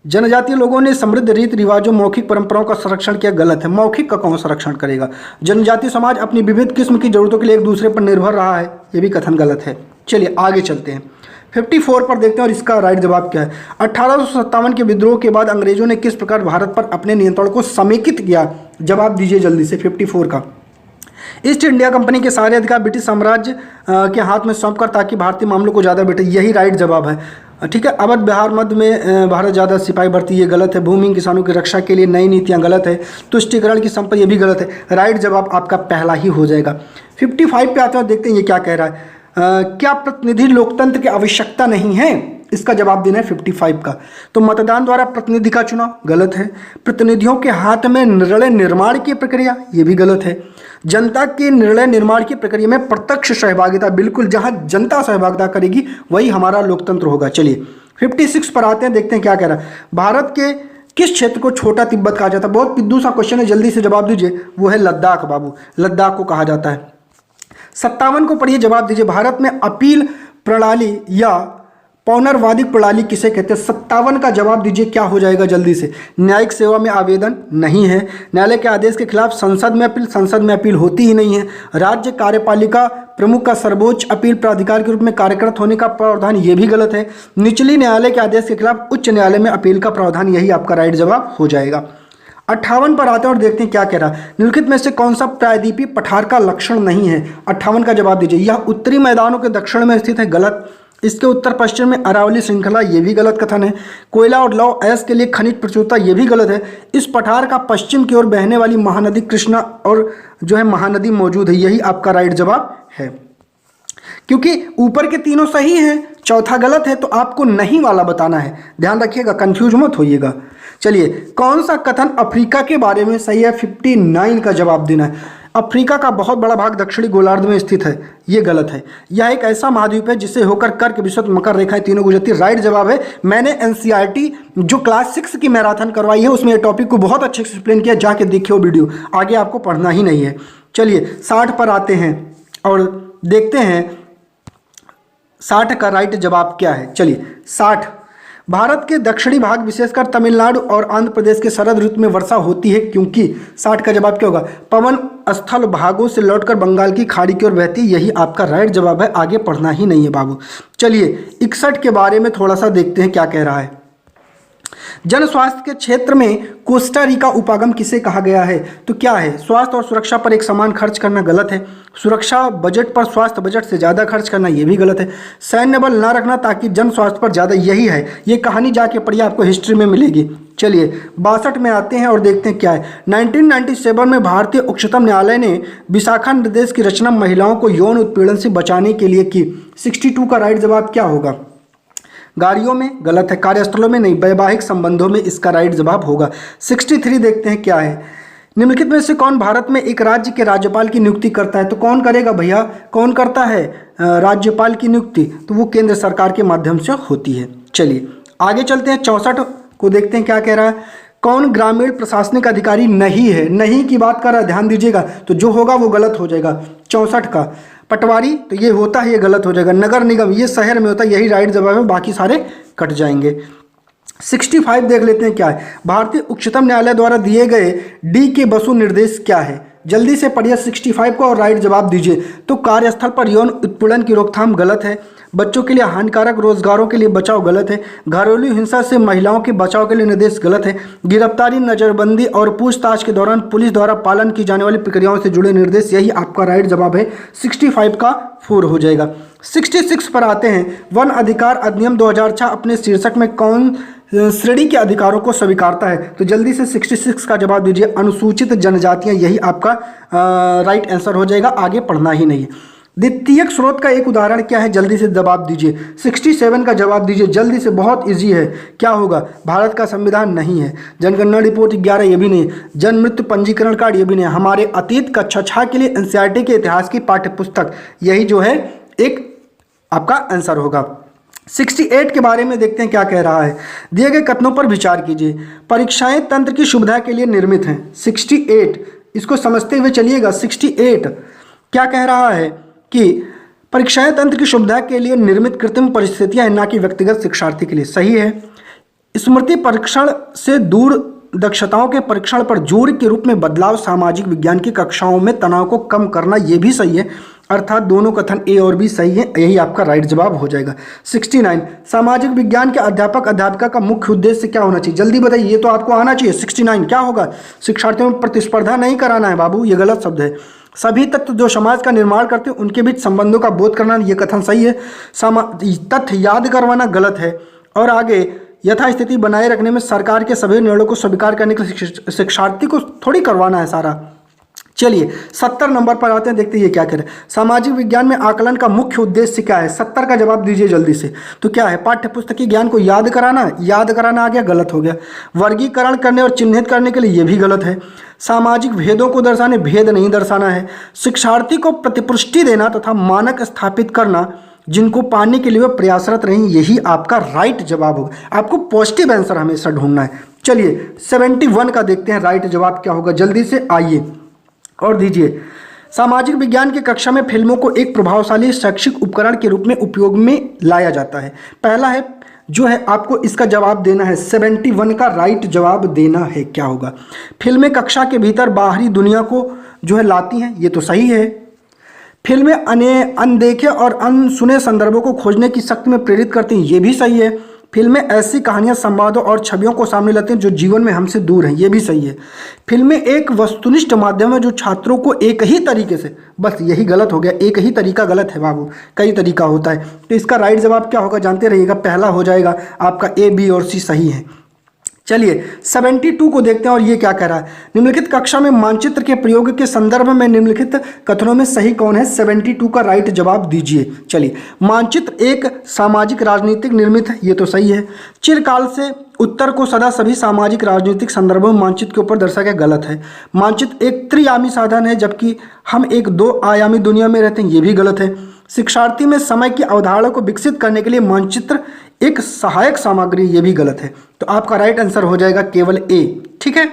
जनजातीय लोगों ने समृद्ध रीति रिवाजों, मौखिक परंपराओं का संरक्षण किया, गलत है। मौखिक का कौन संरक्षण करेगा? जनजातीय समाज अपनी विविध किस्म की जरूरतों के लिए एक दूसरे पर निर्भर रहा है, ये भी कथन गलत है। चलिए आगे चलते हैं। 54 पर देखते हैं और इसका राइट जवाब क्या है। 1857 के विद्रोह के बाद अंग्रेजों ने किस प्रकार भारत पर अपने नियंत्रण को समेकित किया? जवाब दीजिए जल्दी से 54 का। ईस्ट इंडिया कंपनी के सारे अधिकार ब्रिटिश साम्राज्य के हाथ में सौंपकर, ताकि भारतीय मामलों को ज़्यादा बेटे, यही राइट जवाब है, ठीक है। अवध बिहार मध्य में भारत ज़्यादा सिपाही भर्ती, ये गलत है। भूमि किसानों की रक्षा के लिए नई नीतियाँ, गलत है। तुष्टिकरण की संपत्ति, ये भी गलत है। राइट जवाब आपका पहला ही हो जाएगा। 55 पे आते हैं, देखते हैं ये क्या कह रहा है। क्या प्रतिनिधि लोकतंत्र की आवश्यकता नहीं है? इसका जवाब देना है 55 का। तो मतदान द्वारा प्रतिनिधि का चुनाव, गलत है। प्रतिनिधियों के हाथ में निर्णय निर्माण की प्रक्रिया, ये भी गलत है। जनता के निर्णय निर्माण की प्रक्रिया में प्रत्यक्ष सहभागिता, बिल्कुल, जहां जनता सहभागिता करेगी वही हमारा लोकतंत्र होगा। चलिए 56 पर आते हैं, देखते हैं क्या कह रहा है। भारत के किस क्षेत्र को छोटा तिब्बत कहा जाता है? बहुत पिद्दू सा क्वेश्चन है, जल्दी से जवाब दीजिए। वो है लद्दाख बाबू, लद्दाख को कहा जाता है। 57 को पढ़िए, जवाब दीजिए। भारत में अपील प्रणाली या पौनर्वादिक प्रणाली किसे कहते हैं? 57 का जवाब दीजिए, क्या हो जाएगा जल्दी से। न्यायिक सेवा में आवेदन नहीं है। न्यायालय के आदेश के खिलाफ संसद में अपील, संसद में अपील होती ही नहीं है। राज्य कार्यपालिका प्रमुख का सर्वोच्च अपील प्राधिकार के रूप में कार्यरत होने का प्रावधान, ये भी गलत है। निचली न्यायालय के आदेश के खिलाफ उच्च न्यायालय में अपील का प्रावधान, यही आपका राइट जवाब हो जाएगा। 58 पर आते हैं और देखते हैं क्या कह रहा है। निम्नलिखित में से कौन सा प्रायद्वीपीय पठार का लक्षण नहीं है? 58 का जवाब दीजिए। यह उत्तरी मैदानों के दक्षिण में स्थित है, गलत। इसके उत्तर पश्चिम में अरावली श्रृंखला, ये भी गलत कथन है। कोयला और लौह अयस्क के लिए खनिज प्रचुरता, ये भी गलत है। इस पठार का पश्चिम की ओर बहने वाली महानदी कृष्णा और जो है महानदी मौजूद है, यही आपका राइट जवाब है। क्योंकि ऊपर के तीनों सही हैं, चौथा गलत है, तो आपको नहीं वाला बताना है, ध्यान रखिएगा, कंफ्यूज मत होइएगा। चलिए कौन सा कथन अफ्रीका के बारे में सही है? 59 का जवाब देना है। अफ्रीका का बहुत बड़ा भाग दक्षिणी गोलार्ध में स्थित है, ये गलत है। यह एक ऐसा महाद्वीप है जिसे होकर कर्क, विषुवत, मकर रेखाएं तीनों गुजरती, राइट जवाब है। मैंने एनसीईआरटी जो क्लास 6 की मैराथन करवाई है उसमें ये टॉपिक को बहुत अच्छे से एक्सप्लेन किया, जाके देखिए वीडियो, आगे आपको पढ़ना ही नहीं है। चलिए 60 पर आते हैं और देखते हैं 60 का राइट जवाब क्या है। चलिए 60, भारत के दक्षिणी भाग विशेषकर तमिलनाडु और आंध्र प्रदेश के शरद ऋतु में वर्षा होती है क्योंकि 60 का जवाब क्या होगा? पवन स्थल भागों से लौटकर बंगाल की खाड़ी की ओर बहती, यही आपका राइट जवाब है। आगे पढ़ना ही नहीं है बाबू। चलिए 61 के बारे में थोड़ा सा देखते हैं क्या कह रहा है। जन स्वास्थ्य के क्षेत्र में कोस्टा रिका उपागम किसे कहा गया है? तो क्या है? स्वास्थ्य और सुरक्षा पर एक समान खर्च करना गलत है। सुरक्षा बजट पर स्वास्थ्य बजट से ज़्यादा खर्च करना ये भी गलत है। सैन्य बल ना रखना ताकि जन स्वास्थ्य पर ज़्यादा, यही है। ये कहानी जाके पढ़िए, आपको हिस्ट्री में मिलेगी। चलिए 62 में आते हैं और देखते हैं क्या है। 1997 में भारतीय उच्चतम न्यायालय ने विशाखा निर्देश की रचना महिलाओं को यौन उत्पीड़न से बचाने के लिए की। 62 का राइट जवाब क्या होगा? गाड़ियों में गलत है, कार्यस्थलों में नहीं, वैवाहिक संबंधों में इसका राइट जवाब होगा। 63 देखते हैं क्या है। निम्नलिखित में से कौन भारत में एक राज्य के राज्यपाल की नियुक्ति करता है? तो कौन करेगा भैया? कौन करता है राज्यपाल की नियुक्ति? तो वो केंद्र सरकार के माध्यम से होती है। चलिए आगे चलते हैं। 64 को देखते हैं क्या कह रहा है। कौन ग्रामीण प्रशासनिक अधिकारी नहीं है? नहीं की बात कर रहा है, ध्यान दीजिएगा। तो जो होगा वो गलत हो जाएगा। 64 का पटवारी, तो ये होता है, ये गलत हो जाएगा। नगर निगम, ये शहर में होता है, यही राइट जवाब है, बाकी सारे कट जाएंगे। 65 देख लेते हैं क्या है। भारतीय उच्चतम न्यायालय द्वारा दिए गए डी के बसु निर्देश क्या है? जल्दी से पढ़िए 65 को और राइट जवाब दीजिए। तो कार्यस्थल पर यौन उत्पीड़न की रोकथाम गलत है। बच्चों के लिए हानिकारक रोजगारों के लिए बचाव गलत है। घरेलू हिंसा से महिलाओं के बचाव के लिए निर्देश गलत है। गिरफ्तारी, नजरबंदी और पूछताछ के दौरान पुलिस द्वारा पालन की जाने वाली प्रक्रियाओं से जुड़े निर्देश, यही आपका राइट जवाब है। 65 का 4 हो जाएगा। 66 पर आते हैं। वन अधिकार अधिनियम 2006 अपने शीर्षक में कौन श्रेणी के अधिकारों को स्वीकारता है? तो जल्दी से 66 का जवाब दीजिए। अनुसूचित जनजातियां, यही आपका राइट आंसर हो जाएगा। आगे पढ़ना ही नहीं है। द्वितीयक स्रोत का एक उदाहरण क्या है? जल्दी से जवाब दीजिए। 67 का जवाब दीजिए जल्दी से, बहुत इजी है। क्या होगा? भारत का संविधान नहीं है। जनगणना रिपोर्ट 11 ये भी नहीं। जन्म मृत्यु पंजीकरण कार्ड ये भी नहीं। हमारे अतीत कक्षा 6 के लिए एनसीईआरटी के इतिहास की पाठ्य पुस्तक, यही जो है एक आपका आंसर होगा। 68 के बारे में देखते हैं क्या कह रहा है। दिए गए कथनों पर विचार कीजिए। परीक्षाएं तंत्र की सुविधा के लिए निर्मित हैं। 68 इसको समझते हुए चलिएगा। 68 क्या कह रहा है कि परीक्षाएं तंत्र की सुविधा के लिए निर्मित कृत्रिम परिस्थितियां हैं, ना कि व्यक्तिगत शिक्षार्थी के लिए। सही है। स्मृति परीक्षण से दूर दक्षताओं के परीक्षण पर जोर के रूप में बदलाव, सामाजिक विज्ञान की कक्षाओं में तनाव को कम करना, ये भी सही है। अर्थात दोनों कथन ए और बी सही है, यही आपका राइट जवाब हो जाएगा। 69 सामाजिक विज्ञान के अध्यापक अध्यापिका का मुख्य उद्देश्य क्या होना चाहिए? जल्दी बताइए, ये तो आपको आना चाहिए। 69 क्या होगा? शिक्षार्थियों में प्रतिस्पर्धा नहीं कराना है बाबू, ये गलत शब्द है। सभी तत्व जो समाज का निर्माण करते हैं उनके बीच संबंधों का बोध करना, ये कथन सही है। तथ्य याद करवाना गलत है। और आगे यथास्थिति बनाए रखने में सरकार के सभी निर्णयों को स्वीकार करने के लिए शिक्षार्थी को थोड़ी करवाना है सारा। चलिए 70 नंबर पर आते हैं, देखते हैं ये क्या कह रहे हैं। सामाजिक विज्ञान में आकलन का मुख्य उद्देश्य क्या है? 70 का जवाब दीजिए जल्दी से। तो क्या है? पाठ्य पुस्तकीय ज्ञान को याद कराना आ गया, गलत हो गया। वर्गीकरण करने और चिन्हित करने के लिए ये भी गलत है। सामाजिक भेदों को दर्शाने, भेद नहीं दर्शाना है। शिक्षार्थी को प्रतिपुष्टि देना तथा मानक स्थापित करना जिनको पाने के लिए वे प्रयासरत रहें, यही आपका राइट जवाब होगा। आपको पॉजिटिव आंसर हमेशा ढूंढना है। चलिए 71 का देखते हैं राइट जवाब क्या होगा। जल्दी से आइए और दीजिए। सामाजिक विज्ञान की कक्षा में फिल्मों को एक प्रभावशाली शैक्षिक उपकरण के रूप में उपयोग में लाया जाता है। पहला है जो है, आपको इसका जवाब देना है। 71 का राइट जवाब देना है। क्या होगा? फिल्में कक्षा के भीतर बाहरी दुनिया को जो है लाती हैं, ये तो सही है। फिल्में अनदेखे और अनसुने संदर्भों को खोजने की शक्ति में प्रेरित करती हैं, ये भी सही है। फिल्में ऐसी कहानियां, संवादों और छवियों को सामने लाती हैं जो जीवन में हमसे दूर हैं, ये भी सही है। फिल्में एक वस्तुनिष्ठ माध्यम है जो छात्रों को एक ही तरीके से, बस यही गलत हो गया, एक ही तरीका गलत है बाबू, कई तरीका होता है। तो इसका राइट जवाब क्या होगा जानते रहिएगा। पहला हो जाएगा आपका ए, बी और सी सही है। चलिए 72 को देखते हैं और ये क्या कह रहा है। निम्नलिखित कक्षा में मानचित्र के प्रयोग के संदर्भ में निम्नलिखित कथनों में सही कौन है? 72 का राइट जवाब दीजिए। चलिए, मानचित्र एक सामाजिक राजनीतिक निर्मित है, ये तो सही है। चिरकाल से उत्तर को सदा सभी सामाजिक राजनीतिक संदर्भों में मानचित्र के ऊपर दर्शाया गया, गलत है। मानचित्र एक त्रिआयामी साधन है जबकि हम एक 2 आयामी दुनिया में रहते हैं, ये भी गलत है। शिक्षार्थी में समय की अवधारणा को विकसित करने के लिए मानचित्र एक सहायक सामग्री, ये भी गलत है। तो आपका राइट आंसर हो जाएगा केवल ए। ठीक है,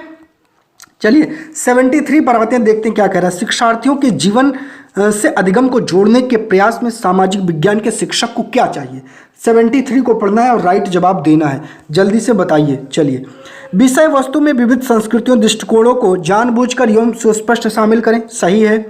चलिए 73 पर आते हैं, देखते हैं क्या कह रहा है। शिक्षार्थियों के जीवन से अधिगम को जोड़ने के प्रयास में सामाजिक विज्ञान के शिक्षक को क्या चाहिए? 73 को पढ़ना है और राइट जवाब देना है। जल्दी से बताइए। चलिए, विषय वस्तु में विविध संस्कृतियों दृष्टिकोणों को जानबूझकर एवं सुस्पष्ट शामिल करें। सही है।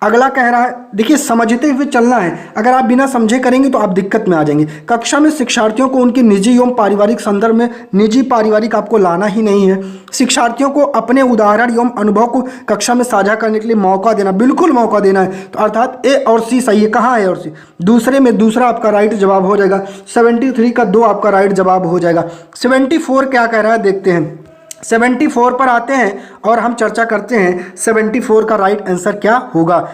अगला कह रहा है, देखिए समझते हुए चलना है, अगर आप बिना समझे करेंगे तो आप दिक्कत में आ जाएंगे। कक्षा में शिक्षार्थियों को उनके निजी एवं पारिवारिक संदर्भ में, निजी पारिवारिक आपको लाना ही नहीं है। शिक्षार्थियों को अपने उदाहरण एवं अनुभव को कक्षा में साझा करने के लिए मौका देना, बिल्कुल मौका देना है। तो अर्थात ए और सी सही है। कहाँ है और सी? दूसरे में दूसरा आपका राइट जवाब हो जाएगा। 73 का 2 आपका राइट जवाब हो जाएगा। 74 क्या कह रहा है देखते हैं। 74 पर आते हैं और हम चर्चा करते हैं 74 का राइट आंसर क्या होगा।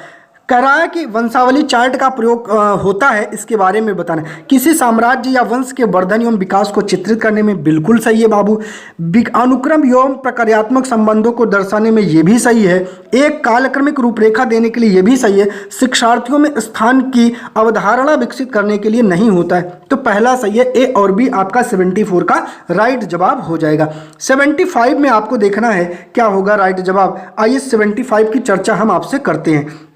कह रहा है कि वंशावली चार्ट का प्रयोग होता है, इसके बारे में बताना। किसी साम्राज्य या वंश के वर्धन एवं विकास को चित्रित करने में, बिल्कुल सही है बाबू। अनुक्रम एवं प्रक्रियात्मक संबंधों को दर्शाने में, ये भी सही है। एक कालक्रमिक रूपरेखा देने के लिए, ये भी सही है। शिक्षार्थियों में स्थान की अवधारणा विकसित करने के लिए नहीं होता है। तो पहला सही है, ए और बी आपका 74 का राइट जवाब हो जाएगा। 75 में आपको देखना है क्या होगा राइट जवाब। आइए 75 की चर्चा हम आपसे करते हैं।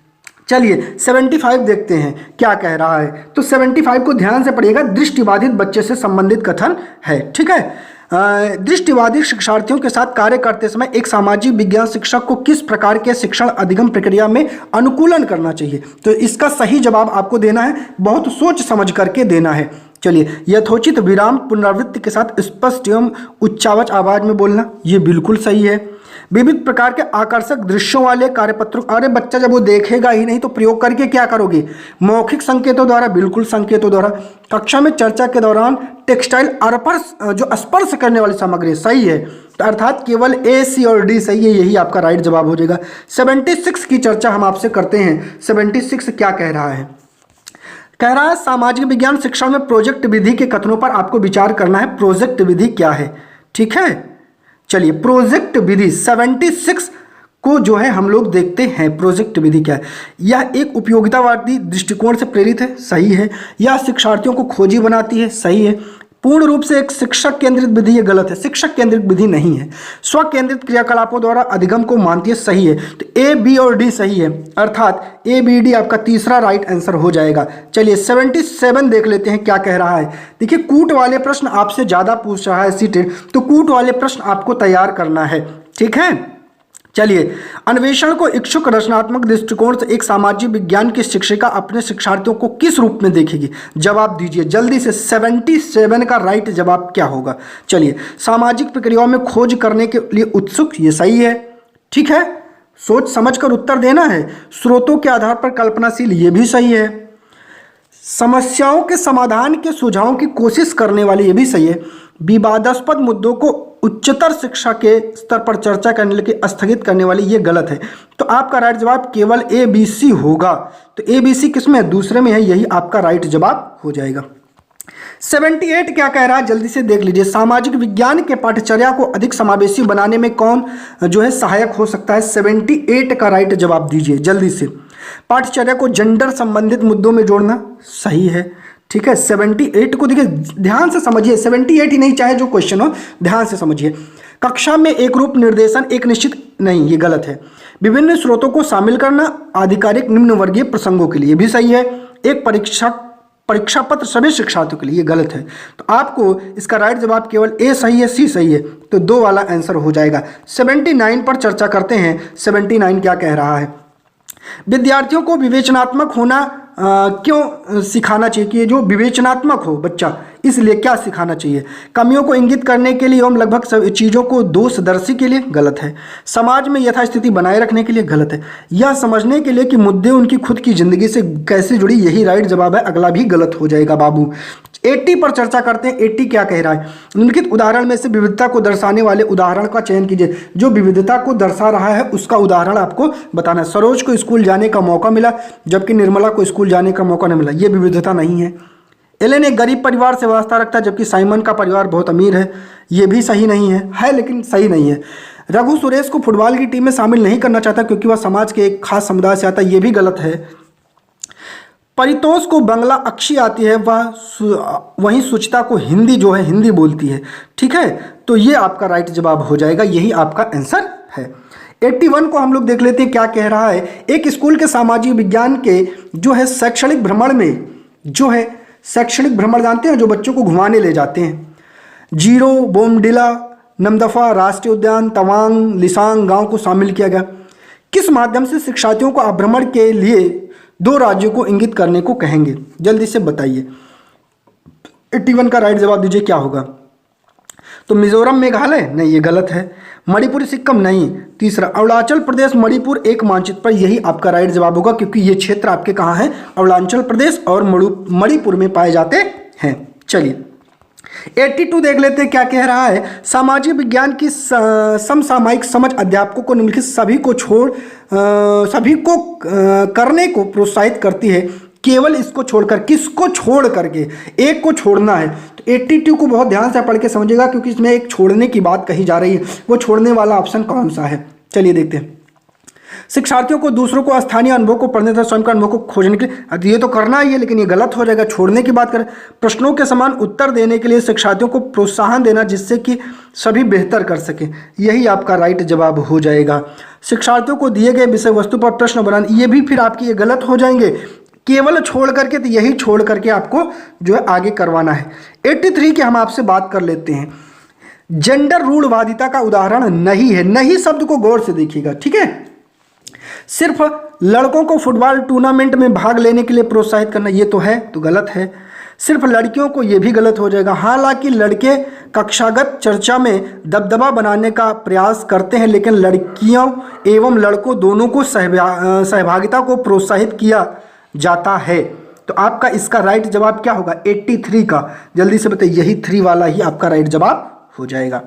चलिए 75 देखते हैं क्या कह रहा है। तो 75 को ध्यान से पढ़िएगा। दृष्टिबाधित बच्चे से संबंधित कथन है, ठीक है। दृष्टिबाधित शिक्षार्थियों के साथ कार्य करते समय एक सामाजिक विज्ञान शिक्षक को किस प्रकार के शिक्षण अधिगम प्रक्रिया में अनुकूलन करना चाहिए। तो इसका सही जवाब आपको देना है, बहुत सोच समझ करके देना है। चलिए, यथोचित विराम पुनरावृत्ति के साथ स्पष्ट एवं उच्चावच आवाज में बोलना, ये बिल्कुल सही है। विविध प्रकार के आकर्षक दृश्यों वाले कार्यपत्रों, अरे बच्चा जब वो देखेगा ही नहीं तो प्रयोग करके क्या करोगे? मौखिक संकेतों द्वारा, बिल्कुल संकेतों द्वारा। कक्षा में चर्चा के दौरान टेक्सटाइल जो स्पर्श करने वाली सामग्री, सही है। तो अर्थात केवल ए, सी और डी सही है, यही आपका राइट जवाब हो जाएगा। 76 की चर्चा हम आपसे करते हैं। 76 क्या कह रहा है? कह रहा है सामाजिक विज्ञान शिक्षण में प्रोजेक्ट विधि के कथनों पर आपको विचार करना है। प्रोजेक्ट विधि क्या है, ठीक है। चलिए, प्रोजेक्ट विधि 76 को जो है हम लोग देखते हैं। प्रोजेक्ट विधि क्या है? यह एक उपयोगितावादी दृष्टिकोण से प्रेरित है, सही है। यह शिक्षार्थियों को खोजी बनाती है, सही है। पूर्ण रूप से एक शिक्षक केंद्रित विधि, ये गलत है। शिक्षक केंद्रित विधि नहीं है। स्व केंद्रित क्रियाकलापों द्वारा अधिगम को मानती है, सही है। तो ए, बी और डी सही है, अर्थात ए, बी, डी आपका तीसरा राइट आंसर हो जाएगा। चलिए 77 देख लेते हैं क्या कह रहा है। देखिए, कूट वाले प्रश्न आपसे ज़्यादा पूछ रहा है सीटेट, तो कूट वाले प्रश्न आपको तैयार करना है, ठीक है। चलिए, अन्वेषण को इच्छुक रचनात्मक दृष्टिकोण से एक सामाजिक विज्ञान की शिक्षिका अपने शिक्षार्थियों को किस रूप में देखेगी? जवाब दीजिए जल्दी से। 77 का राइट जवाब क्या होगा? चलिए, सामाजिक प्रक्रियाओं में खोज करने के लिए उत्सुक, ये सही है, ठीक है। सोच समझकर उत्तर देना है। स्रोतों के आधार पर कल्पनाशील, ये भी सही है। समस्याओं के समाधान के सुझावों की कोशिश करने वाली, ये भी सही है। विवादास्पद मुद्दों को उच्चतर शिक्षा के स्तर पर चर्चा करने के लिए स्थगित करने वाली, ये गलत है। तो आपका राइट जवाब केवल ए, बी, सी होगा। तो ए, बी, सी किसमें है? दूसरे में है, यही आपका राइट जवाब हो जाएगा। 78 क्या कह रहा है जल्दी से देख लीजिए। सामाजिक विज्ञान के पाठ्यचर्या को अधिक समावेशी बनाने में कौन जो है सहायक हो सकता है? 78 का राइट जवाब दीजिए जल्दी से। पाठ्यचर्या को जेंडर संबंधित मुद्दों में जोड़ना, सही है, ठीक है। 78 को देखिए ध्यान से समझिए, 78 ही नहीं, चाहे जो क्वेश्चन हो ध्यान से समझिए। कक्षा में एक रूप निर्देशन एक निश्चित नहीं, ये गलत है। विभिन्न स्रोतों को शामिल करना आधिकारिक निम्न वर्गीय प्रसंगों के लिए भी सही है। एक परीक्षा पत्र सभी शिक्षार्थियों के लिए, ये गलत है। तो आपको इसका राइट जवाब केवल ए सही है, सी सही है, तो 2 वाला आंसर हो जाएगा। 79 पर चर्चा करते हैं। 79 क्या कह रहा है? विद्यार्थियों को विवेचनात्मक होना क्यों सिखाना चाहिए? कि जो विवेचनात्मक हो बच्चा, इसलिए क्या सिखाना चाहिए? कमियों को इंगित करने के लिए एवं लगभग सब चीज़ों को दोषदर्शी के लिए, गलत है। समाज में यथास्थिति बनाए रखने के लिए, गलत है। यह समझने के लिए कि मुद्दे उनकी खुद की जिंदगी से कैसे जुड़ी, यही राइट जवाब है। अगला भी गलत हो जाएगा बाबू। 80 पर चर्चा करते हैं। 80 क्या कह रहा है? निम्नलिखित उदाहरण में से विविधता को दर्शाने वाले उदाहरण का चयन कीजिए। जो विविधता को दर्शा रहा है उसका उदाहरण आपको बताना है। सरोज को स्कूल जाने का मौका मिला जबकि निर्मला को स्कूल जाने का मौका नहीं मिला, ये विविधता नहीं है। एलेन एक गरीब परिवार से वास्ता रखता है जबकि साइमन का परिवार बहुत अमीर है, ये भी सही नहीं है लेकिन सही नहीं है। रघु सुरेश को फुटबॉल की टीम में शामिल नहीं करना चाहता क्योंकि वह समाज के एक खास समुदाय से आता है, ये भी गलत है। परितोष को बंगला अच्छी आती है, वहीं सुचिता को हिंदी जो है हिंदी बोलती है, ठीक है। तो ये आपका राइट जवाब हो जाएगा, यही आपका आंसर है। 81 को हम लोग देख लेते हैं क्या कह रहा है। एक स्कूल के सामाजिक विज्ञान के जो है शैक्षणिक भ्रमण में जो है शैक्षणिक भ्रमण जानते हैं, जो बच्चों को घुमाने ले जाते हैं। जीरो, बोमडिला, नमदफा, राष्ट्रीय उद्यान, तवांग, लिसांग गांव को शामिल किया गया। किस माध्यम से शिक्षार्थियों को आप भ्रमण के लिए 2 राज्यों को इंगित करने को कहेंगे? जल्दी से बताइए। 81 का राइट जवाब दीजिए, क्या होगा? तो मिजोरम, मेघालय, नहीं ये गलत है। मणिपुर, सिक्किम, नहीं। तीसरा अरुणाचल प्रदेश, मणिपुर एक मानचित्र पर, यही आपका राइट जवाब होगा, क्योंकि ये क्षेत्र आपके कहाँ हैं? अरुणाचल प्रदेश और मणिपुर में पाए जाते हैं। चलिए 82 देख लेते हैं क्या कह रहा है। सामाजिक विज्ञान की समसामयिक समझ अध्यापकों को निम्नलिखित सभी को करने को प्रोत्साहित करती है, केवल इसको छोड़कर। किसको छोड़ करके? एक को छोड़ना है। तो 82 को बहुत ध्यान से पढ़ के समझिएगा, क्योंकि इसमें एक छोड़ने की बात कही जा रही है। वो छोड़ने वाला ऑप्शन कौन सा है? चलिए देखते हैं। शिक्षार्थियों को दूसरों को स्थानीय अनुभव को पढ़ने तथा स्वयं का अनुभव को खोजने के लिए, ये तो करना ही है, लेकिन ये गलत हो जाएगा। छोड़ने की बात करें, प्रश्नों के समान उत्तर देने के लिए शिक्षार्थियों को प्रोत्साहन देना, जिससे कि सभी बेहतर कर सकें, यही आपका राइट जवाब हो जाएगा। शिक्षार्थियों को दिए गए विषय वस्तु पर प्रश्न बनाने, ये भी फिर आपके ये गलत हो जाएंगे। केवल छोड़ करके, तो यही छोड़ करके आपको जो है आगे करवाना है। 83 की हम आपसे बात कर लेते हैं। जेंडर रूढ़वादिता का उदाहरण नहीं है। नहीं शब्द को गौर से देखिएगा, ठीक है। सिर्फ लड़कों को फुटबॉल टूर्नामेंट में भाग लेने के लिए प्रोत्साहित करना, ये तो है, तो गलत है। सिर्फ लड़कियों को, ये भी गलत हो जाएगा। हालांकि लड़के कक्षागत चर्चा में दबदबा बनाने का प्रयास करते हैं, लेकिन लड़कियों एवं लड़कों दोनों को सहभागिता को प्रोत्साहित किया जाता है। तो आपका इसका राइट जवाब क्या होगा? 83 का। जल्दी से बताइए, यही 3 वाला ही आपका राइट जवाब हो जाएगा।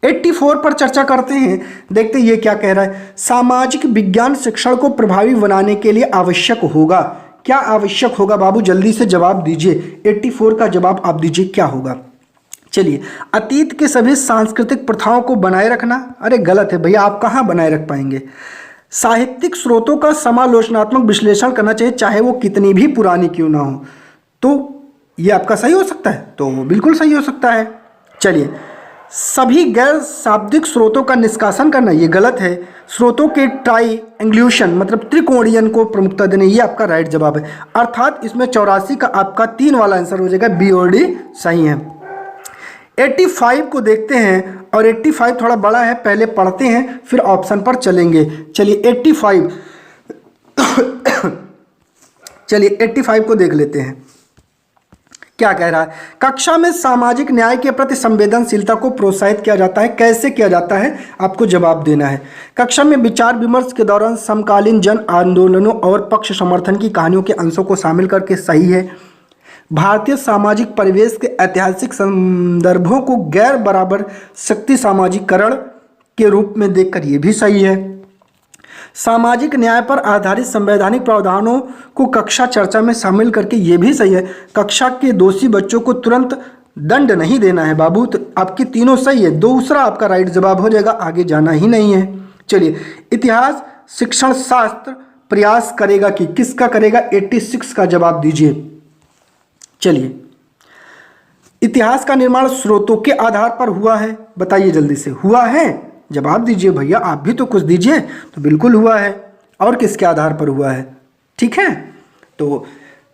84 पर चर्चा करते हैं, देखते हैं ये क्या कह रहा है। सामाजिक विज्ञान शिक्षण को प्रभावी बनाने के लिए आवश्यक होगा। क्या आवश्यक होगा बाबू? जल्दी से जवाब दीजिए। 84 का जवाब आप दीजिए, क्या होगा? चलिए, अतीत के सभी सांस्कृतिक प्रथाओं को बनाए रखना। अरे गलत है भैया, आप कहाँ बनाए रख पाएंगे? साहित्यिक स्रोतों का समालोचनात्मक विश्लेषण करना चाहिए, चाहे वो कितनी भी पुरानी क्यों ना हो। तो ये आपका सही हो सकता है, तो बिल्कुल सही हो सकता है। चलिए, सभी गैर शाब्दिक स्रोतों का निष्कासन करना, ये गलत है। स्रोतों के ट्राइएंगुलेशन मतलब त्रिकोणीयन को प्रमुखता देने, ये आपका राइट जवाब है। अर्थात इसमें 84 का आपका 3 वाला आंसर हो जाएगा, बी और डी सही है। 85 को देखते हैं, और 85 थोड़ा बड़ा है, पहले पढ़ते हैं फिर ऑप्शन पर चलेंगे। चलिए 85 चलिए 85 को देख लेते हैं क्या कह रहा है। कक्षा में सामाजिक न्याय के प्रति संवेदनशीलता को प्रोत्साहित किया जाता है। कैसे किया जाता है? आपको जवाब देना है। कक्षा में विचार विमर्श के दौरान समकालीन जन आंदोलनों और पक्ष समर्थन की कहानियों के अंशों को शामिल करके सही है। भारतीय सामाजिक परिवेश के ऐतिहासिक संदर्भों को गैर बराबर शक्ति सामाजिकरण के रूप में देखकर ये भी सही है। सामाजिक न्याय पर आधारित संवैधानिक प्रावधानों को कक्षा चर्चा में शामिल करके ये भी सही है। कक्षा के दोषी बच्चों को तुरंत दंड नहीं देना है बाबू। तो आपकी तीनों सही है, दूसरा आपका राइट जवाब हो जाएगा, आगे जाना ही नहीं है। चलिए, इतिहास शिक्षण शास्त्र प्रयास करेगा कि किसका करेगा? 86 का जवाब दीजिए। चलिए, इतिहास का निर्माण स्रोतों के आधार पर हुआ है, बताइए जल्दी से। हुआ है? जवाब दीजिए भैया, आप भी तो कुछ दीजिए। तो बिल्कुल हुआ है। और किसके आधार पर हुआ है? ठीक है, तो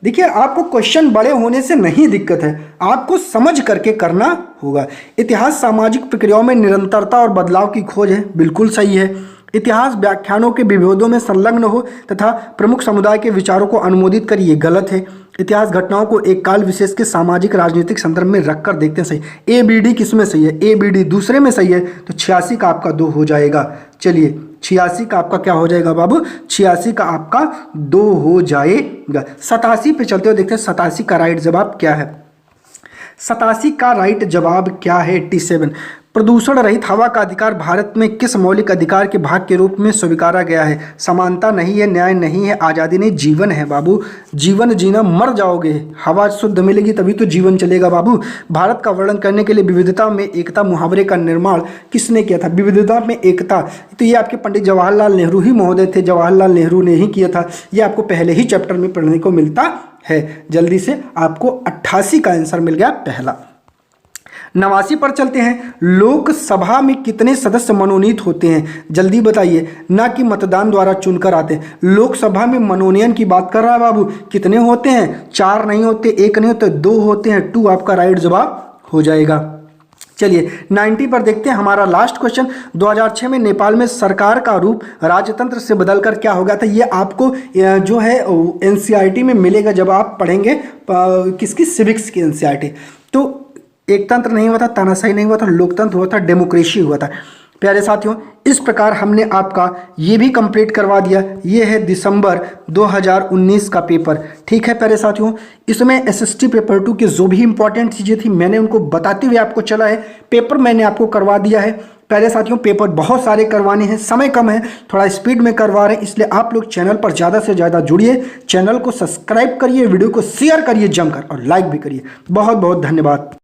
देखिए, आपको क्वेश्चन बड़े होने से नहीं दिक्कत है, आपको समझ करके करना होगा। इतिहास सामाजिक प्रक्रियाओं में निरंतरता और बदलाव की खोज है, बिल्कुल सही है। इतिहास व्याख्यानों के विभेदों में संलग्न हो तथा प्रमुख समुदाय के विचारों को अनुमोदित कर, ये गलत है। इतिहास घटनाओं को एक काल विशेष के सामाजिक राजनीतिक संदर्भ में रखकर देखते हैं, सही। ए बी डी किस में सही है? ए बी डी दूसरे में सही है, तो 86 का आपका 2 हो जाएगा। चलिए, 86 का आपका क्या हो जाएगा बाबू? 86 का आपका 2 हो जाएगा। 87 पे चलते हुए देखते हैं 87 का राइट जवाब क्या है। 87 का राइट जवाब क्या है? 87 प्रदूषण रहित हवा का अधिकार भारत में किस मौलिक अधिकार के भाग के रूप में स्वीकारा गया है? समानता नहीं है, न्याय नहीं है, आज़ादी नहीं, जीवन है बाबू। जीवन जीना, मर जाओगे, हवा शुद्ध मिलेगी तभी तो जीवन चलेगा बाबू। भारत का वर्णन करने के लिए विविधता में एकता मुहावरे का निर्माण किसने किया था? विविधता में एकता, तो ये आपके पंडित जवाहरलाल नेहरू ही महोदय थे, जवाहरलाल नेहरू ने ही किया था। ये आपको पहले ही चैप्टर में पढ़ने को मिलता है। जल्दी से आपको 88 का आंसर मिल गया पहला। 89 पर चलते हैं। लोकसभा में कितने सदस्य मनोनीत होते हैं? जल्दी बताइए, ना कि मतदान द्वारा चुनकर आते हैं। लोकसभा में मनोनयन की बात कर रहा है बाबू। कितने होते हैं? 4 नहीं होते, 1 नहीं होते, 2 होते हैं। 2 आपका राइट जवाब हो जाएगा। चलिए 90 पर देखते हैं हमारा लास्ट क्वेश्चन। 2006 में नेपाल में सरकार का रूप राजतंत्र से बदलकर क्या हो गया था? ये आपको जो है एनसीईआरटी में मिलेगा जब आप पढ़ेंगे किसकी, सिविक्स की एनसीईआरटी। तो एक तंत्र नहीं हुआ था, तानाशाही नहीं हुआ था, लोकतंत्र हुआ था, डेमोक्रेसी हुआ था। प्यारे साथियों, इस प्रकार हमने आपका ये भी कंप्लीट करवा दिया। ये है दिसंबर 2019 का पेपर। ठीक है प्यारे साथियों, इसमें एसएसटी पेपर 2 की जो भी इंपॉर्टेंट चीज़ें थी मैंने उनको बताते हुए आपको चला है। पेपर मैंने आपको करवा दिया है। प्यारे साथियों, पेपर बहुत सारे करवाने हैं, समय कम है, थोड़ा स्पीड में करवा रहे हैं, इसलिए आप लोग चैनल पर ज़्यादा से ज़्यादा जुड़िए, चैनल को सब्सक्राइब करिए, वीडियो को शेयर करिए जमकर और लाइक भी करिए। बहुत बहुत धन्यवाद।